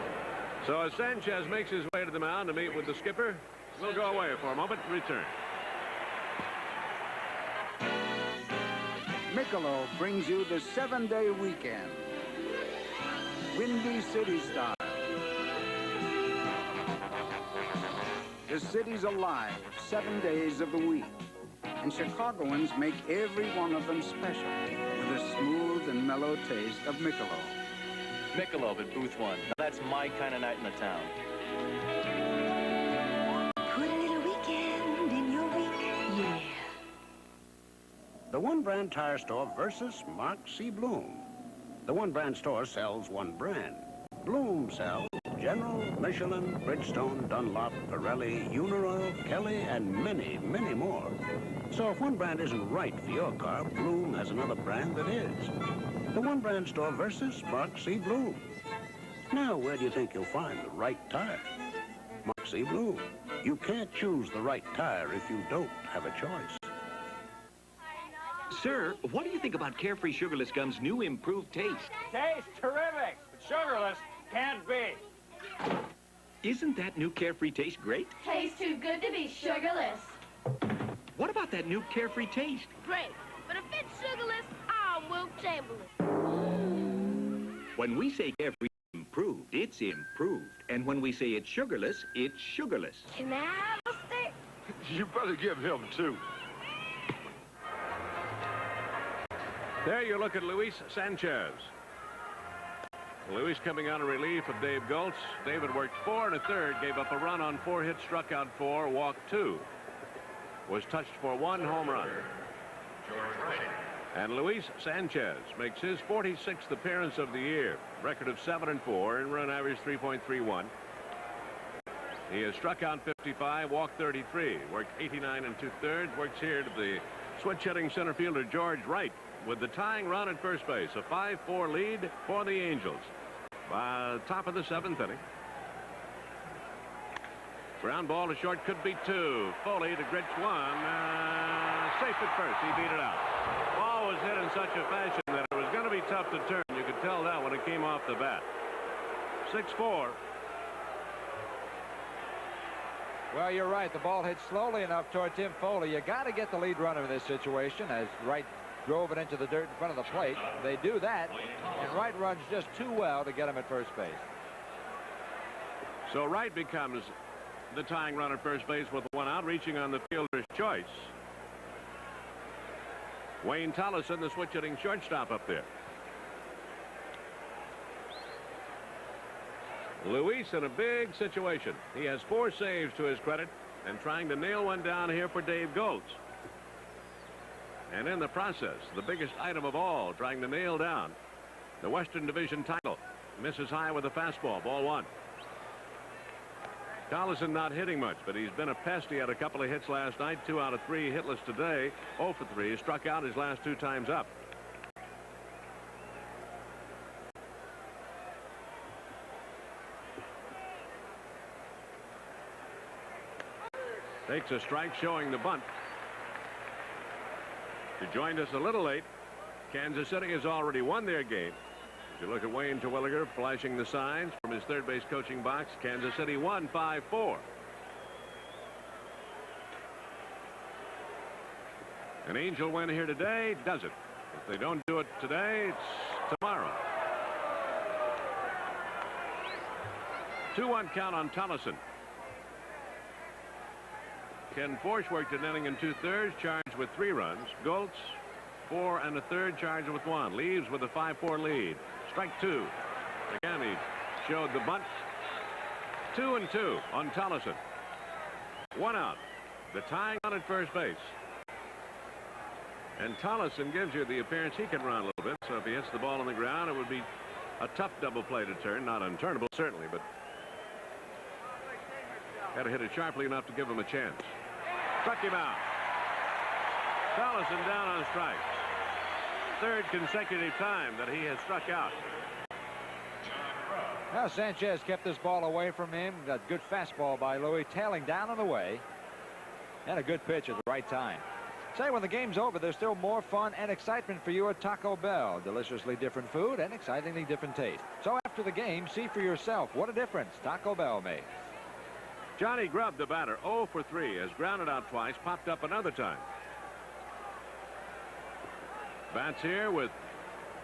So as Sanchez makes his way to the mound to meet with the skipper, we'll go away for a moment and return. Michelob brings you the 7-day weekend. Windy City style. The city's alive 7 days of the week. And Chicagoans make every one of them special with a smooth and mellow taste of Michelob. Michelob at booth 1. Now that's my kind of night in the town. Put a little weekend in your week, yeah. The One Brand Tire Store versus Mark C. Bloom. The One Brand store sells one brand. Bloom sells General, Michelin, Bridgestone, Dunlop, Pirelli, Uniroyal, Kelly, and many, many more. So if one brand isn't right for your car, Bloom has another brand that is. The One Brand store versus Mark C. Bloom. Now, where do you think you'll find the right tire? Mark C. Bloom. You can't choose the right tire if you don't have a choice. Sir, what do you think about Carefree Sugarless Gum's new improved taste? Tastes terrific, but sugarless can't be. Isn't that new Carefree taste great? Tastes too good to be sugarless. What about that new carefree taste? Great. But if it's sugarless, I'm Wilt Chamberlain. When we say carefree improved, it's improved. And when we say it's sugarless, it's sugarless. Can I have a stick? You better give him 2. There you look at Luis Sanchez. Luis coming out of relief of Dave Goltz. David worked 4 1/3, gave up a run on 4 hits, struck out 4, walked 2. Was touched for 1 home run. And Luis Sanchez makes his 46th appearance of the year. Record of 7-4 and run average 3.31. He has struck out 55, walked 33, worked 89 2/3. Works here to the switch-hitting center fielder George Wright with the tying run at first base. A 5-4 lead for the Angels. Top of the 7th inning. Ground ball to short, could be 2. Foley to Grich 1. Safe at first. He beat it out. Ball was hit in such a fashion that it was going to be tough to turn. You could tell that when it came off the bat. 6-4. Well, you're right. The ball hit slowly enough toward Tim Foley. You got to get the lead runner in this situation, as Wright drove it into the dirt in front of the plate. They do that, and Wright runs just too well to get him at first base. So Wright becomes the tying run at first base with 1 out, reaching on the fielder's choice. Wayne Tollison, the switch-hitting shortstop up there. Luis in a big situation. He has 4 saves to his credit and trying to nail one down here for Dave Goltz. And in the process, the biggest item of all, trying to nail down the Western Division title. Misses high with a fastball, ball 1. Tollison not hitting much, but he's been a pest. He had a couple of hits last night, 2 out of 3 hitless today. 0 for 3. He struck out his last 2 times up. Takes a strike, showing the bunt. You joined us a little late. Kansas City has already won their game. If you look at Wayne Terwilliger flashing the signs from his third base coaching box, Kansas City won 5-4. An Angel win here today does it. If they don't do it today, it's tomorrow. 2-1 count on Tollison. Ken Forsch worked an inning and 2/3, charged with 3 runs. Goltz, 4 1/3, charged with 1. Leaves with a 5-4 lead. Strike 2. Again, he showed the bunt. 2-2 on Tollison. 1 out. The tying on at first base. And Tollison gives you the appearance he can run a little bit. So if he hits the ball on the ground, it would be a tough double play to turn. Not unturnable, certainly, but got to hit it sharply enough to give him a chance. Struck him out. Tollison down on strike. 3rd consecutive time that he has struck out. Now Sanchez kept this ball away from him. Got good fastball by Louis, tailing down on the way. And a good pitch at the right time. Say, when the game's over, there's still more fun and excitement for you at Taco Bell. Deliciously different food and excitingly different taste. So after the game, see for yourself what a difference Taco Bell makes. Johnny Grubb, the batter, 0 for 3, has grounded out twice, popped up another time. Bats here with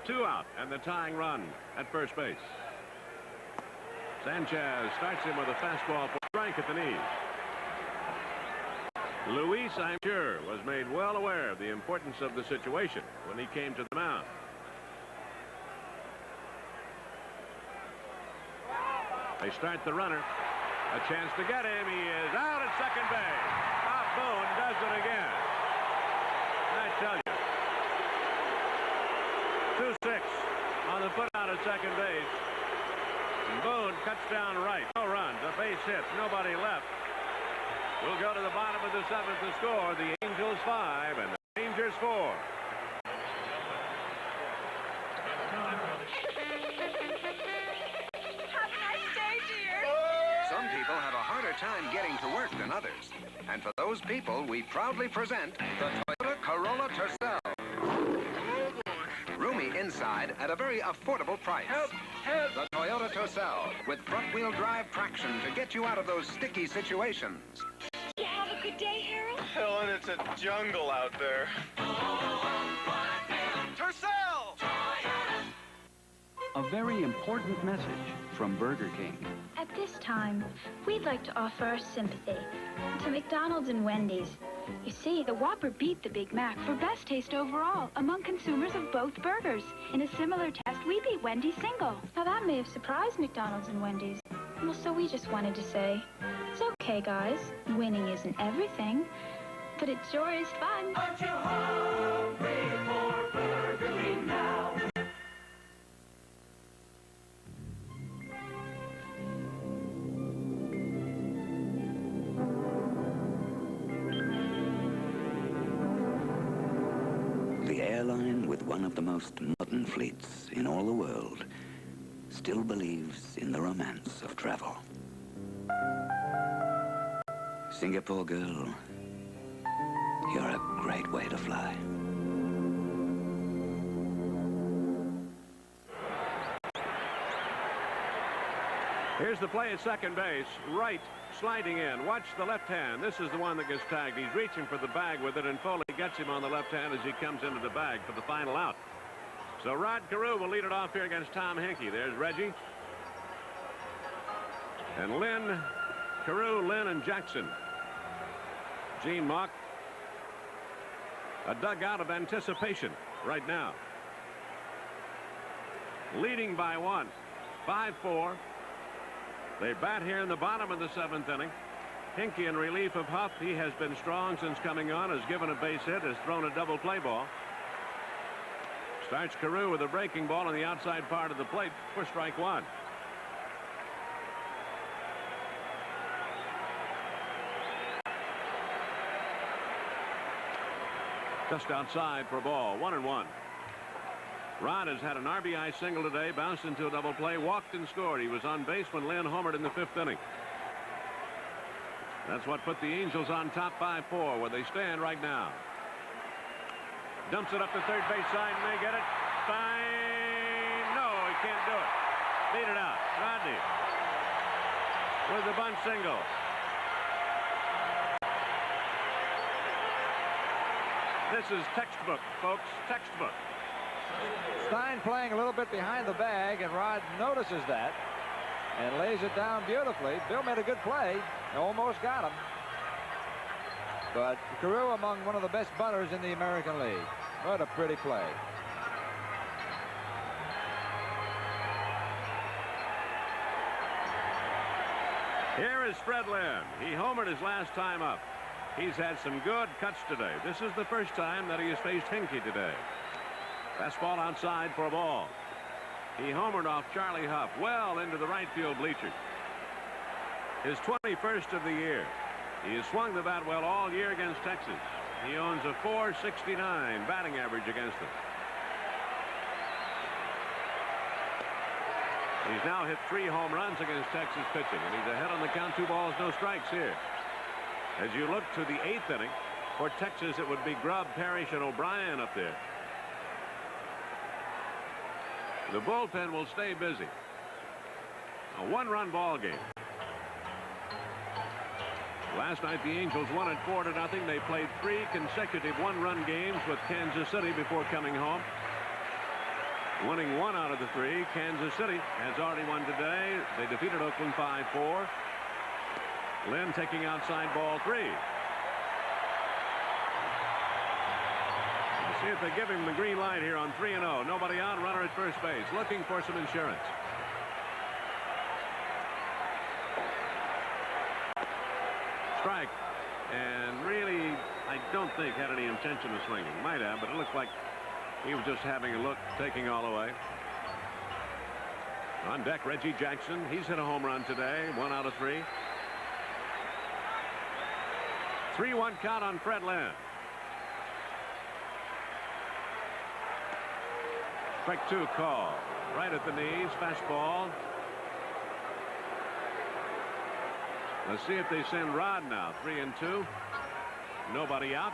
2 out and the tying run at first base. Sanchez starts him with a fastball for a strike at the knees. Luis, I'm sure, was made well aware of the importance of the situation when he came to the mound. They start the runner. A chance to get him. He is out at second base. Bob Boone does it again. I tell you. 2-6 on the put out at second base. And Boone cuts down right. No runs. A base hit. Nobody left. We'll go to the bottom of the 7th to score. The Angels 5 and the Rangers 4. Some people have a harder time getting to work than others. And for those people, we proudly present the Toyota Corolla Tercel. Roomy inside at a very affordable price. Help! Help! The Toyota Tercel with front-wheel drive traction to get you out of those sticky situations. You have a good day, Harold? Helen it's a jungle out there. Tercel! A very important message from Burger King. At this time, we'd like to offer our sympathy to McDonald's and Wendy's. You see, the Whopper beat the Big Mac for best taste overall among consumers of both burgers. In a similar test, we beat Wendy's single. Now, that may have surprised McDonald's and Wendy's. Well, so we just wanted to say, it's okay, guys. Winning isn't everything, but it sure is fun. Aren't you hungry for Burger King now? The airline with one of the most modern fleets in all the world still believes in the romance of travel. Singapore girl, you're a great way to fly. Here's the play at second base. Wright sliding in. Watch the left hand. This is the one that gets tagged. He's reaching for the bag with it, and Foley gets him on the left hand as he comes into the bag for the final out. So Rod Carew will lead it off here against Tom Hinkie. There's Reggie. And Lynn, Carew, Lynn, and Jackson. Gene Mock. A dugout of anticipation right now. Leading by one. 5-4. They bat here in the bottom of the seventh inning. Hinkie in relief of Hough. He has been strong since coming on, has given a base hit, has thrown a double play ball. Starts Carew with a breaking ball on the outside part of the plate for strike one. Just outside for a ball. 1-1. Rod has had an RBI single today, bounced into a double play, walked and scored. He was on base when Lynn homered in the fifth inning. That's what put the Angels on top 5-4, where they stand right now. Dumps it up the third base side, and they get it. Fine. No, he can't do it. Beat it out. Rodney with the bunt single. This is textbook, folks. Textbook. Stein playing a little bit behind the bag, and Rod notices that and lays it down beautifully. Bill made a good play. Almost got him. But Carew among one of the best bunters in the American League. What a pretty play. Here is Fred Lynn. He homered his last time up. He's had some good cuts today. This is the first time that he has faced Hinkie today. Fastball outside for a ball. He homered off Charlie Hough well into the right field bleachers. His 21st of the year. He has swung the bat well all year against Texas. He owns a .469 batting average against them. He's now hit 3 home runs against Texas pitching, and he's ahead on the count. 2 balls, no strikes here. As you look to the 8th inning, for Texas, it would be Grubb, Parrish, and O'Brien up there. The bullpen will stay busy. A 1-run ball game. Last night, the Angels won it 4-0. They played 3 consecutive 1-run games with Kansas City before coming home. Winning 1 out of the 3. Kansas City has already won today. They defeated Oakland 5-4. Lynn taking outside ball 3. Let's see if they give him the green light here on 3-0. Nobody out, runner at first base, looking for some insurance. Strike. And really, I don't think had any intention of swinging. Might have, but it looked like he was just having a look, taking all away. On deck, Reggie Jackson. He's hit a home run today. 1 out of 3. 3-1 count on Fred Lynn. Strike 2 call. Right at the knees. Fastball. Let's see if they send Rod now. 3-2. Nobody out.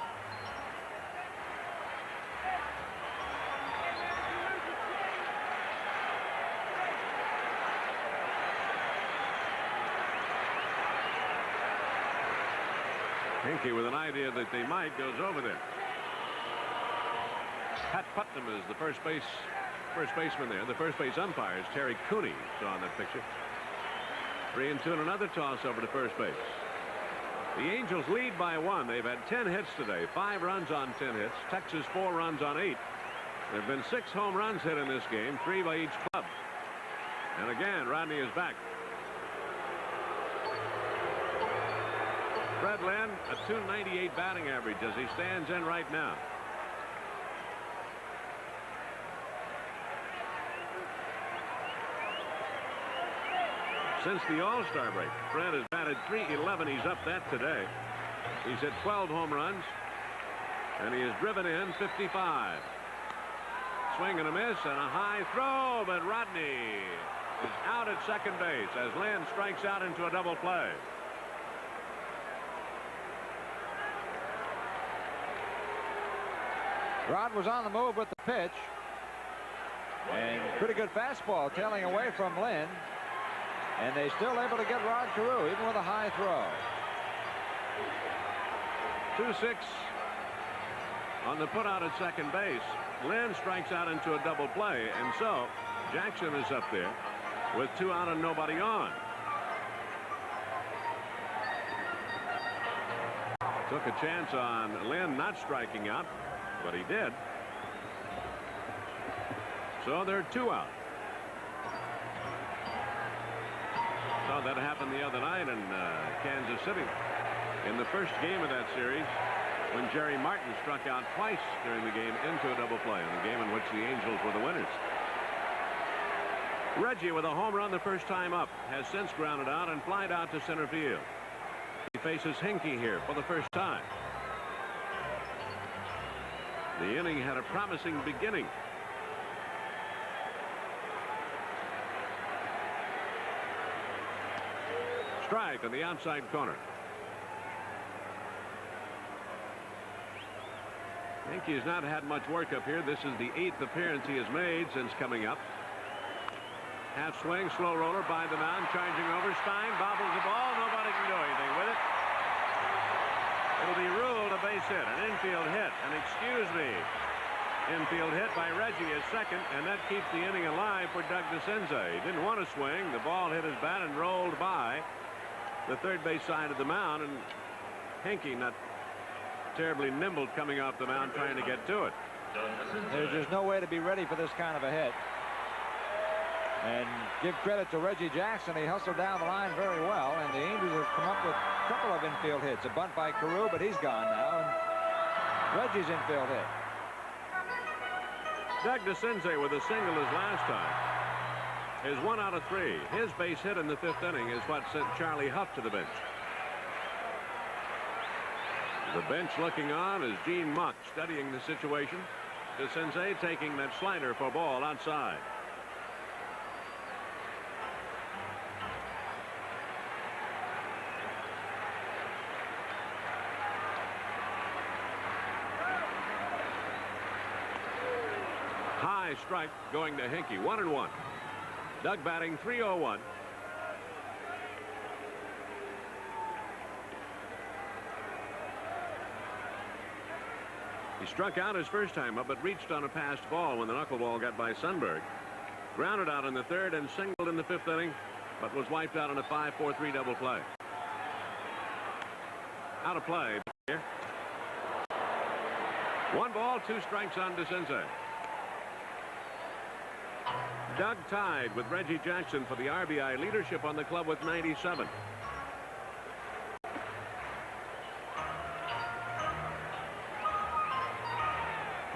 Hinkey, with an idea that they might, goes over there. Pat Putnam is the first baseman there. The first base umpire is Terry Cooney, saw in that picture. 3-2 and another toss over to first base. The Angels lead by 1. They've had 10 hits today, 5 runs on 10 hits. Texas 4 runs on 8. There have been 6 home runs hit in this game, 3 by each club. And again, Rodney is back. Fred Lynn, a .298 batting average as he stands in right now. Since the All-Star break, Fred has batted .311. He's up that today. He's hit 12 home runs, and he has driven in 55. Swing and a miss and a high throw, but Rodney is out at second base as Lynn strikes out into a double play. Rod was on the move with the pitch, and pretty good fastball tailing away from Lynn. And they're still able to get Rod Carew, even with a high throw. 2-6 on the putout at second base. Lynn strikes out into a double play, and so Jackson is up there with 2 out and nobody on. Took a chance on Lynn not striking out, but he did. So they're 2 out. Saw that happened the other night in Kansas City in the first game of that series when Jerry Martin struck out twice during the game into a double play in the game in which the Angels were the winners. Reggie with a home run the first time up has since grounded out and flied out to center field. He faces Hinkey here for the first time. The inning had a promising beginning. Strike on the outside corner. Hinkey has not had much work up here. This is the 8th appearance he has made since coming up. Half swing, slow roller by the mound, charging over. Stein bobbles the ball. Nobody can do anything with it. It'll be ruled a base hit, an infield hit. And excuse me, infield hit by Reggie is second, and that keeps the inning alive for Doug DeCinces. He didn't want to swing. The ball hit his bat and rolled by the third base side of the mound, and Hinkey not terribly nimble coming off the mound trying to get to it. There's just no way to be ready for this kind of a hit. And give credit to Reggie Jackson. He hustled down the line very well, and the Angels have come up with a couple of infield hits. A bunt by Carew, but he's gone now, and Reggie's infield hit. Doug DeCinces with a single his last time is 1 out of 3. His base hit in the 5th inning is what sent Charlie Hough to the bench. The bench looking on is Gene Muck studying the situation. DeCinces taking that slider for ball outside. High strike going to Hinkey. 1-1. Doug batting .301. He struck out his first time up, but reached on a passed ball when the knuckleball got by Sundberg. Grounded out in the 3rd and singled in the 5th inning, but was wiped out in a 5-4-3 double play. Out of play here. 1 ball, 2 strikes on DeCinces. Doug tied with Reggie Jackson for the RBI leadership on the club with 97.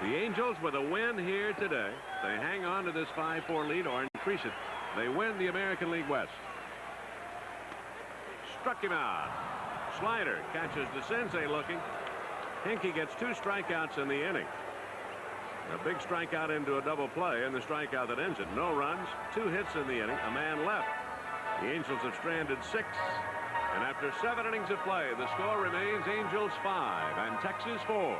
The Angels with a win here today. They hang on to this 5-4 lead or increase it. They win the American League West. Struck him out. Slider catches DeCinces looking. Hinkey gets 2 strikeouts in the inning. A big strikeout into a double play, and the strikeout that ends it. No runs, 2 hits in the inning, a man left. The Angels have stranded 6. And after 7 innings of play, the score remains Angels 5 and Texas 4.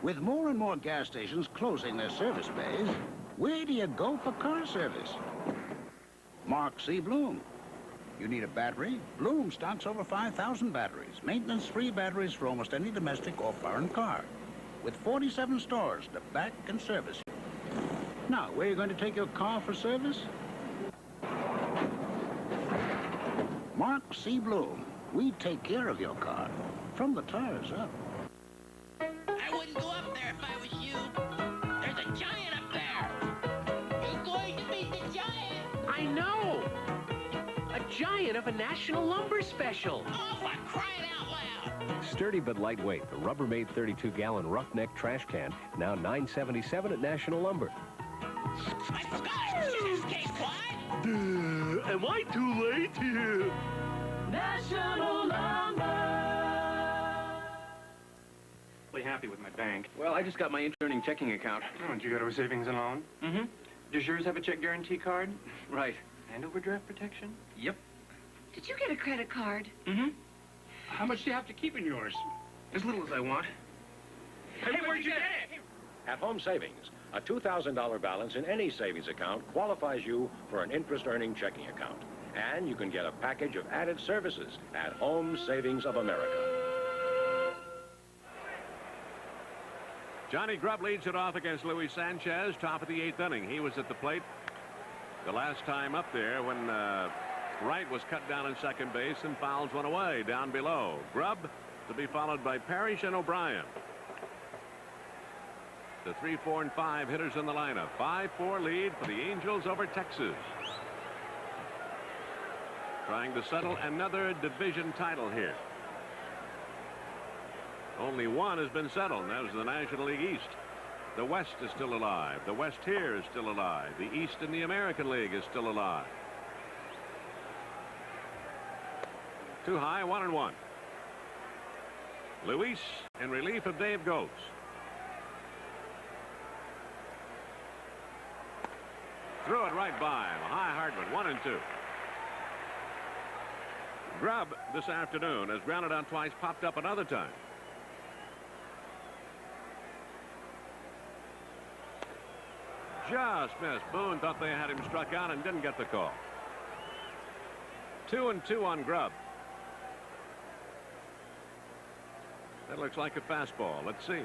With more and more gas stations closing their service bays, where do you go for car service? Mark C. Bloom. You need a battery? Bloom stocks over 5,000 batteries. Maintenance-free batteries for almost any domestic or foreign car. With 47 stores to back and service you. Now, where are you going to take your car for service? Mark C. Bloom. We take care of your car. From the tires up. I wouldn't go up there if I was you. There's a giant up there. You're going to meet the giant. I know. A giant of a National Lumber special. Oh, for crying out loud. Sturdy but lightweight, the Rubbermaid 32-gallon roughneck trash can, now $9.77 at National Lumber. I forgot I was in this case, what? Am I too late? National Lumber. Really happy with my bank. Well, I just got my interning checking account. Oh, did you go to a savings and loan? Mm-hmm. Does yours have a check guarantee card? Right. And overdraft protection? Yep. Did you get a credit card? Mm-hmm. How much do you have to keep in yours? As little as I want. Hey, where'd you get it? At Home Savings, a $2,000 balance in any savings account qualifies you for an interest-earning checking account. And you can get a package of added services at Home Savings of America. Johnny Grubb leads it off against Luis Sanchez, top of the 8th inning. He was at the plate the last time up there when Wright was cut down in second base and fouls one away down below. Grubb to be followed by Parrish and O'Brien. The 3, 4, and 5 hitters in the lineup. 5-4 lead for the Angels over Texas. Trying to settle another division title here. Only one has been settled, and that was the National League East. The West is still alive. The West here is still alive. The East in the American League is still alive. Too high, 1-1. Luis in relief of Dave Goetz. Threw it right by him. A high Hardman, 1-2. Grubb this afternoon has grounded out twice, popped up another time. Just missed. Boone thought they had him struck out and didn't get the call. 2-2 on Grubb. That looks like a fastball. Let's see.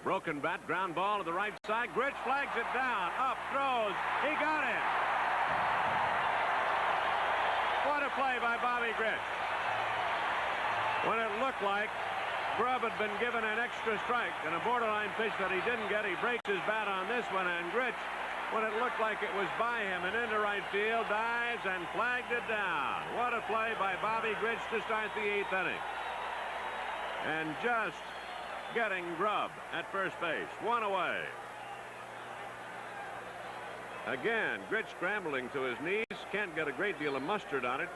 Broken bat, ground ball to the right side. Grich flags it down. Up, throws. He got it. What a play by Bobby Grich. When it looked like Grubb had been given an extra strike and a borderline pitch that he didn't get, he breaks his bat on this one, and Grich, when it looked like it was by him and into right field, dives and flagged it down. What a play by Bobby Grich to start the 8th inning. And just getting Grubb at first base. One away. Again, Grich scrambling to his knees. Can't get a great deal of mustard on it.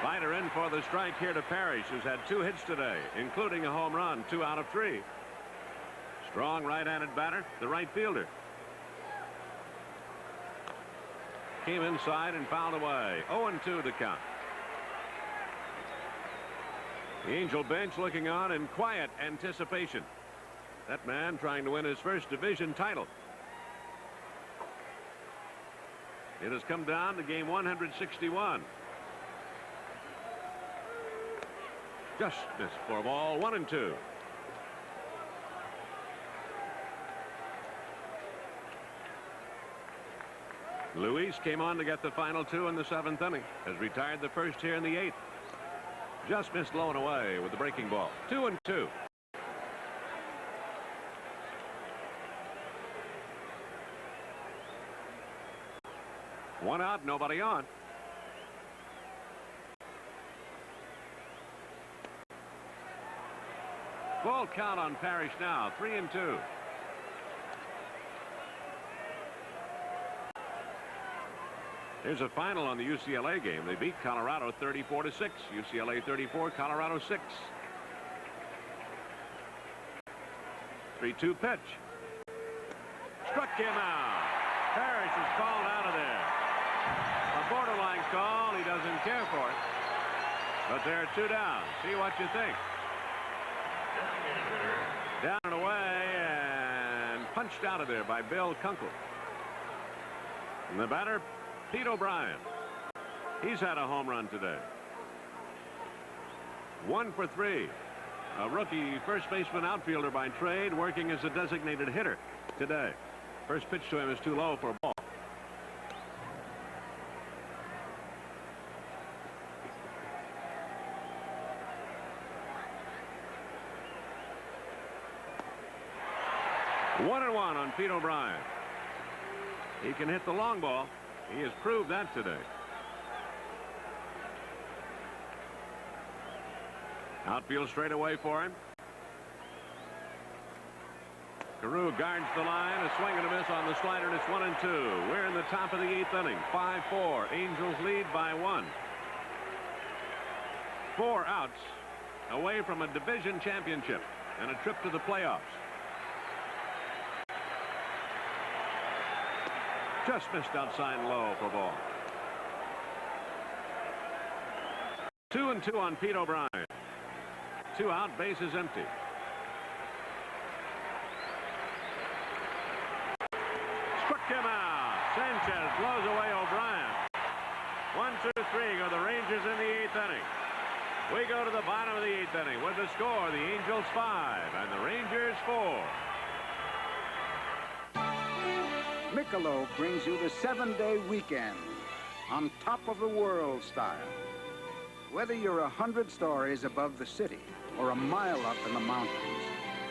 Slider in for the strike here to Parrish, who's had 2 hits today, including a home run, 2 out of 3. Strong right-handed batter, the right fielder. Came inside and fouled away. 0-2 the count. The Angel bench looking on in quiet anticipation. That man trying to win his first division title. It has come down to game 161. Just missed for a ball. 1-2. Luis came on to get the final 2 in the 7th inning. Has retired the first here in the 8th. Just missed low and away with the breaking ball. 2-2. One out, nobody on. Full count on Parrish now. 3-2. Here's a final on the UCLA game. They beat Colorado 34-6. UCLA 34, Colorado 6. 3-2 pitch. Struck him out. Parrish is called out of there. A borderline call. He doesn't care for it. But there are 2 down. See what you think. Down and away and punched out of there by Bill Kunkel. And the batter, Pete O'Brien. He's had a home run today. 1 for 3. A rookie first baseman outfielder by trade, working as a designated hitter today. First pitch to him is too low for a ball. One and one on Pete O'Brien. He can hit the long ball. He has proved that today. Outfield straight away for him. Carew guards the line. A swing and a miss on the slider, and it's 1 and 2. We're in the top of the 8th inning. 5-4. Angels lead by 1. 4 outs away from a division championship and a trip to the playoffs. Just missed outside low for ball. 2 and 2 on Pete O'Brien. 2 out, bases empty. Struck him out. Sanchez blows away O'Brien. 1, 2, 3 go the Rangers in the 8th inning. We go to the bottom of the 8th inning with the score: the Angels 5 and the Rangers 4. Michelob brings you the 7-day weekend on top of the world style. Whether you're 100 stories above the city or a mile up in the mountains,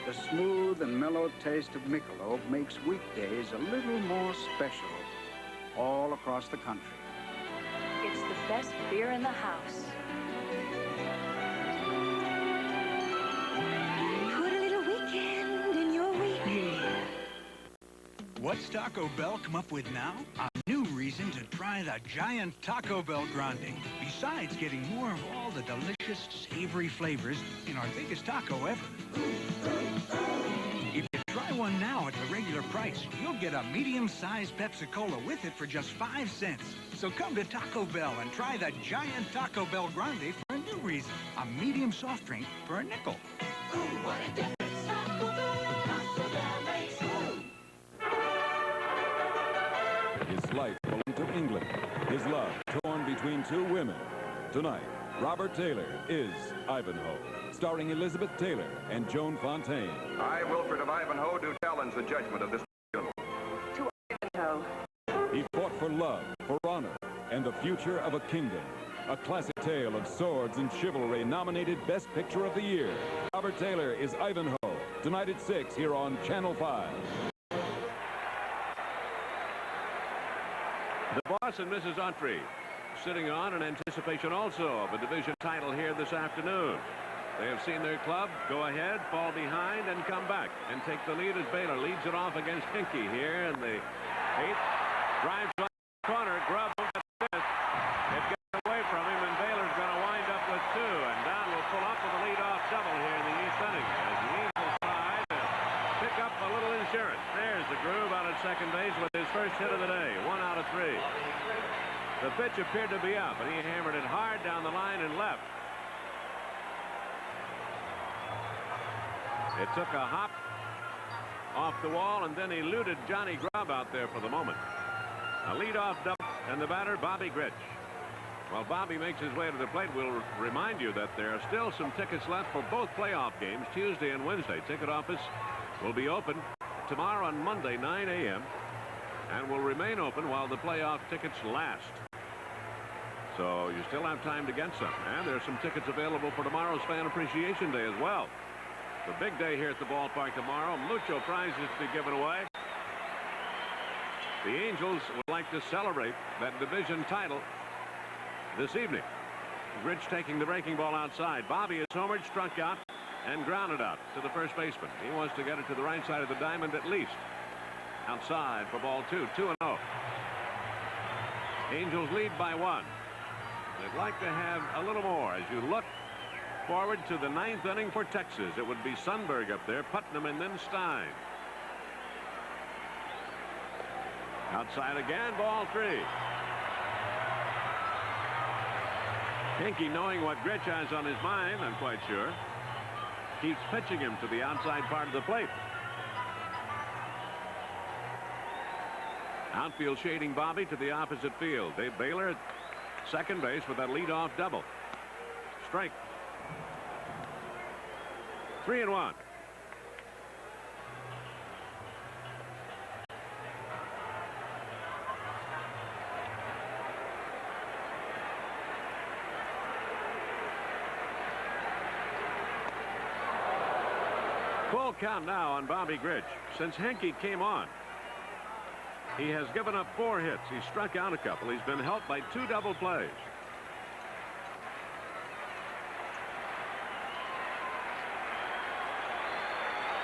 the smooth and mellow taste of Michelob makes weekdays a little more special all across the country. It's the best beer in the house. Put a little weekend in your week. What's Taco Bell come up with now? A new reason to try the giant Taco Bell Grande. Besides getting more of all the delicious, savory flavors in our biggest taco ever. If you try one now at the regular price, you'll get a medium-sized Pepsi-Cola with it for just 5 cents. So come to Taco Bell and try the giant Taco Bell Grande for a new reason. A medium soft drink for a nickel. Ooh, what a difference Taco Bell makes. His life belonged to England. His love torn between 2 women. Tonight, Robert Taylor is Ivanhoe, starring Elizabeth Taylor and Joan Fontaine. I, Wilfred of Ivanhoe, do challenge the judgment of this tribunal. To Ivanhoe. He fought for love, for honor, and the future of a kingdom. A classic tale of swords and chivalry, nominated Best Picture of the Year. Robert Taylor is Ivanhoe, tonight at 6 here on Channel 5. The boss and Mrs. Autry sitting on in anticipation also of a division title here this afternoon. They have seen their club go ahead, fall behind, and come back and take the lead as Baylor leads it off against Hinkie here in the 8th. Drives on the corner. Grubb at the 5th. It gets away from him, and Baylor's going to wind up with 2. And Don will pull up with a lead-off double here in the 8th inning as the Angels try to pick up a little insurance. There's the groove out at second base with his first hit of the day. 1 out of 3. The pitch appeared to be up, and he hammered it hard down the line and left. It took a hop off the wall and then eluded Johnny Grubb out there for the moment. A leadoff double, and the batter, Bobby Grich. While Bobby makes his way to the plate, we'll remind you that there are still some tickets left for both playoff games, Tuesday and Wednesday. Ticket office will be open tomorrow on Monday, 9 a.m., and will remain open while the playoff tickets last. So you still have time to get some. And there are some tickets available for tomorrow's Fan Appreciation Day as well. The big day here at the ballpark tomorrow. Mucho prizes to be given away. The Angels would like to celebrate that division title this evening. Grich taking the breaking ball outside. Bobby is homered, struck out, and grounded out to the first baseman. He wants to get it to the right side of the diamond at least. Outside for ball 2. 2-0. Angels lead by 1. They'd like to have a little more as you look forward to the 9th inning for Texas. It would be Sundberg up there, Putnam, and then Stein. Outside again, ball 3. Hinkie, knowing what Grich has on his mind, I'm quite sure, keeps pitching him to the outside part of the plate. Outfield shading Bobby to the opposite field. Dave Baylor at second base with that leadoff double. Strike. 3-1. Full count now on Bobby Grich. Since Henke came on, he has given up 4 hits. He struck out a couple. He's been helped by 2 double plays.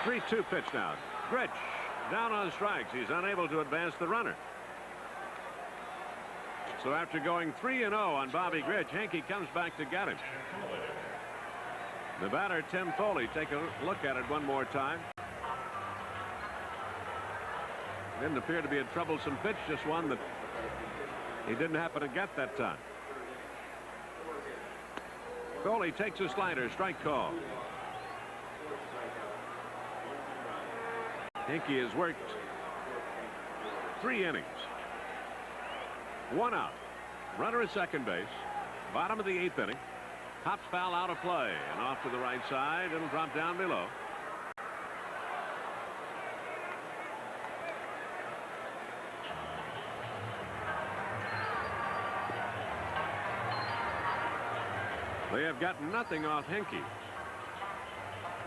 Three-two pitch now. Grich down on strikes. He's unable to advance the runner. So after going 3-0 on Bobby Grich, Henke comes back to get him. The batter, Tim Foley, take a look at it one more time. Didn't appear to be a troublesome pitch, just one that he didn't happen to get that time. Foley takes a slider, strike call. Henke has worked 3 innings. 1 out. Runner at second base. Bottom of the 8th inning. Hops foul out of play and off to the right side. It'll drop down below. They have gotten nothing off Henke.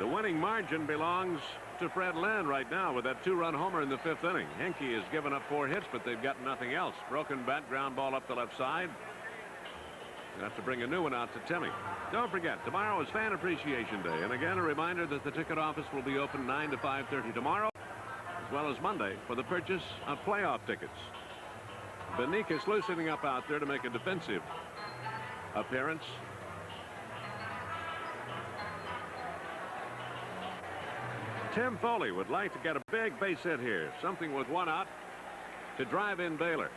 The winning margin belongs to Fred Lynn right now with that 2-run homer in the 5th inning. Henke has given up 4 hits, but they've got nothing else. Broken bat, ground ball up the left side. You'll have to bring a new one out to Timmy. Don't forget, tomorrow is Fan Appreciation Day. And again, a reminder that the ticket office will be open 9 to 5:30 tomorrow, as well as Monday, for the purchase of playoff tickets. Benicus loosening up out there to make a defensive appearance. Tim Foley would like to get a big base hit here. Something with 1 out to drive in Baylor.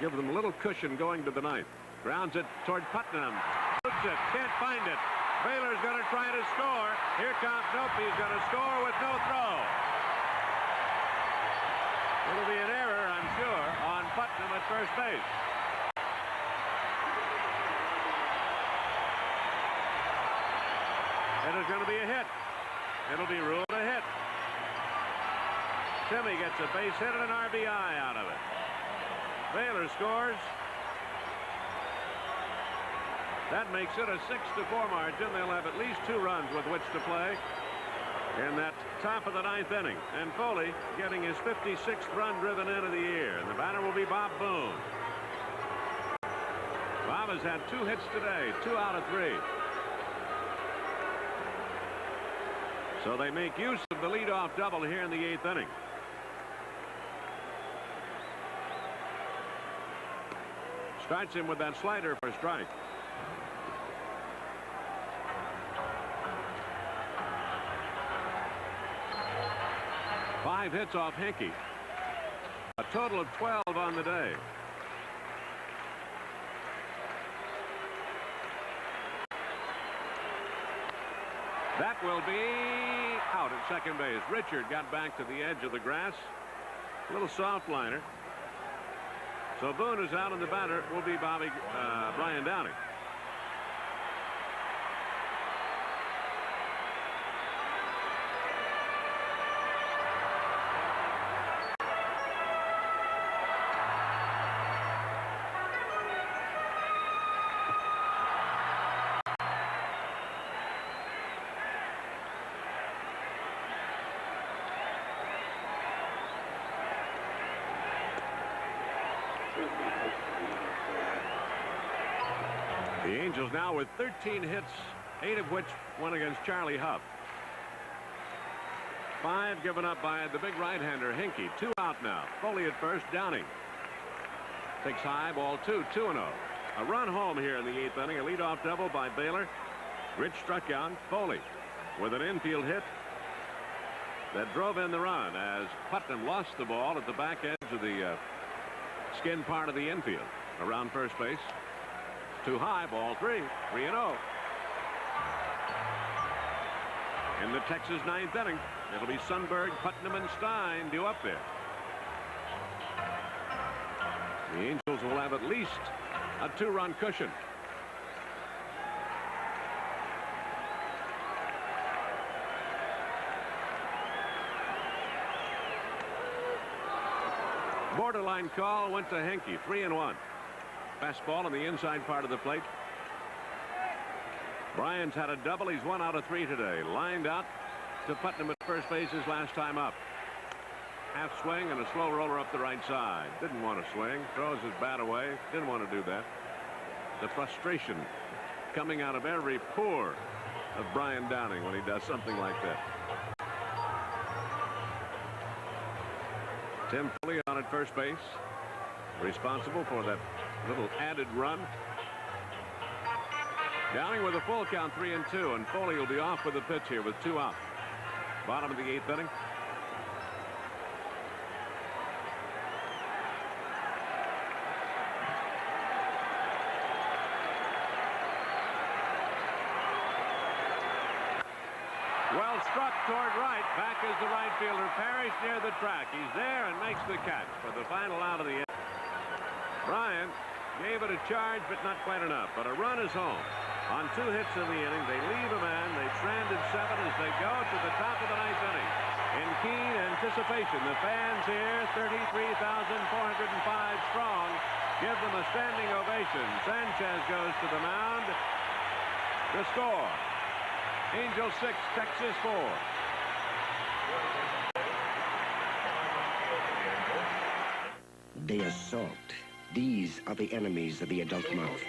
Give them a little cushion going to the 9th. Grounds it toward Putnam. Shoots it. Can't find it. Baylor's going to try to score. Here comes Nope. He's going to score with no throw. It'll be an error, I'm sure, on Putnam at first base. It is going to be a hit. It'll be ruled a hit. Timmy gets a base hit and an RBI out of it. Baylor scores. That makes it a 6-4 margin. They'll have at least 2 runs with which to play in that top of the 9th inning. And Foley getting his 56th run driven in of the year. And the batter will be Bob Boone. Bob has had 2 hits today, 2 out of 3. So they make use of the leadoff double here in the 8th inning. Starts him with that slider for a strike. Five hits off Henke. A total of 12 on the day. That will be out at second base. Richard got back to the edge of the grass. A little soft liner. So Boone is out, and the batter will be Brian Downing. The Angels now with 13 hits, 8 of which went against Charlie Hough. 5 given up by the big right-hander Henke. 2 out now. Foley at first. Downing takes high, ball 2, 2-0. A run home here in the 8th inning. A leadoff double by Baylor. Rich struck out. Foley with an infield hit that drove in the run as Putnam lost the ball at the back edge of the skin part of the infield around first base. Too high, ball 3, 3-0. In the Texas 9th inning, it'll be Sundberg, Putnam, and Stein due up there. The Angels will have at least a 2-run cushion. Borderline call went to Henke. 3-1. Fastball on the inside part of the plate. Bryant's had a double. He's 1 out of 3 today. Lined out to Putnam at first base his last time up. Half swing and a slow roller up the right side. Didn't want to swing. Throws his bat away. Didn't want to do that. The frustration coming out of every pore of Brian Downing when he does something like that. Tim Foley on at first base, responsible for that little added run. Downing with a full count, 3-2, and Foley will be off with the pitch here with 2 out. Bottom of the 8th inning. Well struck toward right. Back is the right fielder. Parrish near the track. He's there and makes the catch for the final out of the inning. Bryant gave it a charge, but not quite enough. But a run is home. On 2 hits in the inning, they leave a man. They stranded 7 as they go to the top of the 9th inning. In keen anticipation, the fans here, 33,405 strong, give them a standing ovation. Sanchez goes to the mound. The score. Angels 6, Texas 4. The assault. These are the enemies of the adult mouth.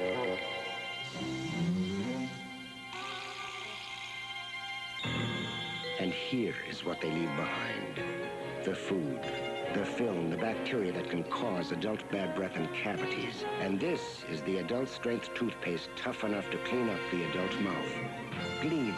And here is what they leave behind. The food, the film, the bacteria that can cause adult bad breath and cavities. And this is the adult strength toothpaste tough enough to clean up the adult mouth. Gleam.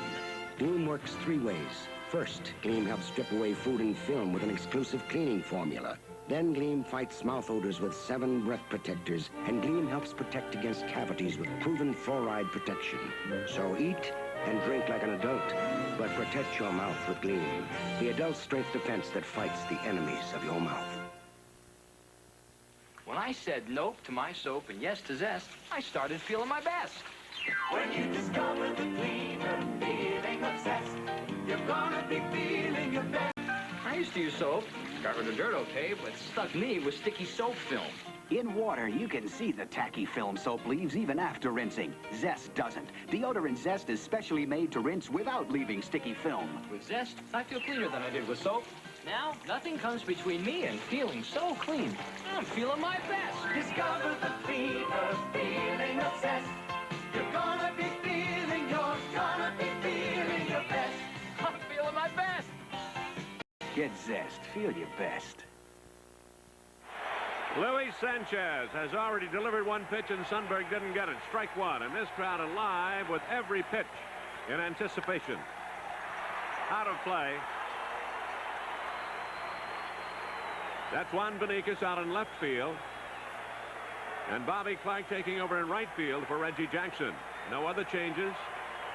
Gleam works 3 ways. First, Gleam helps strip away food and film with an exclusive cleaning formula. Then Gleam fights mouth odors with 7 breath protectors, and Gleam helps protect against cavities with proven fluoride protection. So eat and drink like an adult, but protect your mouth with Gleam, the adult strength defense that fights the enemies of your mouth. When I said nope to my soap and yes to Zest, I started feeling my best. When you discover the cleaner feeling of zest, you're gonna be feeling your best. I used to use soap, covered the dirt okay, but stuck me with sticky soap film. In water, you can see the tacky film soap leaves even after rinsing. Zest doesn't. Deodorant Zest is specially made to rinse without leaving sticky film. With Zest, I feel cleaner than I did with soap. Now, nothing comes between me and feeling so clean. I'm feeling my best. Discover the cleaner feeling of zest. You're gonna be feeling your best. I'm feeling my best. Get Zest. Feel your best. Luis Sanchez has already delivered 1 pitch, and Sundberg didn't get it. Strike 1, and this crowd alive with every pitch in anticipation. Out of play. That's Juan Beniquez out in left field. And Bobby Clark taking over in right field for Reggie Jackson. No other changes.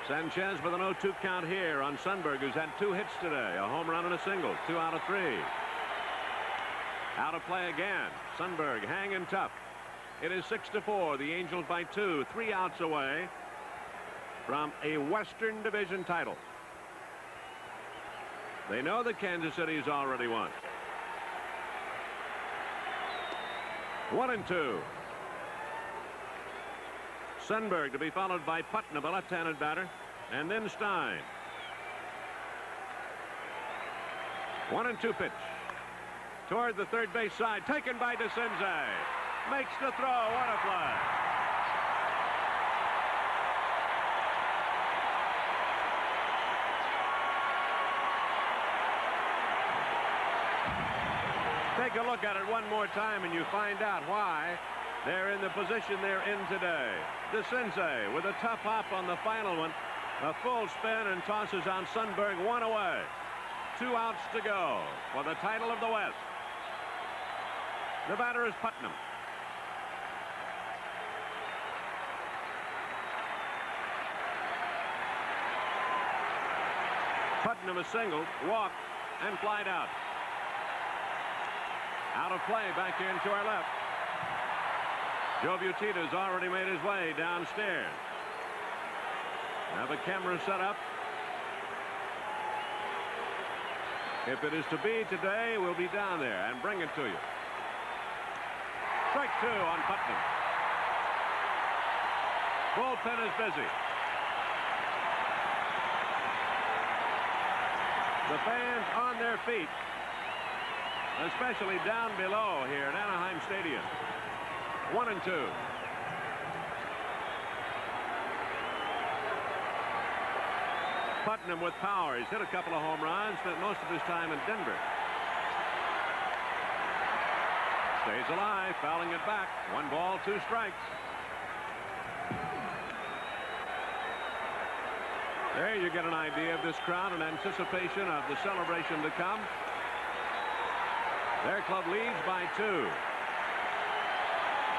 Sanchez with an 0-2 count here on Sundberg, who's had 2 hits today. A home run and a single. 2 out of 3. Out of play again. Sundberg hanging tough. It is 6-4. The Angels by 2. 3 outs away from a Western Division title. They know that Kansas City's already won. 1-2. Sundberg to be followed by Putnam, a left-handed batter, and then Stein. 1-2 pitch. Toward the third base side, taken by DeCinces. Makes the throw. What a play. Take a look at it one more time and you find out why they're in the position they're in today. DeCinces with a tough hop on the final one. A full spin and tosses on Sundberg 1 away. 2 outs to go for the title of the West. The batter is Putnam. Putnam is singled, walked, and flied out. Out of play back here to our left. Joe Butita's already made his way downstairs. Have a camera set up. If it is to be today, we'll be down there and bring it to you. Strike 2 on Putnam. Bullpen is busy. The fans on their feet, especially down below here at Anaheim Stadium. 1-2. Putnam with power. He's hit a couple of home runs, spent most of his time in Denver. Stays alive, fouling it back. 1 ball, 2 strikes. There you get an idea of this crowd in anticipation of the celebration to come. Their club leads by 2.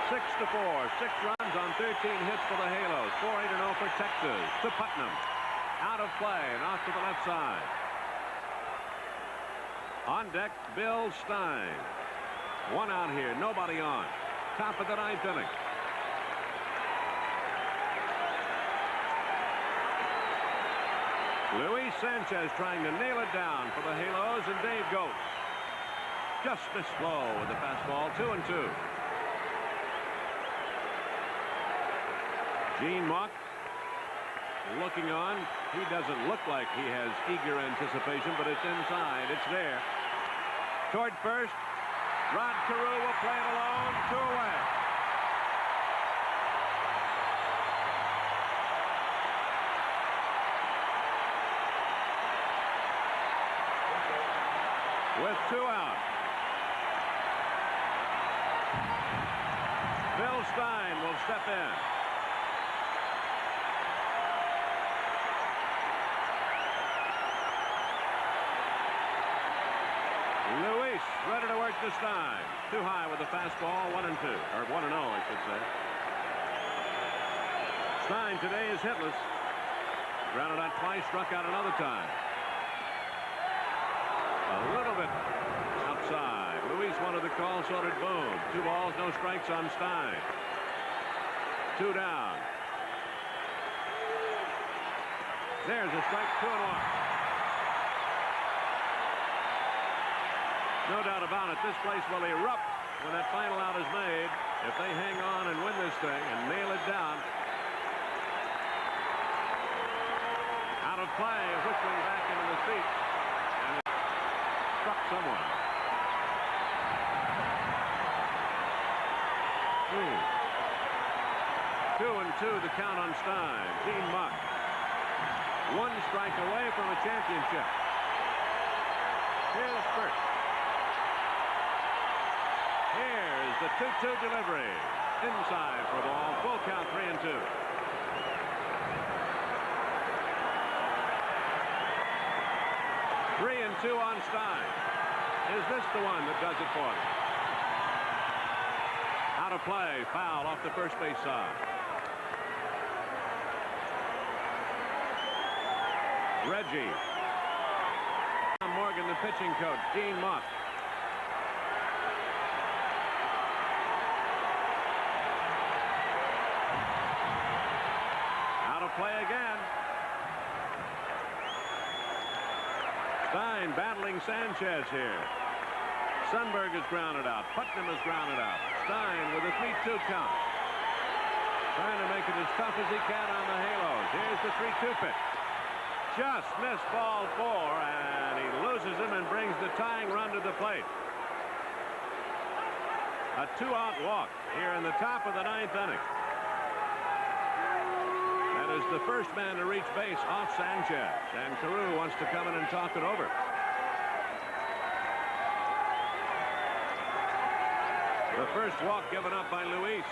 6-4, 6 runs on 13 hits for the Halos. 4-8-0 for Texas. To Putnam. Out of play and off to the left side. On deck, Bill Stein. 1 out here, nobody on. Top of the 9th inning. Luis Sanchez trying to nail it down for the Halos, and Dave Goat just missed low with the fastball. 2-2. Gene Muck looking on. He doesn't look like he has eager anticipation, but it's inside. It's there. Toward first. Rod Carew will play it alone. 2 away. With 2 out. Bill Stein will step in. Luis ready to work this time. Too high with the fastball. 1-2. Or 1-0, I should say. Stein today is hitless. Grounded out twice, struck out another time. A little bit outside. Luis wanted the call, so did Boone. 2 balls, no strikes on Stein. 2 down. There's a strike. 2-1. No doubt about it, this place will erupt when that final out is made. If they hang on and win this thing and nail it down. Out of play, whistling back into the seat. And it struck someone. 2-2 the count on Stein. Gene Muck. 1 strike away from a championship. Here's first. Here's the 2-2 delivery. Inside for a ball. Full count. 3-2. Three and 2 on Stein. Is this the one that does it for them? Out of play. Foul off the first base side. Reggie. Tom Morgan, the pitching coach. Gene Muck. Play again. Stein battling Sanchez here. Sundberg is grounded out. Putnam is grounded out. Stein with a 3-2 count. Trying to make it as tough as he can on the Halos. Here's the 3-2 pitch. Just missed ball 4, and he loses him and brings the tying run to the plate. A 2-out walk here in the top of the 9th inning. Is the first man to reach base off Sanchez, and Carew wants to come in and talk it over. The first walk given up by Luis.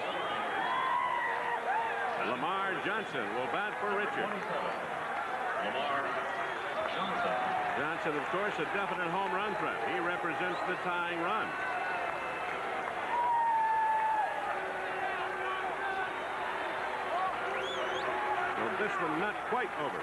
Lamar Johnson will bat for Richard. Lamar Johnson. Johnson, of course, a definite home run threat. He represents the tying run. This one not quite over.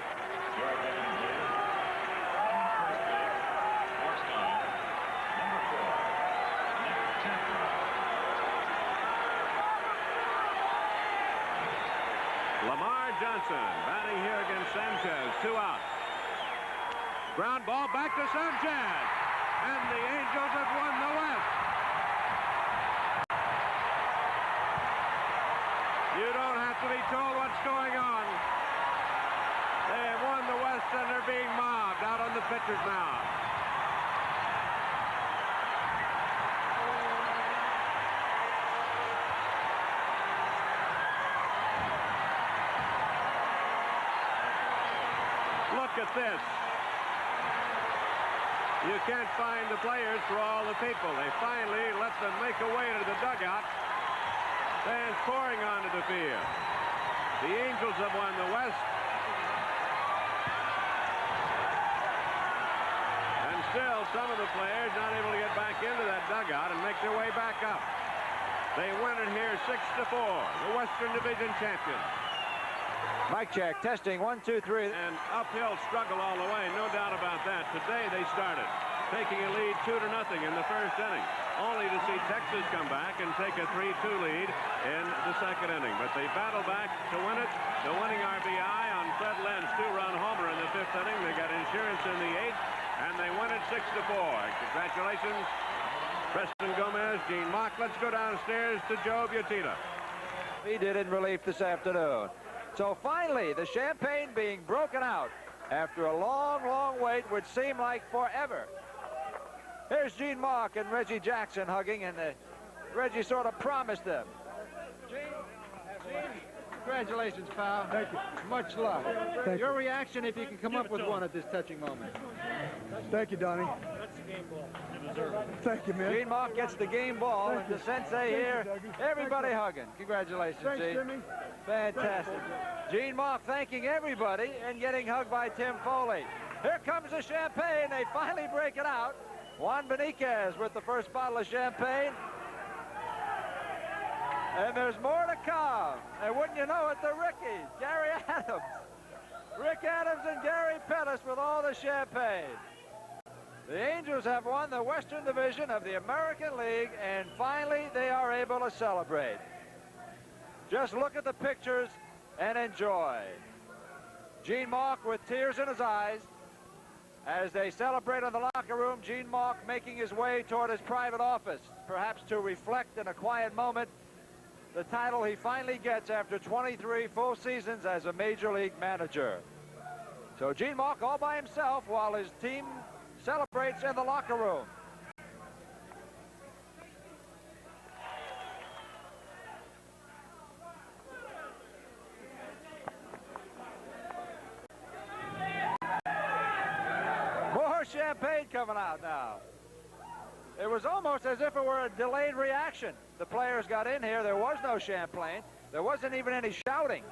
Johnson batting here against Sanchez. 2 out. Ground ball back to Sanchez. And the Angels have won the West. You don't have to be told what's going on. They have won the West and they're being mobbed out on the pitcher's mound. Look at this. You can't find the players for all the people. They finally let them make a way to the dugout. Fans pouring onto the field. The Angels have won the West. And still, some of the players not able to get back into that dugout and make their way back up. They win it here 6-4, the Western Division champions. Mic check, testing, 1, 2, 3. And uphill struggle all the way, no doubt about that. Today they started taking a lead 2-0 in the first inning, only to see Texas come back and take a 3-2 lead in the second inning. But they battle back to win it. The winning RBI on Fred Lynn's 2-run homer in the fifth inning. They got insurance in the eighth, and they win it 6-4. Congratulations, Preston Gomez, Gene Mock. Let's go downstairs to Joe Butita. He did in relief this afternoon. So finally, the champagne being broken out after a long, long wait, which seemed like forever. Here's Gene Mock and Reggie Jackson hugging, and Reggie sort of promised them. Gene, congratulations, pal. Thank you. Much luck. Thank Your you. reaction if you can come up with one at this touching moment. Thank you, Donnie. That's the game ball. You deserve it. Thank you, man. Gene Mock gets the game ball, and the sensei here, everybody hugging. Congratulations, Thanks, Gene. Jimmy. Fantastic. Gene Mock thanking everybody and getting hugged by Tim Foley. Here comes the champagne. They finally break it out. Juan Beniquez with the first bottle of champagne. And there's more to come. And wouldn't you know it, the Rickies, Gary Adams. Rick Adams and Gary Pettis with all the champagne. The Angels have won the Western Division of the American League, and finally they are able to celebrate. Just look at the pictures and enjoy. Gene Mock with tears in his eyes as they celebrate in the locker room. Gene Mock making his way toward his private office, perhaps to reflect in a quiet moment the title he finally gets after 23 full seasons as a Major League manager. So Gene Mock all by himself while his team celebrates in the locker room. More champagne coming out now. It was almost as if it were a delayed reaction. The players got in here. There was no champagne. There wasn't even any shouting.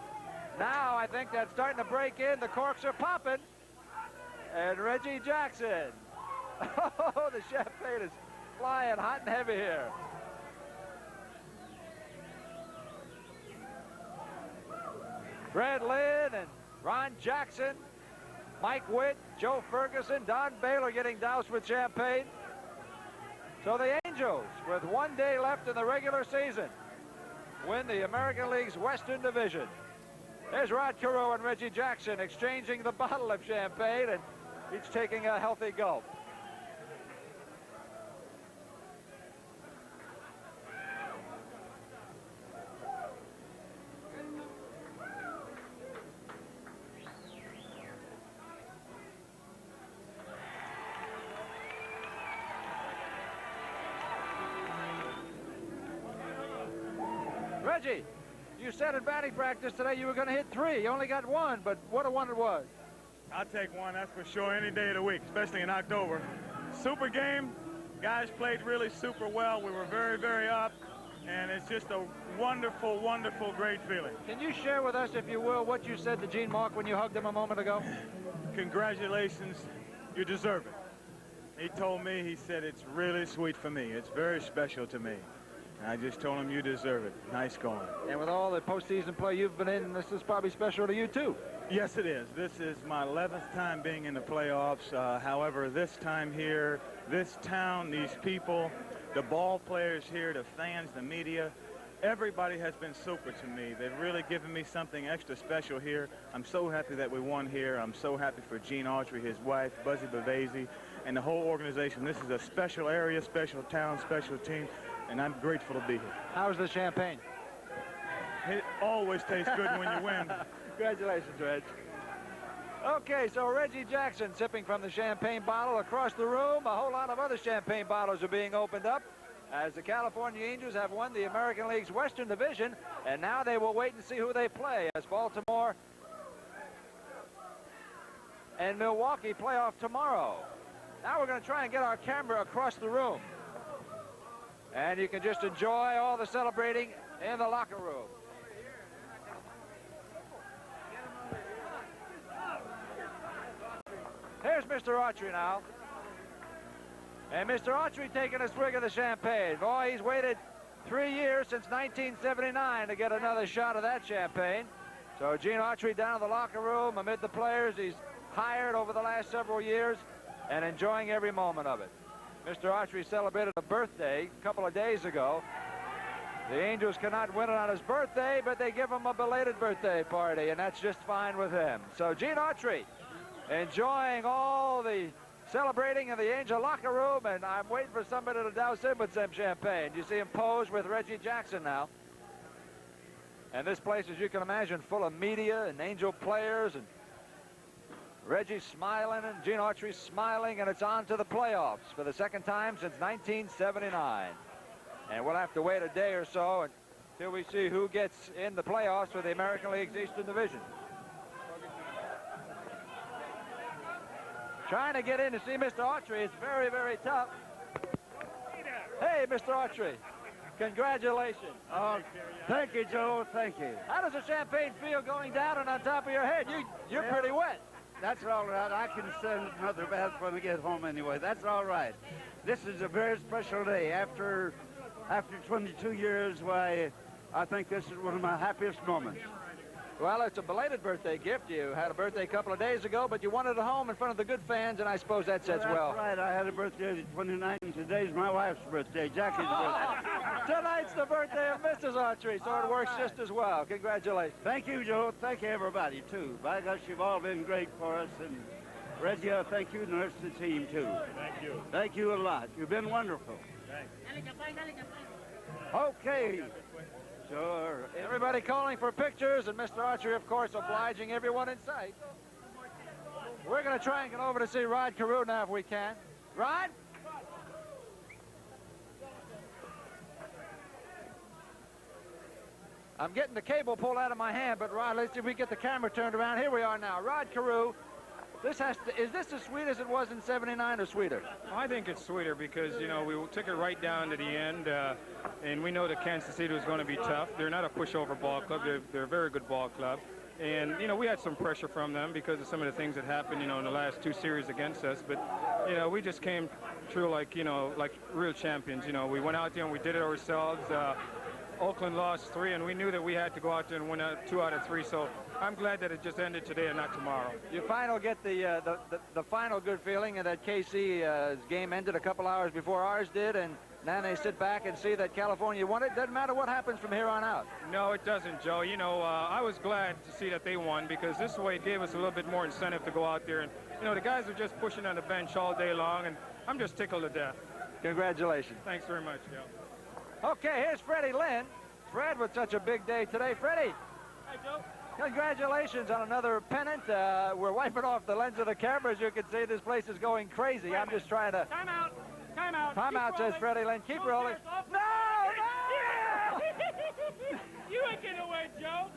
Now I think that's starting to break in. The corks are popping. And Reggie Jackson. Oh, the champagne is flying hot and heavy here. Fred Lynn and Ron Jackson, Mike Witt, Joe Ferguson, Don Baylor getting doused with champagne. So the Angels, with 1 day left in the regular season, win the American League's Western Division. There's Rod Carew and Reggie Jackson exchanging the bottle of champagne and each taking a healthy gulp. Reggie, you said in batting practice today you were going to hit 3. You only got 1, but what a one it was. I'll take 1, that's for sure, any day of the week, especially in October. Super game. Guys played really super well. We were very, very up, and it's just a wonderful, wonderful, great feeling. Can you share with us, if you will, what you said to Gene Mock when you hugged him a moment ago? Congratulations. You deserve it. He told me, he said, it's really sweet for me. It's very special to me. I just told him you deserve it. Nice going. And with all the postseason play you've been in, this is probably special to you, too. Yes, it is. This is my 11th time being in the playoffs. However, this time here, this town, these people, the ball players here, the fans, the media, Everybody has been super to me. They've really given me something extra special here. I'm so happy that we won here. I'm so happy for Gene Autry, his wife, Buzzy Bavasi, and the whole organization. This is a special area, special town, special team, and I'm grateful to be here. How's the champagne? It always tastes good when you win. Congratulations, Reg. Okay, so Reggie Jackson sipping from the champagne bottle. Across the room, a whole lot of other champagne bottles are being opened up as the California Angels have won the American League's Western Division, and now they will wait and see who they play as Baltimore and Milwaukee play off tomorrow. Now we're going to try and get our camera across the room, and you can just enjoy all the celebrating in the locker room. Here's Mr. Autry now. And Mr. Autry taking a swig of the champagne. Boy, he's waited 3 years since 1979 to get another shot of that champagne. So Gene Autry down in the locker room amid the players he's hired over the last several years and enjoying every moment of it. Mr. Autry celebrated a birthday a couple of days ago. The Angels cannot win it on his birthday, but they give him a belated birthday party, and that's just fine with him. So Gene Autry enjoying all the celebrating in the Angel locker room, and I'm waiting for somebody to douse him with some champagne. You see him pose with Reggie Jackson now. And this place, as you can imagine, full of media and Angel players, and Reggie smiling and Gene Autry smiling, and it's on to the playoffs for the second time since 1979. And we'll have to wait a day or so until we see who gets in the playoffs for the American League's Eastern Division. Trying to get in to see Mr. Autry is very, very tough. Hey, Mr. Autry, congratulations. Oh, thank you, Joe. Thank you. How does the champagne feel going down and on top of your head? You're pretty wet. That's all right. I can send another bath when I get home anyway. That's all right. This is a very special day. After 22 years, why, I think this is one of my happiest moments. Well, it's a belated birthday gift. You had a birthday a couple of days ago, but you won it at home in front of the good fans, and I suppose that sets well. That's right. I had a birthday the 29th, and today's my wife's birthday, Jackie's birthday. Tonight's the birthday of Mrs. Autry, so it works just as well. Congratulations. Thank you, Joe. Thank you, everybody, too. By gosh, you've all been great for us, and Reggie, thank you, and the rest of the team, too. Thank you. Thank you a lot. You've been wonderful. Thanks. Okay. Sure. Everybody calling for pictures, and Mr. Autry, of course, obliging everyone in sight. We're going to try and get over to see Rod Carew now if we can. Rod? I'm getting the cable pulled out of my hand, but Rod, let's see if we get the camera turned around. Here we are now. Rod Carew. Is this as sweet as it was in '79 or sweeter? I think it's sweeter because, you know, we took it right down to the end, and we know that Kansas City was going to be tough. They're not a pushover ball club. They're a very good ball club. And, you know, we had some pressure from them because of some of the things that happened, you know, in the last two series against us. But, you know, we just came through like, you know, like real champions. You know, we went out there and we did it ourselves. Oakland lost 3, and we knew that we had to go out there and win 2 out of 3. So I'm glad that it just ended today and not tomorrow. You get the final good feeling that KC's game ended a couple hours before ours did, and now they sit back and see that California won it. Doesn't matter what happens from here on out. No, it doesn't, Joe. You know, I was glad to see that they won because this way it gave us a little bit more incentive to go out there. And, you know, the guys are just pushing on the bench all day long, and I'm just tickled to death. Congratulations. Thanks very much, Joe. Okay, here's Freddie Lynn. Fred with such a big day today. Freddie. Hi, Joe. Congratulations on another pennant. We're wiping off the lens of the camera. As you can see, this place is going crazy. I'm just trying to... Time out. Time out. Time out, says Freddie Lynn. Keep rolling. No! You ain't getting away, Joe.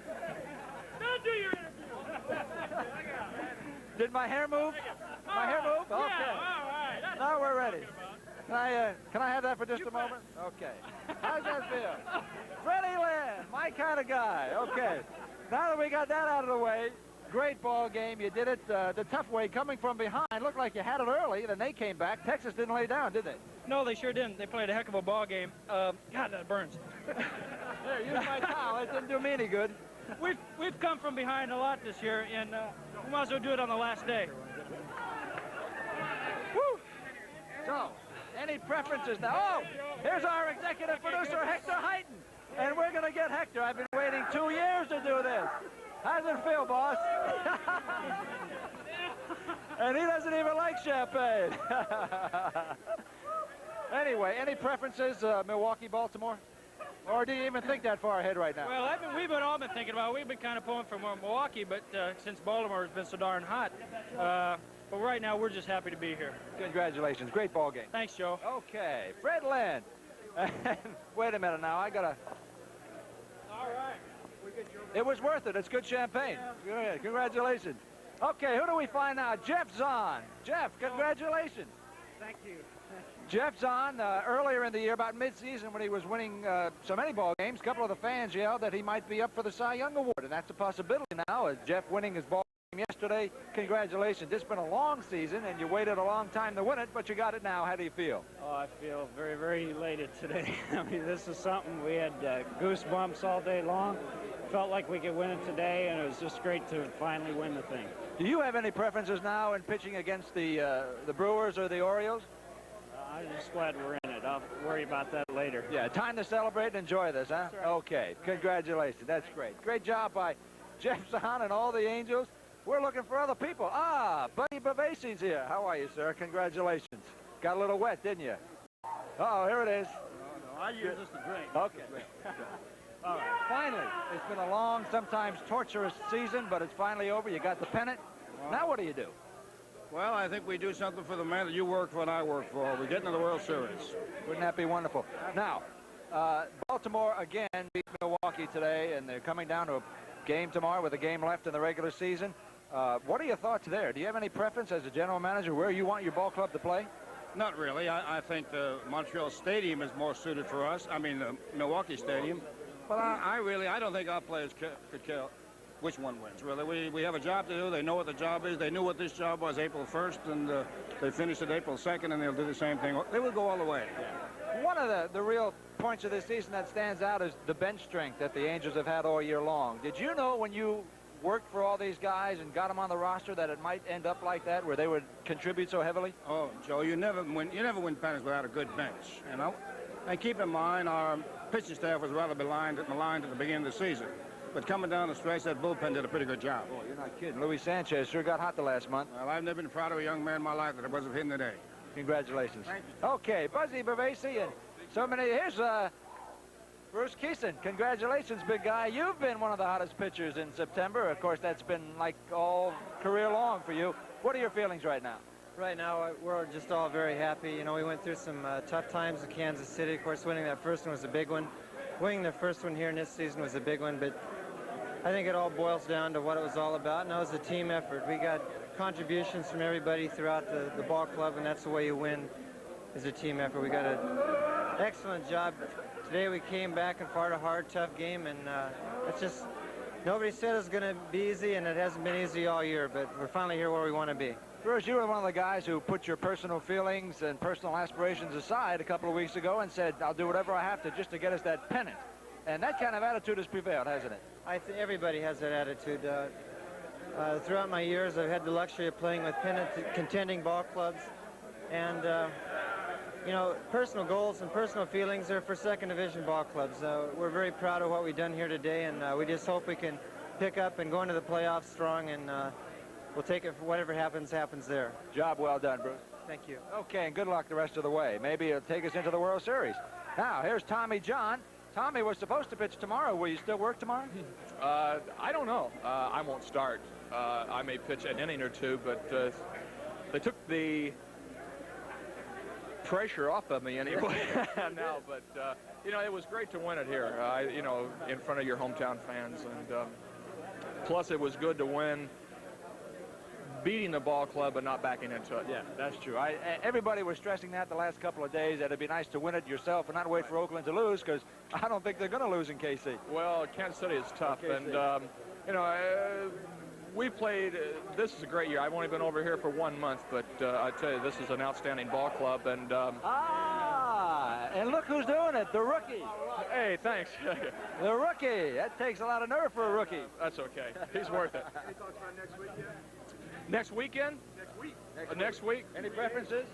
Don't do your interview. Did my hair move? My hair move? Okay. Yeah, all right. That's now we're ready. Can I have that for just a moment? Okay. How's that feel? Freddie Lynn, my kind of guy. Okay. Now that we got that out of the way, great ball game. You did it the tough way, coming from behind. Looked like you had it early, then they came back. Texas didn't lay down, did they? No, they sure didn't. They played a heck of a ball game. God, that burns. There, use my towel. It didn't do me any good. We've come from behind a lot this year, and we might as well do it on the last day. Woo! So, any preferences now? Oh, here's our executive producer, Hector Heighton. And we're going to get Hector. I've been waiting 2 years to do this. How does it feel, boss? And he doesn't even like champagne. Anyway, any preferences, Milwaukee, Baltimore? Or do you even think that far ahead right now? Well, we've all been thinking about it. We've been kind of pulling for Milwaukee, but since Baltimore has been so darn hot. But right now, we're just happy to be here. Congratulations. Great ball game. Thanks, Joe. Okay. Fred Lynn. Wait a minute now. I got to... All right. It was worth it. It's good champagne. Good. Congratulations. Okay, who do we find now? Jeff Zahn. Jeff, congratulations. Thank you. Jeff Zahn, earlier in the year, about mid-season, when he was winning so many ball games, a couple of the fans yelled that he might be up for the Cy Young Award, and that's a possibility now. Jeff winning his ball game yesterday, congratulations. It's been a long season, and you waited a long time to win it, but you got it now. How do you feel? Oh, I feel very, very elated today. I mean, this is something we had goosebumps all day long. Felt like we could win it today, and it was just great to finally win the thing. Do you have any preferences now in pitching against the Brewers or the Orioles? I'm just glad we're in it. I'll worry about that later. Yeah, time to celebrate and enjoy this, huh? Right. Okay, congratulations. That's great. Great job by Jeff Zahn and all the Angels. We're looking for other people. Ah, Buddy Bavasi's here. How are you, sir? Congratulations. Got a little wet, didn't you? Uh-oh, here it is. No, I use this to drink. Okay. All right, finally. It's been a long, sometimes torturous season, but it's finally over. You got the pennant. Now what do you do? Well, I think we do something for the man that you work for and I work for. We get into the World Series. Wouldn't that be wonderful? Now, Baltimore again beat Milwaukee today, and they're coming down to a game tomorrow with a game left in the regular season. What are your thoughts there? Do you have any preference as a general manager where you want your ball club to play? Not really. I think the Montreal Stadium is more suited for us. I mean, the Milwaukee Stadium. But I don't think our players could care which one wins, really. We have a job to do. They know what the job is. They knew what this job was April 1st, and they finished it April 2nd, and they'll do the same thing. They will go all the way. Yeah. One of the real points of this season that stands out is the bench strength that the Angels have had all year long. Did you know when you worked for all these guys and got them on the roster that it might end up like that, where they would contribute so heavily? Oh, Joe, you never win pennants without a good bench, you know? And keep in mind, our pitching staff was rather maligned at the beginning of the season. But coming down the stretch, that bullpen did a pretty good job. Oh, you're not kidding. Luis Sanchez sure got hot the last month. Well, I've never been proud of a young man in my life that it wasn't him today. Congratulations. Thank you. Okay, Buzzy Bavasi and so many. Here's Bruce Keeson. Congratulations, big guy. You've been one of the hottest pitchers in September. Of course, that's been like all career long for you. What are your feelings right now? Right now, we're just all very happy. You know, we went through some tough times in Kansas City. Of course, winning that first one was a big one. Winning the first one here in this season was a big one, but I think it all boils down to what it was all about, and that was a team effort. We got contributions from everybody throughout the ball club, and that's the way you win, is a team effort. We got an excellent job. Today we came back and fought a hard, tough game, and it's just, nobody said it was going to be easy, and it hasn't been easy all year, but we're finally here where we want to be. Bruce, you were one of the guys who put your personal feelings and personal aspirations aside a couple of weeks ago and said, I'll do whatever I have to just to get us that pennant. And that kind of attitude has prevailed, hasn't it? I think everybody has that attitude. Throughout my years, I've had the luxury of playing with pennant contending ball clubs. And, you know, personal goals and personal feelings are for second division ball clubs. We're very proud of what we've done here today, and we just hope we can pick up and go into the playoffs strong, and we'll take it for whatever happens there. Job well done, Bruce. Thank you. Okay, and good luck the rest of the way. Maybe it'll take us into the World Series. Now, here's Tommy John. Tommy was supposed to pitch tomorrow. Will you still work tomorrow? I don't know. I won't start. I may pitch an inning or two, but they took the pressure off of me anyway now. But, you know, it was great to win it here, you know, in front of your hometown fans. And plus, it was good to win beating the ball club but not backing into it. Yeah, that's true. Everybody was stressing that the last couple of days, that it'd be nice to win it yourself and not wait for Oakland to lose, because I don't think they're going to lose in KC. Well, Kansas City is tough, and, you know, we played, this is a great year. I've only been over here for 1 month, but I tell you, this is an outstanding ball club. And and look who's doing it, the rookie. Hey, thanks. The rookie. That takes a lot of nerve for a rookie. That's okay. He's worth it. Any thoughts about next weekend? Next weekend? Next week. Next week? Any preferences?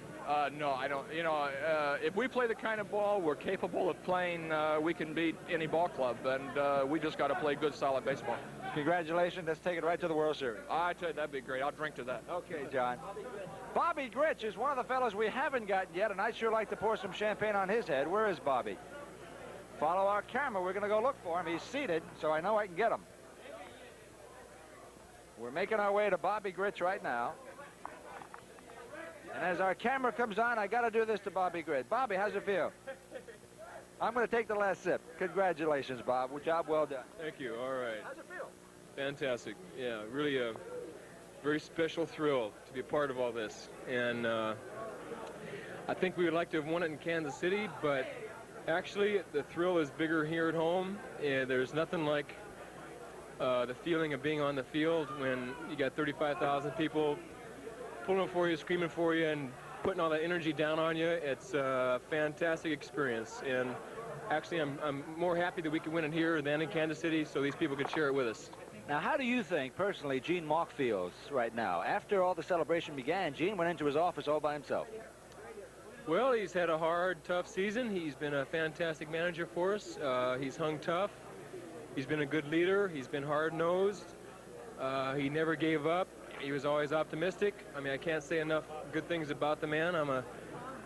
No, I don't. You know, if we play the kind of ball we're capable of playing, we can beat any ball club, and we just got to play good, solid baseball. Congratulations. Let's take it right to the World Series. I tell you, that'd be great. I'll drink to that. Okay, John. Bobby Grich is one of the fellas we haven't gotten yet, and I'd sure like to pour some champagne on his head. Where is Bobby? Follow our camera. We're going to go look for him. He's seated, so I know I can get him. We're making our way to Bobby Grich right now. And as our camera comes on, I got to do this to Bobby Grich. Bobby, how's it feel? I'm going to take the last sip. Congratulations, Bob. Job well done. Thank you. All right. How's it feel? Fantastic. Yeah, really a very special thrill to be a part of all this. And I think we would like to have won it in Kansas City, but actually the thrill is bigger here at home. And there's nothing like the feeling of being on the field when you got 35,000 people pulling for you, screaming for you, and putting all that energy down on you. It's a fantastic experience. And actually, I'm more happy that we can win it here than in Kansas City, so these people could share it with us. Now, how do you think, personally, Gene Mauch feels right now? After all the celebration began, Gene went into his office all by himself. Well, he's had a hard, tough season. He's been a fantastic manager for us. He's hung tough. He's been a good leader. He's been hard-nosed. He never gave up. He was always optimistic. I mean, I can't say enough good things about the man. I'm a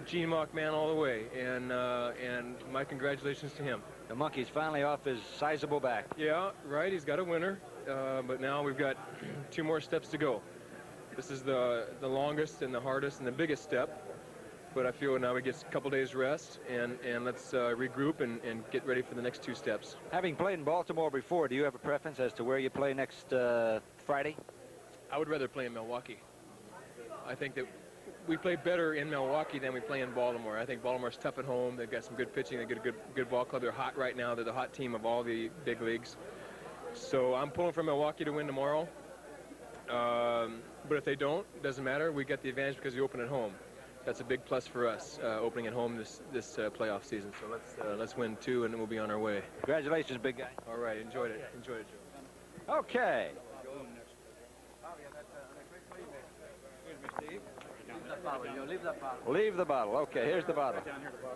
Gene Mauch man all the way, and my congratulations to him. The monkey's finally off his sizable back. Yeah, right. He's got a winner, but now we've got 2 more steps to go. This is the longest and the hardest and the biggest step, but I feel now we get a couple days rest, and let's regroup and get ready for the next 2 steps. Having played in Baltimore before, do you have a preference as to where you play next Friday? I would rather play in Milwaukee. I think that we play better in Milwaukee than we play in Baltimore. I think Baltimore's tough at home. They've got some good pitching. They've got a good ball club. They're hot right now. They're the hot team of all the big leagues. So I'm pulling for Milwaukee to win tomorrow. But if they don't, it doesn't matter. We get the advantage because we open at home. That's a big plus for us, opening at home this playoff season. So let's win 2, and then we'll be on our way. Congratulations, big guy. All right, enjoyed it, Joe. Okay. Leave the bottle. Okay, here's the bottle.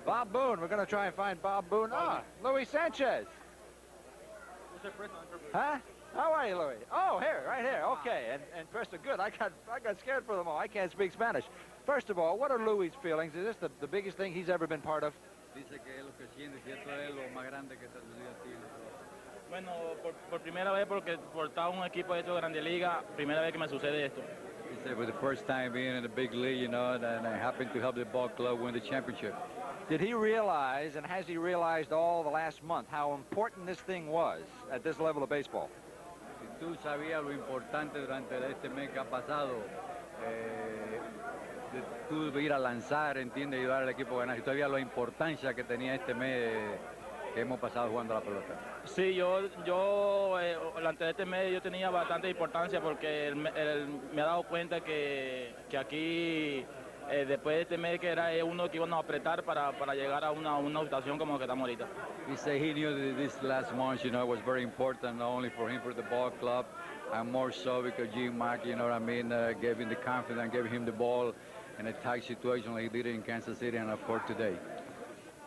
Bob Boone. We're going to try and find Bob Boone. Ah, Luis Sanchez. Huh? How are you, Louis? Oh, here, right here. Okay, and Preston, good. I got scared for them all. I can't speak Spanish. First of all, what are Louis' feelings? Is this the biggest thing he's ever been part of? Bueno, por primera vez porque portaba un equipo de Grande Liga, primera vez que me sucede esto. He said for the first time being in the big league, you know, and I happened to help the ball club win the championship. Did he realize, and has he realized all the last month, how important this thing was at this level of baseball? Si tú sabías lo importante durante este mes que ha pasado, de tú ir a lanzar, entiende, ayudar al equipo a ganar, si todavía la importancia que tenía este mes que hemos pasado jugando la pelota. Sí, yo durante este mes yo tenía bastante importancia porque me he dado cuenta que aquí después de este mes que era uno que iban a apretar para llegar a una situación como que estamos ahorita. He said he knew that this last month, you know, was very important, not only for him, for the ball club, and more so because Gene Mauch, you know what I mean, gave him the confidence, gave him the ball in a tight situation like he did in Kansas City and, of course, today.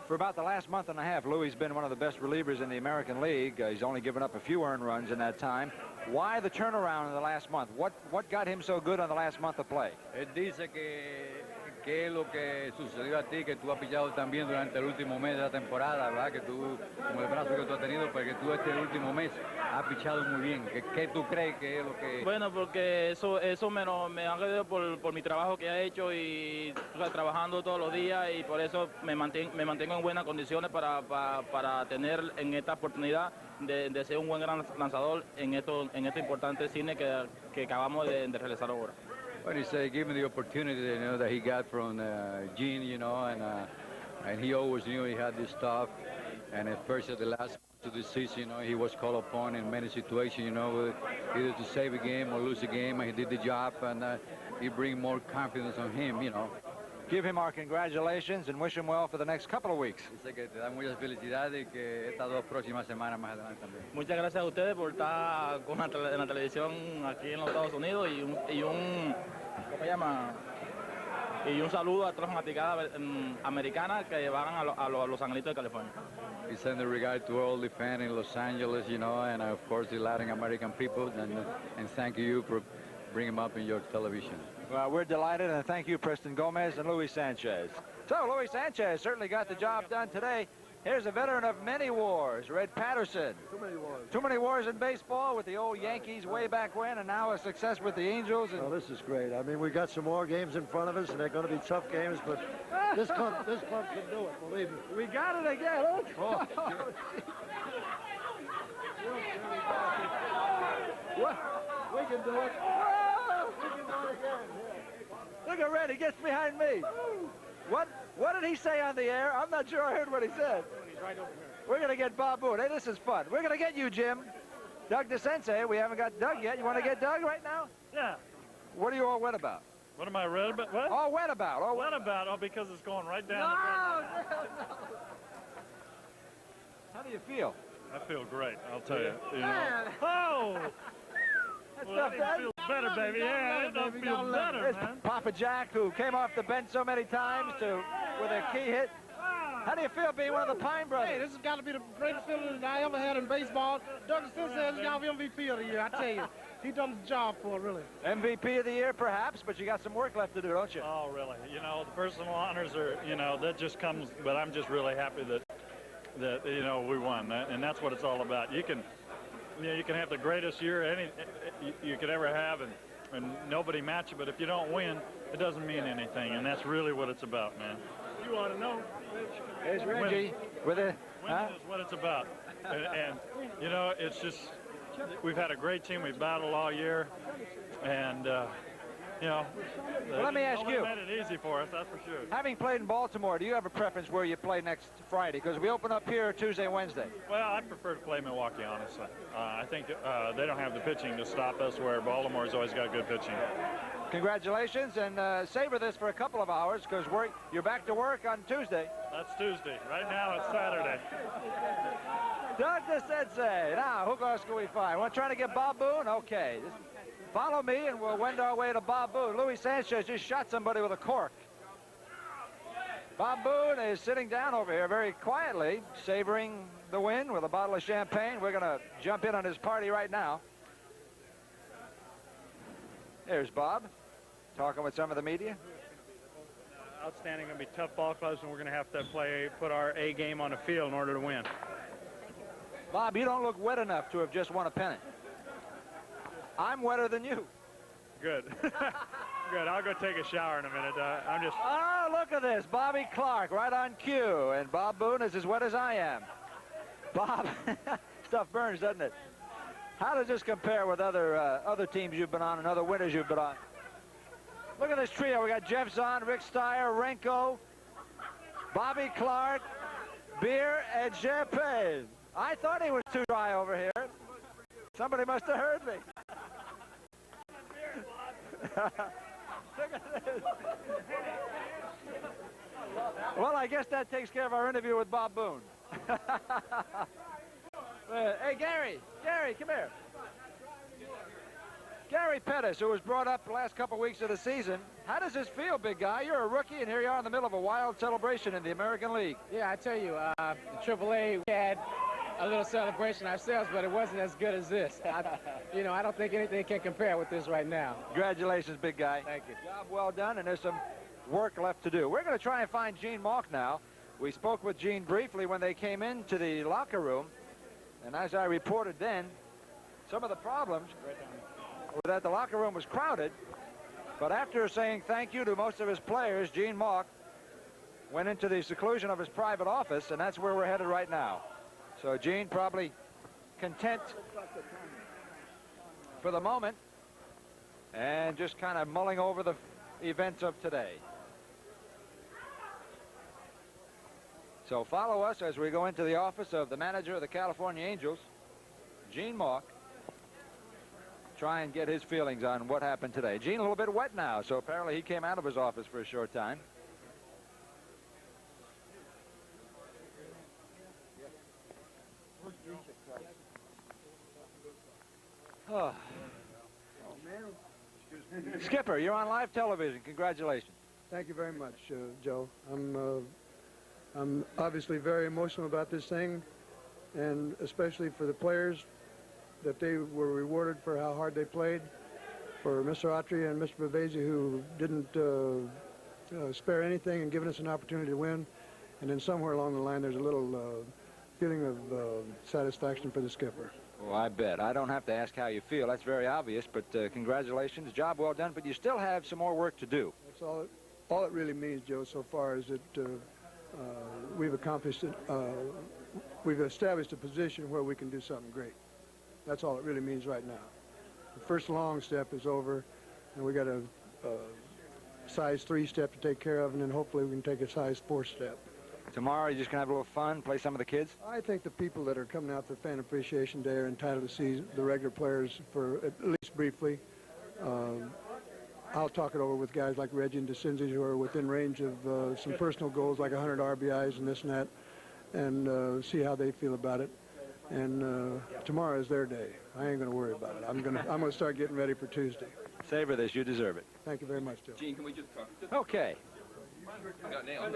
For about the last month and a half, Louis has been one of the best relievers in the American League. He's only given up a few earned runs in that time. Why the turnaround in the last month? What got him so good on the last month of play? Él dice que es lo que sucedió a ti, que tú has pillado también durante el último mes de la temporada, ¿verdad? Que tú, como el brazo que tú has tenido, pues que tú el último mes has pichado muy bien. ¿Qué tú crees que es lo que...? Bueno, porque eso me ha quedado por mi trabajo que he hecho y trabajando todos los días, y por eso me mantengo en buenas condiciones para tener en esta oportunidad de ser un buen gran lanzador en este importante cine que acabamos de realizar ahora. Well, he said, given the opportunity, you know, that he got from Gene, you know, and he always knew he had this stuff. And at first, at the last to the season, you know, he was called upon in many situations, you know, either to save a game or lose a game, and he did the job, and he bring more confidence on him, you know. Give him our congratulations and wish him well for the next couple of weeks. Dice que te da muchas felicidades y que estas 2 próximas semanas más adelante también. Muchas gracias a ustedes por estar en la televisión aquí en los Estados Unidos y un ¿cómo se llama? Y un saludo a todas las fanaticadas americanas que van a los Angelitos de California. We send a regard to all the fans in Los Angeles, you know, and of course the Latin American people, and thank you for bringing them up in your television. Well, we're delighted, and thank you, Preston Gomez and Luis Sanchez. So, Luis Sanchez certainly got the job done today. Here's a veteran of many wars, Red Patterson. Too many wars. Too many wars in baseball with the old Yankees way back when, and now a success with the Angels. And oh, this is great. I mean, we got some more games in front of us, and they're going to be tough games, but this club can do it, believe me. We got it again. Oh. We can do it. We can do it again. Look at Red, he gets behind me. What did he say on the air? I'm not sure I heard what he said. He's right over here. We're going to get Bob Boone. Hey, this is fun. We're going to get you, Jim. Doug DeSensei. We haven't got Doug yet. You want to get Doug right now? Yeah. What are you all wet about? What am I red about? What? All wet about. All wet about? Oh, because it's going right down. No. How do you feel? I feel great, I'll tell you. Man. Oh! Well, that feels better, baby. Yeah, it does feel better, There's man. Papa Jack, who came off the bench so many times with a key hit. How do you feel being one of the Pine brothers? Hey, this has got to be the greatest feeling that I ever had in baseball. Doug DeSensei has got MVP of the year, I tell you. He done the job for it, really. MVP of the year, perhaps, but you got some work left to do, don't you? Oh, really? You know, the personal honors are, you know, that just comes, but I'm just really happy that you know, we won, and that's what it's all about. You can have the greatest year you could ever have, and nobody match it, but if you don't win, it doesn't mean anything, and that's really what it's about, man. You ought to know. There's Reggie with it. Winning is what it's about, and you know, it's just, we've had a great team. We've battled all year, and you know, well, let me ask you. Made it easy for us, that's for sure. Having played in Baltimore, do you have a preference where you play next Friday? Because we open up here Tuesday, Wednesday. Well, I prefer to play Milwaukee, honestly. I think they don't have the pitching to stop us, where Baltimore's always got good pitching. Congratulations, and savor this for a couple of hours, because you're back to work on Tuesday. That's Tuesday. Right now, it's Saturday. Doug DeSensei. Now, who else can we find? We're trying to get Bob Boone? Okay. Follow me, and we'll wend our way to Bob Boone. Luis Sanchez just shot somebody with a cork. Bob Boone is sitting down over here very quietly, savoring the win with a bottle of champagne. We're going to jump in on his party right now. There's Bob, talking with some of the media. Outstanding. Going to be tough ball clubs, and we're going to have to put our A game on the field in order to win. Bob, you don't look wet enough to have just won a pennant. I'm wetter than you. Good. Good. I'll go take a shower in a minute. I'm just... Oh, look at this. Bobby Clark right on cue. And Bob Boone is as wet as I am. Bob, stuff burns, doesn't it? How does this compare with other teams you've been on and other winners you've been on? Look at this trio. We got Jeff Zahn, Rick Steyer, Renko, Bobby Clark, beer, and champagne. I thought he was too dry over here. Somebody must have heard me. Look at this. Well, I guess that takes care of our interview with Bob Boone. Hey, Gary, come here. Gary Pettis, who was brought up the last couple weeks of the season. How does this feel, big guy? You're a rookie, and here you are in the middle of a wild celebration in the American League. Yeah, I tell you, the AAA, we had a little celebration ourselves, but it wasn't as good as this. I don't think anything can compare with this right now. Congratulations, big guy. Thank you. Job well done, and there's some work left to do. We're going to try and find Gene Mauch now. We spoke with Gene briefly when they came into the locker room, and as I reported then, some of the problems were that the locker room was crowded, but after saying thank you to most of his players, Gene Mauch went into the seclusion of his private office, and that's where we're headed right now. So Gene probably content for the moment and just kind of mulling over the events of today. So follow us as we go into the office of the manager of the California Angels, Gene Mauch, try and get his feelings on what happened today. Gene a little bit wet now, so apparently he came out of his office for a short time. Oh. Skipper, you're on live television. Congratulations. Thank you very much, Joe. I'm obviously very emotional about this thing, and especially for the players, that they were rewarded for how hard they played, for Mr. Autry and Mr. Bavesi, who didn't spare anything and given us an opportunity to win. And then somewhere along the line, there's a little feeling of satisfaction for the skipper. Well, I bet. I don't have to ask how you feel. That's very obvious, but congratulations. Job well done, but you still have some more work to do. That's all it really means, Joe, so far is that we've accomplished it. We've established a position where we can do something great. That's all it really means right now. The first long step is over, and we got a size 3 step to take care of, and then hopefully we can take a size 4 step. Tomorrow, you're just going to have a little fun, play some of the kids? I think the people that are coming out for Fan Appreciation Day are entitled to see the regular players for at least briefly. I'll talk it over with guys like Reggie and DeCinces, who are within range of some personal goals like 100 RBIs and this and that, and see how they feel about it. And tomorrow is their day. I ain't going to worry about it. I'm going to start getting ready for Tuesday. Savor this. You deserve it. Thank you very much, Joe. Gene, can we just talk? Okay. I got nailed.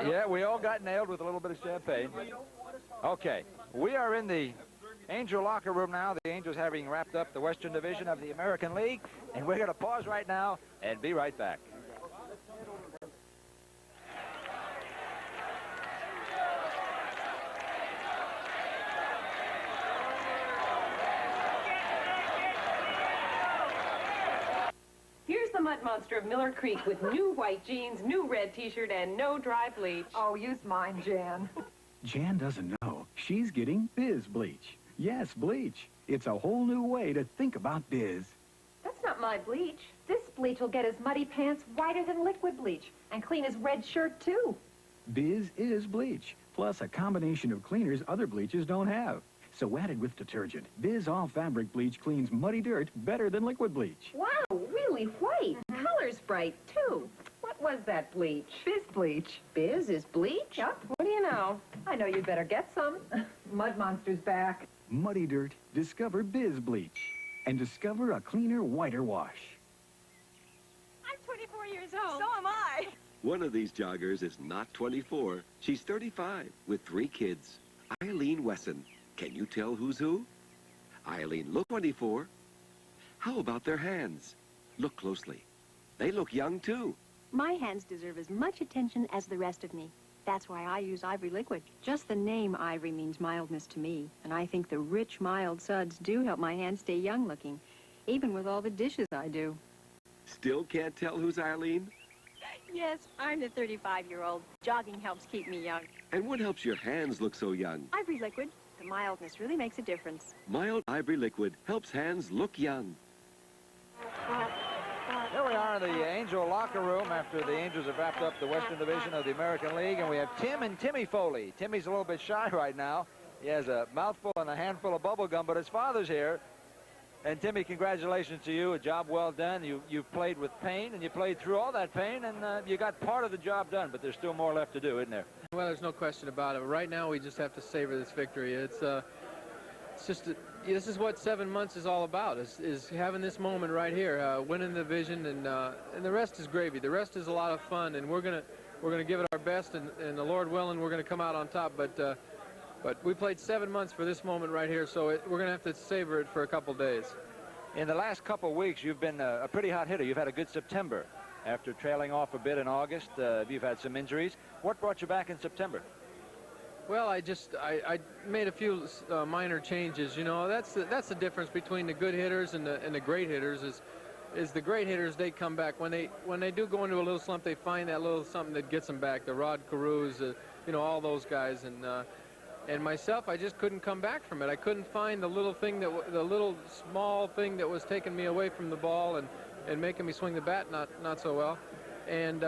Yeah, we all got nailed with a little bit of champagne. Okay, we are in the Angel locker room now. The Angels having wrapped up the Western Division of the American League, and we're going to pause right now and be right back. Here's the Mud Monster of Miller Creek with new white jeans, new red T-shirt, and no dry bleach. Oh, use mine, Jan. Jan doesn't know. She's getting Biz Bleach. Yes, bleach. It's a whole new way to think about Biz. That's not my bleach. This bleach will get his muddy pants whiter than liquid bleach and clean his red shirt, too. Biz is bleach, plus a combination of cleaners other bleaches don't have. So added with detergent, Biz All Fabric Bleach cleans muddy dirt better than liquid bleach. Wow, really white. Color's bright, too. What was that bleach? Biz bleach. Biz is bleach? Yep. What do you know? I know you'd better get some. Mud Monster's back. Muddy dirt, discover Biz Bleach. And discover a cleaner, whiter wash. I'm 24 years old. So am I. One of these joggers is not 24. She's 35 with 3 kids. Eileen Wesson. Can you tell who's who? Eileen look 24. How about their hands? Look closely. They look young, too. My hands deserve as much attention as the rest of me. That's why I use Ivory Liquid. Just the name Ivory means mildness to me, and I think the rich, mild suds do help my hands stay young-looking, even with all the dishes I do. Still can't tell who's Eileen? Yes, I'm the 35-year-old. Jogging helps keep me young. And what helps your hands look so young? Ivory Liquid. The mildness really makes a difference. Mild Ivory Liquid helps hands look young. Here we are in the Angel locker room after the Angels have wrapped up the Western Division of the American League, and we have Tim and Timmy Foley. Timmy's a little bit shy right now. He has a mouthful and a handful of bubble gum, but his father's here. And Timmy, congratulations to you. A job well done. You've played with pain, and you played through all that pain, and you got part of the job done, but there's still more left to do, isn't there? Well, there's no question about it. Right now, we just have to savor this victory. It's just this is what 7 months is all about. Is having this moment right here, winning the division, and the rest is gravy. The rest is a lot of fun, and we're gonna give it our best, and the Lord willing, we're gonna come out on top. But we played 7 months for this moment right here, so we're gonna have to savor it for a couple days. In the last couple weeks, you've been a pretty hot hitter. You've had a good September. After trailing off a bit in August, you've had some injuries. What brought you back in September? Well, I made a few minor changes. You know, that's the difference between the good hitters and the great hitters. Is the great hitters, they come back when they do go into a little slump, they find that little something that gets them back. The Rod Carews, you know, all those guys, and myself, I just couldn't come back from it. I couldn't find the little thing the little small thing that was taking me away from the ball and making me swing the bat not so well. And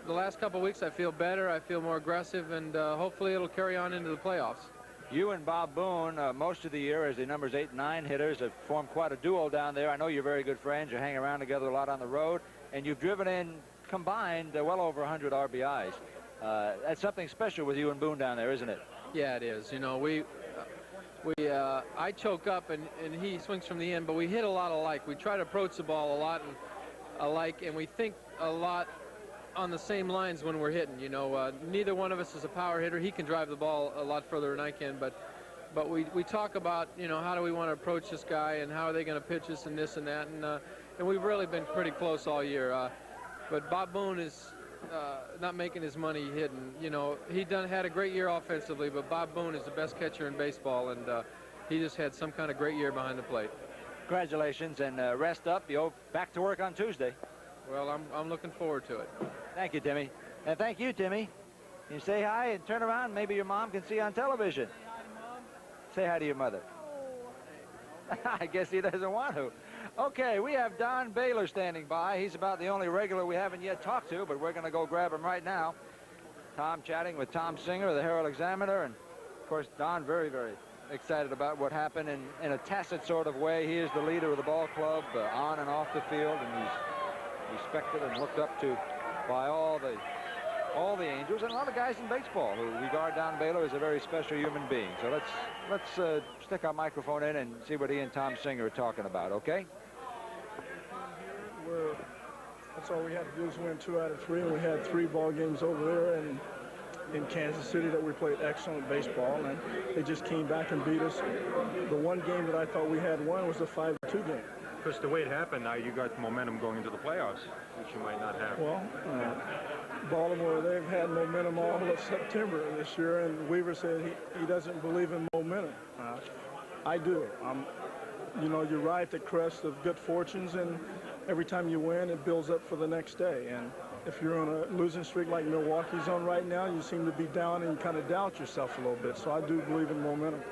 the last couple of weeks, I feel better. I feel more aggressive, and hopefully it'll carry on into the playoffs. You and Bob Boone, most of the year as the numbers 8 and 9 hitters, have formed quite a duo down there. I know you're very good friends. You hang around together a lot on the road, and you've driven in combined well over 100 RBIs. That's something special with you and Boone down there, isn't it? Yeah, it is. You know, I choke up and he swings from the end, but we hit a lot alike. We try to approach the ball a lot, alike, and we think a lot on the same lines when we're hitting. You know, neither one of us is a power hitter. He can drive the ball a lot further than I can, but we talk about, you know, how do we want to approach this guy and how are they going to pitch us and this and that, and we've really been pretty close all year. But Bob Boone is not making his money hitting. You know, he had a great year offensively, but Bob Boone is the best catcher in baseball, and he just had some kind of great year behind the plate. Congratulations, and rest up. You'll back to work on Tuesday. Well, I'm looking forward to it. Thank you, Timmy. And thank you, Timmy. You say hi and turn around. Maybe your mom can see you on television. Say hi to your mother. I guess he doesn't want to. Okay, we have Don Baylor standing by. He's about the only regular we haven't yet talked to, but we're going to go grab him right now. Tom chatting with Tom Singer of the Herald Examiner, and of course Don very, very excited about what happened in a tacit sort of way. He is the leader of the ball club on and off the field, and he's respected and looked up to by all the Angels and a lot of guys in baseball who regard Don Baylor as a very special human being. So let's stick our microphone in and see what he and Tom Singer are talking about, okay? That's all we had to do is win 2 out of 3, and we had 3 ball games over there and in Kansas City that we played excellent baseball, and they just came back and beat us. The one game that I thought we had won was the 5-2 game. Because the way it happened, now you got momentum going into the playoffs, which you might not have. Well, Baltimore, they've had momentum all of September this year, and Weaver said he doesn't believe in momentum. I do. You know, you ride the crest of good fortunes, and every time you win, it builds up for the next day. And if you're on a losing streak like Milwaukee's on right now, you seem to be down and you kind of doubt yourself a little bit. So I do believe in momentum.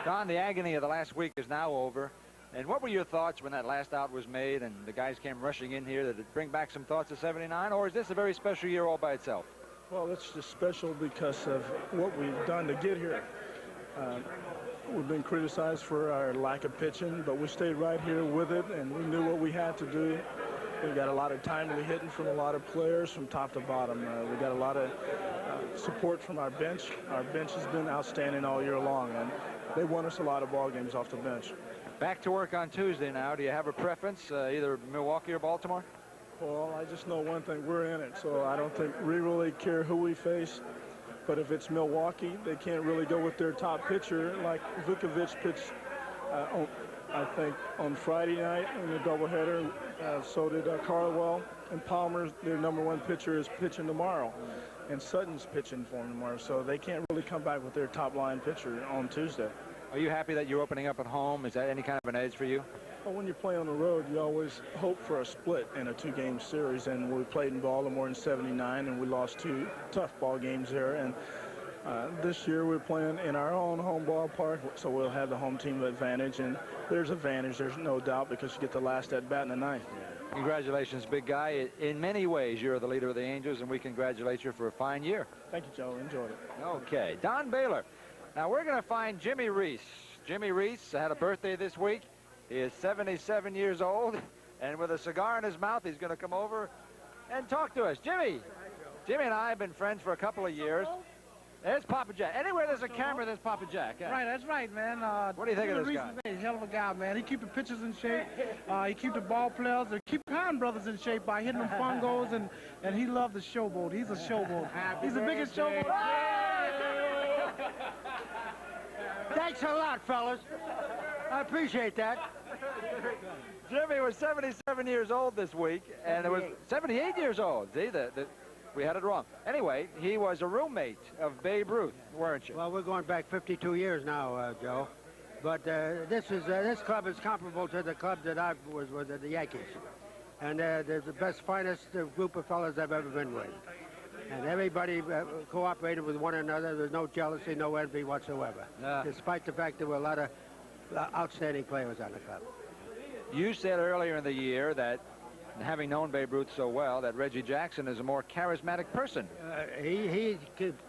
Don, the agony of the last week is now over. And what were your thoughts when that last out was made and the guys came rushing in here? Did it bring back some thoughts of '79, or is this a very special year all by itself? Well, it's just special because of what we've done to get here. We've been criticized for our lack of pitching, but we stayed right here with it, and we knew what we had to do. We got a lot of timely hitting from a lot of players from top to bottom. We got a lot of support from our bench. Our bench has been outstanding all year long, and they won us a lot of ball games off the bench. Back to work on Tuesday now. Do you have a preference, either Milwaukee or Baltimore? Well, I just know one thing. We're in it, so I don't think we really care who we face. But if it's Milwaukee, they can't really go with their top pitcher. Like Vukovic pitched, I think, on Friday night in the doubleheader. So did Carlwell. And Palmer, their #1 pitcher, is pitching tomorrow. And Sutton's pitching for them tomorrow. So they can't really come back with their top-line pitcher on Tuesday. Are you happy that you're opening up at home? Is that any kind of an edge for you? Well, when you play on the road, you always hope for a split in a 2-game series. And we played in Baltimore in '79, and we lost 2 tough ball games there. And this year we're playing in our own home ballpark, so we'll have the home team advantage. And there's advantage, there's no doubt, because you get the last at bat in the ninth. Congratulations, big guy. In many ways, you're the leader of the Angels, and we congratulate you for a fine year. Thank you, Joe. Enjoyed it. Okay, Don Baylor. Now we're going to find Jimmy Reese. Jimmy Reese had a birthday this week. He is 77 years old, and with a cigar in his mouth, he's going to come over and talk to us. Jimmy and I have been friends for a couple of years. There's Papa Jack. Anywhere there's a camera, there's Papa Jack. Yeah. Right, that's right, man. What do you think of this guy? He's a hell of a guy, man. He keep the pitchers in shape. He keep the ball players, and keep Pine Brothers in shape by hitting them fungos, and he loved the showboat. He's a showboat. He's the biggest showboat. Thanks a lot, fellas. I appreciate that. Jimmy was 77 years old this week, and it was 78 years old. See, we had it wrong. Anyway, he was a roommate of Babe Ruth, weren't you? Well, we're going back 52 years now, Joe. But this club is comparable to the club that I was with at the Yankees. And they're the best, finest group of fellas I've ever been with. And everybody cooperated with one another. There's no jealousy, no envy whatsoever, despite the fact there were a lot of outstanding players on the club. You said earlier in the year that, having known Babe Ruth so well, that Reggie Jackson is a more charismatic person. He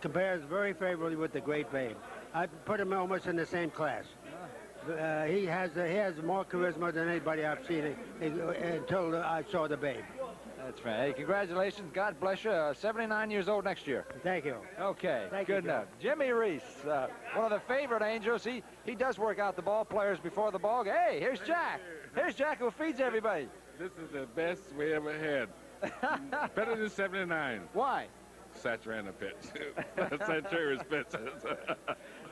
compares very favorably with the great Babe. I put him almost in the same class. He has more charisma than anybody I've seen until I saw the Babe. That's right. Hey, congratulations. God bless you. 79 years old next year. Thank you. Okay. Thank you, good enough. Jimmy Reese, one of the favorite Angels. He does work out the ball players before the ball game. Hey, here's Jack. Here's Jack who feeds everybody. This is the best we ever had. Better than 79. Why? Saturana pits. Satura's pits.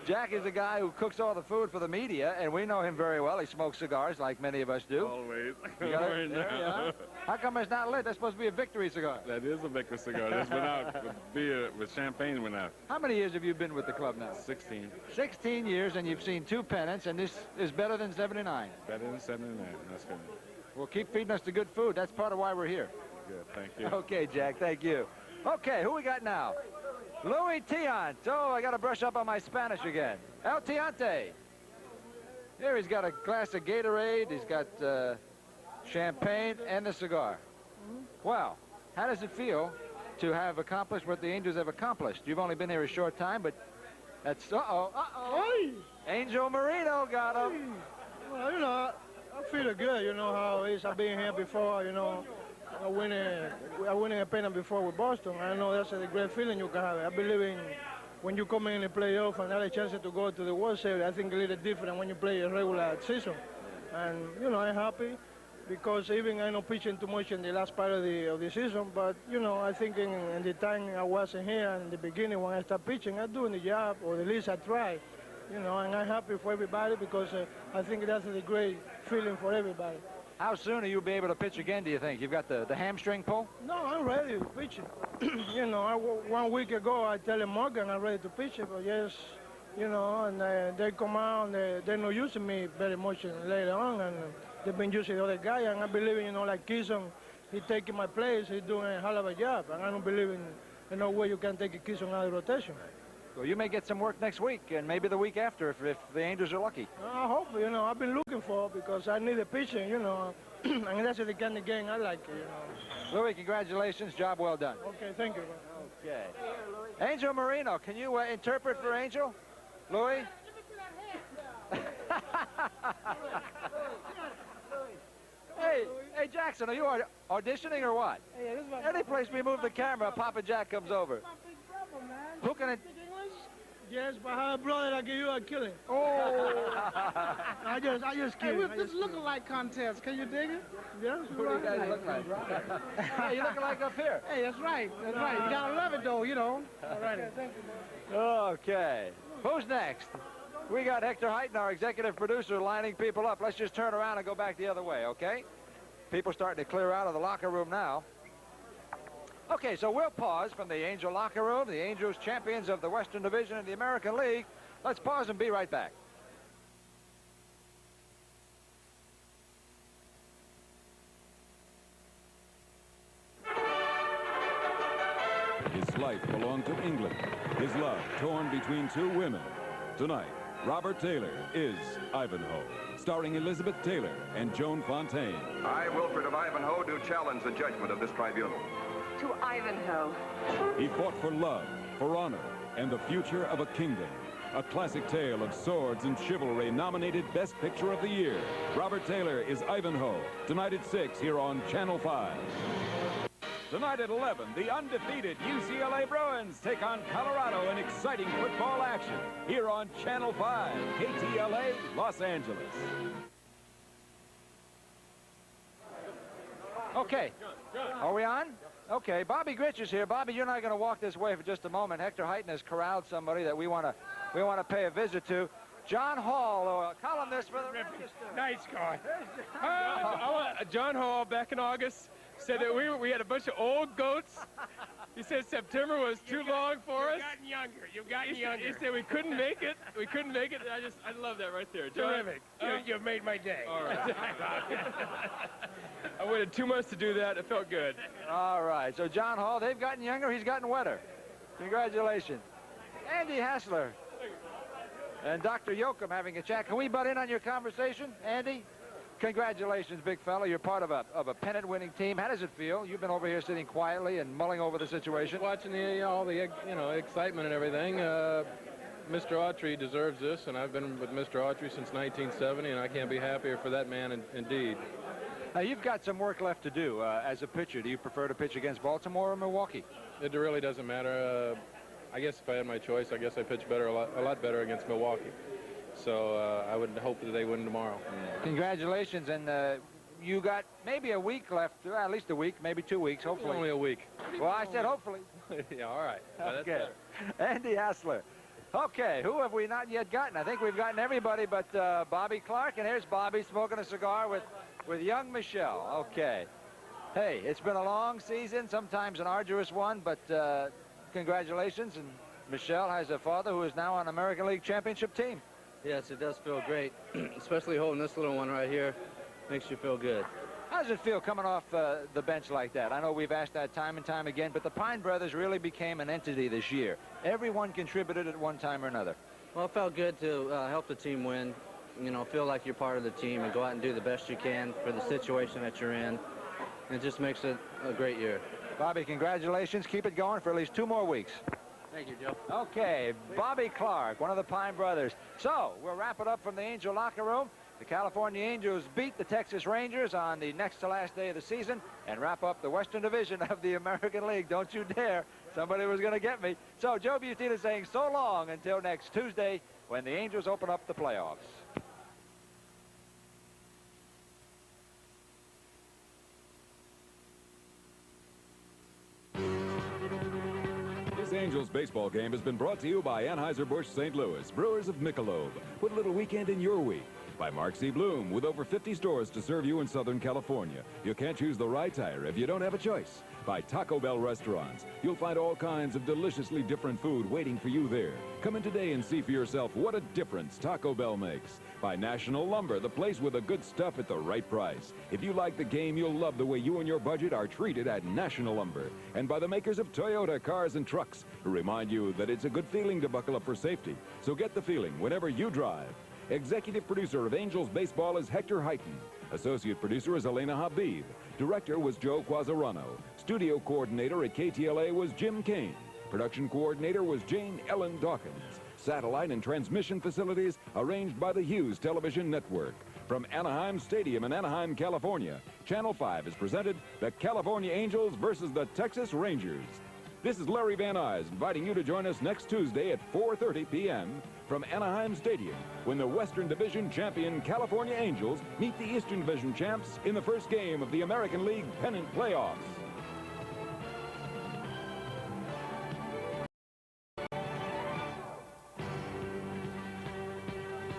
Jack is a guy who cooks all the food for the media, and we know him very well. He smokes cigars like many of us do. Always. You got it? There you are. How come it's not lit? That's supposed to be a victory cigar. That is a victory cigar. That's went out with beer, with champagne went out. How many years have you been with the club now? 16. 16 years, and you've seen 2 pennants, and this is better than 79. Better than 79. That's good. Well, keep feeding us the good food. That's part of why we're here. Good. Thank you. Okay, Jack. Thank you. Okay, who we got now? Louis Tiant. Oh, I got to brush up on my Spanish again. El Tiante. Here he's got a glass of Gatorade. He's got champagne and a cigar. Well, how does it feel to have accomplished what the Angels have accomplished? You've only been here a short time, but that's... Angel Marino got him. Well, you know, I feel good. You know how it is. I've been here before, you know. I winning a pennant before with Boston. I know that's a great feeling you can have. I believe in when you come in the playoff and have a chance to go to the World Series. I think a little different when you play a regular season. And, you know, I'm happy because even I'm not pitching too much in the last part of the season. But, you know, I think in the time I wasn't here in the beginning when I started pitching, I'm doing the job, or at least I try. You know, and I'm happy for everybody because I think that's a great feeling for everybody. How soon will you be able to pitch again, do you think? You've got the hamstring pull? No, I'm ready to pitch it. You know, 1 week ago I tell Morgan I'm ready to pitch it, but yes, you know, and they come out and they're not using me very much later on, and they've been using the other guy, and I believe, you know, like Kisson, he's taking my place, he's doing a hell of a job, and I don't believe in no way you can take a Kisson out of rotation. Well, you may get some work next week and maybe the week after if the Angels are lucky. I hope, you know, I've been looking for because I need a pitching, you know, and that's the kind of game I like, you know. Louis, congratulations. Job well done. Okay, thank you. Okay. Angel Marino, can you interpret for Angel? Louis? Hey, Jackson, are you auditioning or what? Any place we move the camera, Papa Jack comes over. Who can it? Yes, but I have a brother that give you a killing. Oh! I just kidding. Hey, this look-alike contest. Can you dig it? Yes. Who do you guys look like? Hey, you look like up here. Hey, that's right. That's right. You gotta love it, though, you know. All right. Thank you. Okay. Who's next? We got Hector Heighton, our executive producer, lining people up. Let's just turn around and go back the other way, okay? People starting to clear out of the locker room now. Okay, so we'll pause from the Angel locker room. The Angels, champions of the Western Division of the American League. Let's pause and be right back. His life belonged to England. His love torn between 2 women. Tonight, Robert Taylor is Ivanhoe, starring Elizabeth Taylor and Joan Fontaine. I, Wilfred of Ivanhoe, do challenge the judgment of this tribunal. To Ivanhoe. He fought for love, for honor, and the future of a kingdom. A classic tale of swords and chivalry nominated Best Picture of the Year. Robert Taylor is Ivanhoe. Tonight at 6 here on Channel 5. Tonight at 11, the undefeated UCLA Bruins take on Colorado in exciting football action here on Channel 5, KTLA, Los Angeles. Okay, are we on? Okay, Bobby Grich is here. Bobby, you're not going to walk this way for just a moment. Hector Heighton has corralled somebody that we want to pay a visit to. John Hall, columnist for the Register. Nice guy. John Hall, back in August, said that we had a bunch of old goats. He said September was too long for us. You've gotten younger. He said we couldn't make it. We couldn't make it. I love that right there. John, Terrific. You've made my day. All right. I waited 2 months to do that. It felt good. All right. So John Hall, they've gotten younger. He's gotten wetter. Congratulations. Andy Hassler and Dr. Yoakum having a chat. Can we butt in on your conversation, Andy? Congratulations, big fella. You're part of a pennant-winning team. How does it feel? You've been over here sitting quietly and mulling over the situation. Watching all the excitement and everything. Mr. Autry deserves this, and I've been with Mr. Autry since 1970, and I can't be happier for that man, indeed. Now, you've got some work left to do as a pitcher. Do you prefer to pitch against Baltimore or Milwaukee? It really doesn't matter. I guess if I had my choice, I guess I pitch better, a lot better against Milwaukee. So I would hope that they win tomorrow. Congratulations, and you got maybe a week left, at least a week, maybe 2 weeks, hopefully. Only a week. Well, I said hopefully. Yeah, all right. That's Okay. better. Andy Hassler. Okay, who have we not yet gotten? I think we've gotten everybody but Bobby Clark, and here's Bobby smoking a cigar with young Michelle. Okay. Hey, it's been a long season, sometimes an arduous one, but congratulations. And Michelle has a father who is now on American League Championship team. Yes, it does feel great, especially holding this little one right here. Makes you feel good. How does it feel coming off the bench like that? I know we've asked that time and time again, but the Pine brothers really became an entity this year. Everyone contributed at one time or another. Well, it felt good to help the team win. You know, feel like you're part of the team and go out and do the best you can for the situation that you're in. It just makes it a great year. Bobby, congratulations. Keep it going for at least 2 more weeks. Thank you, Joe. Okay, Bobby Clark, one of the Pine brothers. So, we'll wrap it up from the Angel locker room. The California Angels beat the Texas Rangers on the next to last day of the season and wrap up the Western Division of the American League. Don't you dare. Somebody was going to get me. So, Joe Butina saying so long until next Tuesday when the Angels open up the playoffs. This Angels baseball game has been brought to you by Anheuser-Busch St. Louis, brewers of Michelob. Put a little weekend in your week. By Mark C. Bloom, with over 50 stores to serve you in Southern California. You can't choose the right tire if you don't have a choice. By Taco Bell restaurants. You'll find all kinds of deliciously different food waiting for you there. Come in today and see for yourself what a difference Taco Bell makes. By National Lumber, the place with the good stuff at the right price. If you like the game, you'll love the way you and your budget are treated at National Lumber. And by the makers of Toyota cars and trucks, who remind you that it's a good feeling to buckle up for safety. So get the feeling whenever you drive. Executive producer of Angels Baseball is Hector Heighton. Associate producer is Elena Habib. Director was Joe Quazzarano. Studio coordinator at KTLA was Jim Kane. Production coordinator was Jane Ellen Dawkins. Satellite and transmission facilities arranged by the Hughes Television Network. From Anaheim Stadium in Anaheim, California, Channel 5 has presented the California Angels versus the Texas Rangers. This is Larry Van Nuys inviting you to join us next Tuesday at 4:30 p.m. from Anaheim Stadium when the Western Division champion California Angels meet the Eastern Division champs in the first game of the American League pennant playoffs.